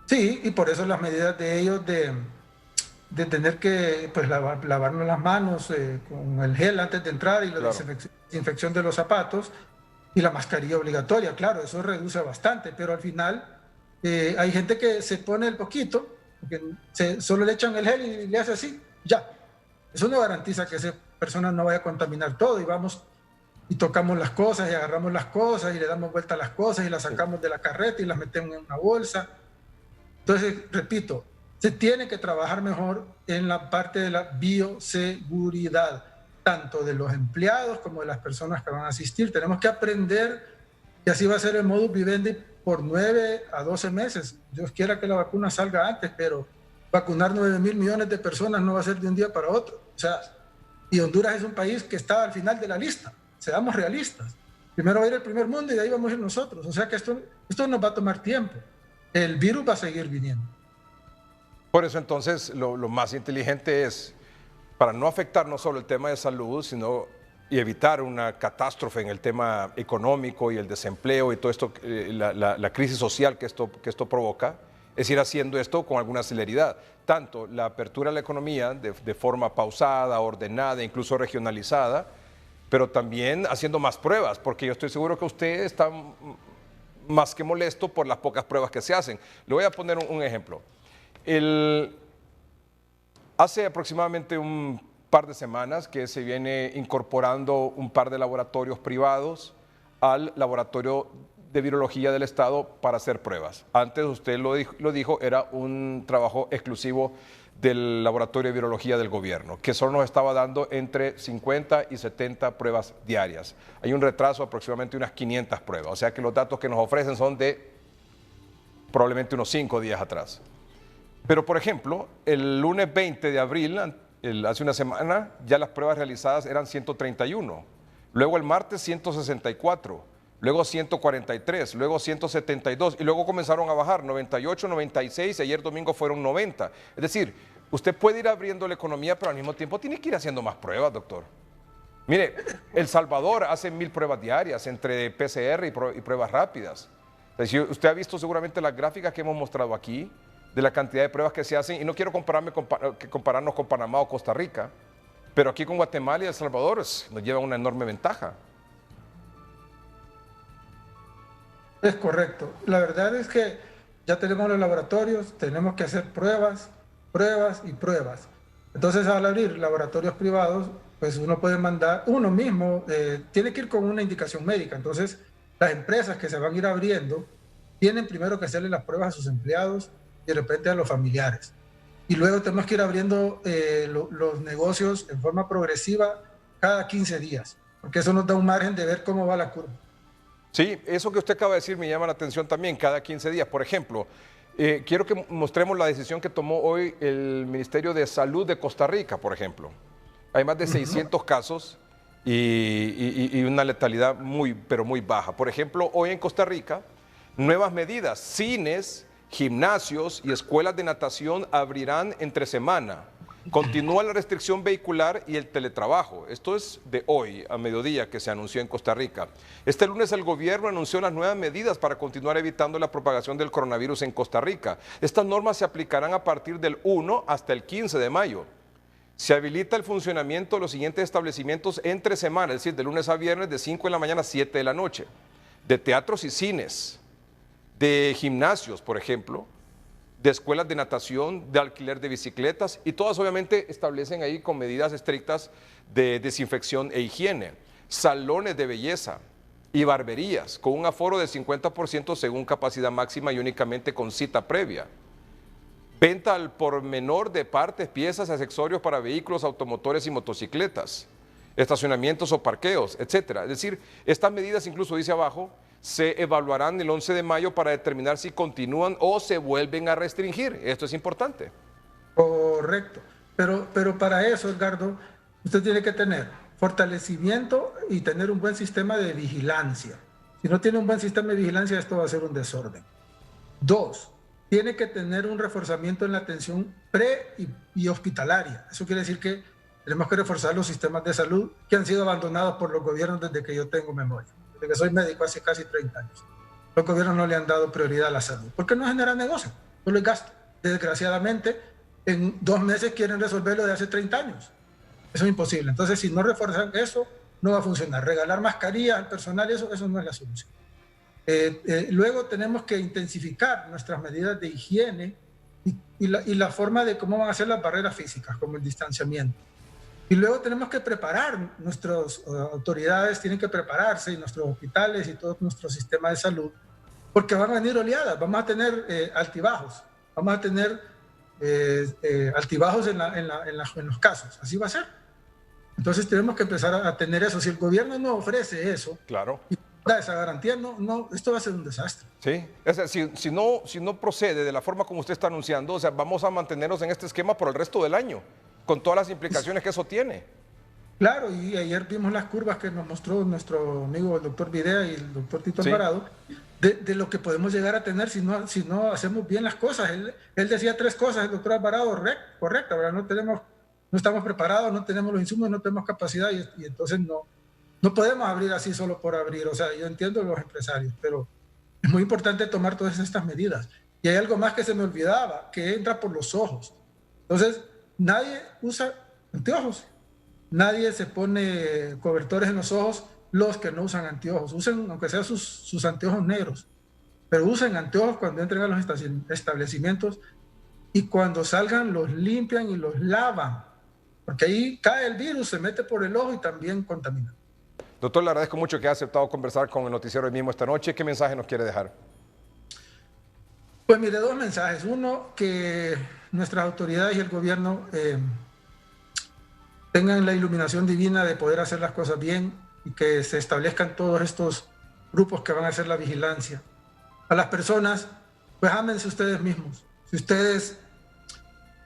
Sí, y por eso las medidas de ellos de tener que pues, lavarnos las manos con el gel antes de entrar y la desinfección de los zapatos y la mascarilla obligatoria, claro, eso reduce bastante, pero al final hay gente que se pone el poquito, porque solo le echan el gel y le hace así, ya. Eso no garantiza que esa persona no vaya a contaminar todo y vamos y tocamos las cosas y agarramos las cosas y le damos vuelta a las cosas y las sacamos de la carreta y las metemos en una bolsa. Entonces, repito, se tiene que trabajar mejor en la parte de la bioseguridad, tanto de los empleados como de las personas que van a asistir. Tenemos que aprender y así va a ser el modus vivendi por 9 a 12 meses. Dios quiera que la vacuna salga antes, pero vacunar 9.000 millones de personas no va a ser de un día para otro. O sea, y Honduras es un país que está al final de la lista. Seamos realistas. Primero va a ir el primer mundo y de ahí vamos a ir nosotros. O sea que esto nos va a tomar tiempo. El virus va a seguir viniendo. Por eso entonces lo más inteligente es, para no afectar no solo el tema de salud, sino y evitar una catástrofe en el tema económico y el desempleo y todo esto, la crisis social que esto provoca, es ir haciendo esto con alguna celeridad. Tanto la apertura de la economía de forma pausada, ordenada, incluso regionalizada, pero también haciendo más pruebas, porque yo estoy seguro que usted está más que molesto por las pocas pruebas que se hacen. Le voy a poner un ejemplo. Hace aproximadamente un par de semanas que se viene incorporando un par de laboratorios privados al laboratorio de Virología del Estado para hacer pruebas. Antes, usted lo dijo, era un trabajo exclusivo del Laboratorio de Virología del Gobierno, que solo nos estaba dando entre 50 y 70 pruebas diarias. Hay un retraso de aproximadamente unas 500 pruebas, o sea que los datos que nos ofrecen son de probablemente unos 5 días atrás. Pero, por ejemplo, el lunes 20 de abril, hace una semana, ya las pruebas realizadas eran 131, luego el martes 164, luego 143, luego 172 y luego comenzaron a bajar 98, 96 y ayer domingo fueron 90. Es decir, usted puede ir abriendo la economía, pero al mismo tiempo tiene que ir haciendo más pruebas, doctor. Mire, El Salvador hace 1000 pruebas diarias entre PCR y pruebas rápidas. Es decir, usted ha visto seguramente las gráficas que hemos mostrado aquí de la cantidad de pruebas que se hacen y no quiero compararnos con Panamá o Costa Rica, pero aquí con Guatemala y El Salvador nos lleva una enorme ventaja. Es correcto. La verdad es que ya tenemos los laboratorios, tenemos que hacer pruebas, pruebas y pruebas. Entonces, al abrir laboratorios privados, pues uno puede mandar, uno mismo tiene que ir con una indicación médica. Entonces, las empresas que se van a ir abriendo tienen primero que hacerle las pruebas a sus empleados y de repente a los familiares. Y luego tenemos que ir abriendo los negocios en forma progresiva cada 15 días, porque eso nos da un margen de ver cómo va la curva. Sí, eso que usted acaba de decir me llama la atención también, cada 15 días. Por ejemplo, quiero que mostremos la decisión que tomó hoy el Ministerio de Salud de Costa Rica, por ejemplo. Hay más de 600 casos y una letalidad pero muy baja. Por ejemplo, hoy en Costa Rica, nuevas medidas, cines, gimnasios y escuelas de natación abrirán entre semana. Continúa la restricción vehicular y el teletrabajo. Esto es de hoy, a mediodía, que se anunció en Costa Rica. Este lunes el gobierno anunció las nuevas medidas para continuar evitando la propagación del coronavirus en Costa Rica. Estas normas se aplicarán a partir del 1 hasta el 15 de mayo. Se habilita el funcionamiento de los siguientes establecimientos entre semana, es decir, de lunes a viernes de 5 de la mañana a 7 de la noche. De teatros y cines, de gimnasios, por ejemplo, de escuelas de natación, de alquiler de bicicletas y todas obviamente establecen ahí con medidas estrictas de desinfección e higiene. Salones de belleza y barberías con un aforo de 50% según capacidad máxima y únicamente con cita previa. Venta al por menor de partes, piezas, accesorios para vehículos, automotores y motocicletas. Estacionamientos o parqueos, etcétera. Es decir, estas medidas, incluso dice abajo, se evaluarán el 11 de mayo para determinar si continúan o se vuelven a restringir. Esto es importante. Correcto. Pero para eso, Edgardo, usted tiene que tener fortalecimiento y tener un buen sistema de vigilancia. Si no tiene un buen sistema de vigilancia, esto va a ser un desorden. 2, tiene que tener un reforzamiento en la atención pre y hospitalaria. Eso quiere decir que tenemos que reforzar los sistemas de salud que han sido abandonados por los gobiernos desde que yo tengo memoria. Desde que soy médico hace casi 30 años. Los gobiernos no le han dado prioridad a la salud, porque no genera negocio, solo es gasto. Desgraciadamente, en 2 meses quieren resolverlo de hace 30 años. Eso es imposible. Entonces, si no refuerzan eso, no va a funcionar. Regalar mascarillas al personal, eso no es la solución. Luego tenemos que intensificar nuestras medidas de higiene y la forma de cómo van a ser las barreras físicas, como el distanciamiento. Y luego tenemos que preparar, nuestras autoridades tienen que prepararse, y nuestros hospitales y todo nuestro sistema de salud, porque van a venir oleadas, vamos a tener altibajos, vamos a tener altibajos en los casos, así va a ser. Entonces tenemos que empezar a tener eso. Si el gobierno no ofrece eso, claro, y da esa garantía, esto va a ser un desastre. Sí, si no procede de la forma como usted está anunciando, o sea, vamos a mantenernos en este esquema por el resto del año, con todas las implicaciones que eso tiene. Claro, y ayer vimos las curvas que nos mostró nuestro amigo el doctor Videa y el doctor Tito Alvarado, de lo que podemos llegar a tener si no hacemos bien las cosas. Él decía 3 cosas, el doctor Alvarado, correcta, ¿verdad? No estamos preparados, no tenemos los insumos, no tenemos capacidad y entonces no podemos abrir así solo por abrir. O sea, yo entiendo los empresarios, pero es muy importante tomar todas estas medidas. Y hay algo más que se me olvidaba, que entra por los ojos. Entonces, nadie usa anteojos, nadie se pone cobertores en los ojos, los que no usan anteojos. Usen, aunque sean sus anteojos negros, pero usen anteojos cuando entren a los establecimientos y cuando salgan los limpian y los lavan, porque ahí cae el virus, se mete por el ojo y también contamina. Doctor, le agradezco mucho que haya aceptado conversar con el noticiero hoy mismo esta noche. ¿Qué mensaje nos quiere dejar? Pues mire, 2 mensajes. Uno, que nuestras autoridades y el gobierno tengan la iluminación divina de poder hacer las cosas bien y que se establezcan todos estos grupos que van a hacer la vigilancia. A las personas, pues ámense ustedes mismos. Si ustedes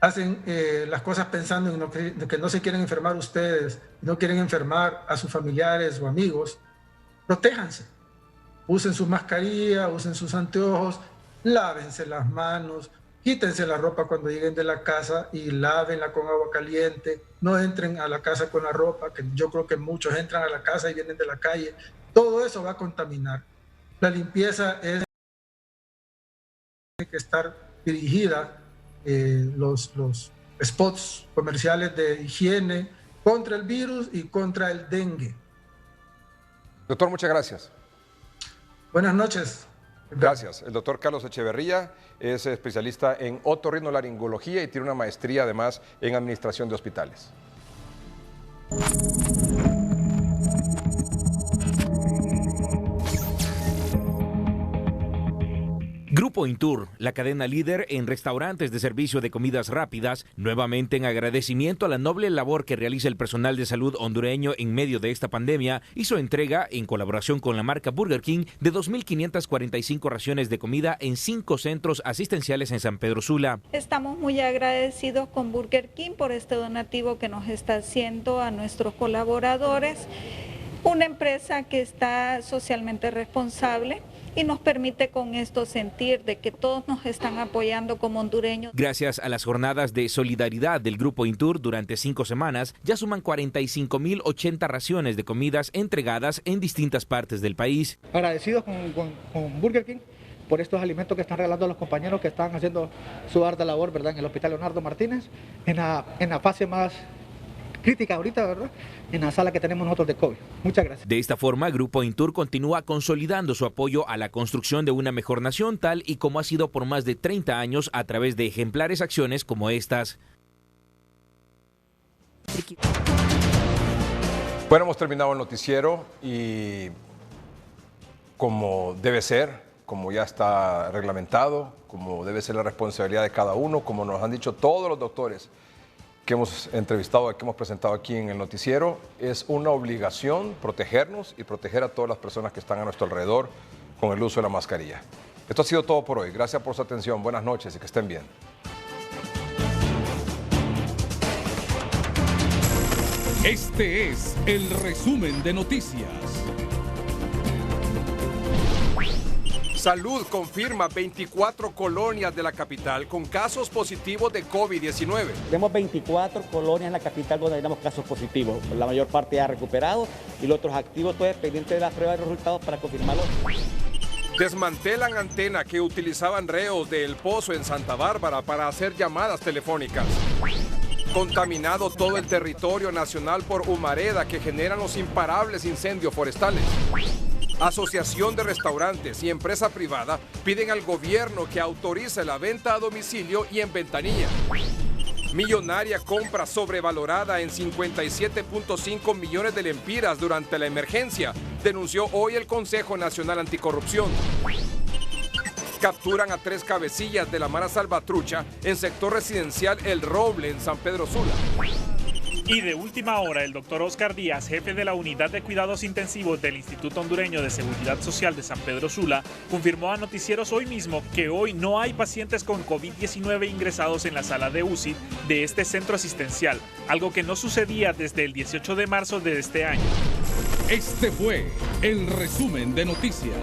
hacen las cosas pensando en que no se quieren enfermar ustedes, no quieren enfermar a sus familiares o amigos, protéjanse. Usen su mascarilla, usen sus anteojos, lávense las manos, quítense la ropa cuando lleguen de la casa y lávenla con agua caliente. No entren a la casa con la ropa, que yo creo que muchos entran a la casa y vienen de la calle. Todo eso va a contaminar. La limpieza tiene que estar dirigida, los spots comerciales de higiene contra el virus y contra el dengue. Doctor, muchas gracias. Buenas noches. Gracias. El doctor Carlos Echeverría es especialista en otorrinolaringología y tiene una maestría además en administración de hospitales. Grupo Intur, la cadena líder en restaurantes de servicio de comidas rápidas, nuevamente en agradecimiento a la noble labor que realiza el personal de salud hondureño en medio de esta pandemia, hizo entrega, en colaboración con la marca Burger King, de 2.545 raciones de comida en 5 centros asistenciales en San Pedro Sula. Estamos muy agradecidos con Burger King por este donativo que nos está haciendo a nuestros colaboradores, una empresa que está socialmente responsable y nos permite con esto sentir de que todos nos están apoyando como hondureños. Gracias a las jornadas de solidaridad del Grupo Intur durante 5 semanas, ya suman 45.080 raciones de comidas entregadas en distintas partes del país. Agradecidos con Burger King por estos alimentos que están regalando a los compañeros que están haciendo su ardua labor, ¿verdad?, en el Hospital Leonardo Martínez, en la fase más crítica ahorita, ¿verdad?, en la sala que tenemos nosotros de COVID. Muchas gracias. De esta forma, Grupo Intur continúa consolidando su apoyo a la construcción de una mejor nación, tal y como ha sido por más de 30 años a través de ejemplares acciones como estas. Bueno, hemos terminado el noticiero y como debe ser, como ya está reglamentado, como debe ser la responsabilidad de cada uno, como nos han dicho todos los doctores que hemos entrevistado, que hemos presentado aquí en el noticiero, es una obligación protegernos y proteger a todas las personas que están a nuestro alrededor con el uso de la mascarilla. Esto ha sido todo por hoy. Gracias por su atención. Buenas noches y que estén bien. Este es el resumen de noticias. Salud confirma 24 colonias de la capital con casos positivos de COVID-19. Tenemos 24 colonias en la capital donde tenemos casos positivos. La mayor parte ya recuperado y los otros activos, pues pendientes de la prueba de resultados para confirmarlo. Desmantelan antena que utilizaban reos de El Pozo en Santa Bárbara para hacer llamadas telefónicas. Contaminado todo el territorio nacional por humareda que generan los imparables incendios forestales. Asociación de Restaurantes y Empresa Privada piden al gobierno que autorice la venta a domicilio y en ventanilla. Millonaria compra sobrevalorada en 57.5 millones de lempiras durante la emergencia, denunció hoy el Consejo Nacional Anticorrupción. Capturan a 3 cabecillas de la Mara Salvatrucha en sector residencial El Roble en San Pedro Sula. Y de última hora, el doctor Oscar Díaz, jefe de la Unidad de Cuidados Intensivos del Instituto Hondureño de Seguridad Social de San Pedro Sula, confirmó a Noticieros hoy mismo que hoy no hay pacientes con COVID-19 ingresados en la sala de UCI de este centro asistencial, algo que no sucedía desde el 18 de marzo de este año. Este fue el resumen de noticias.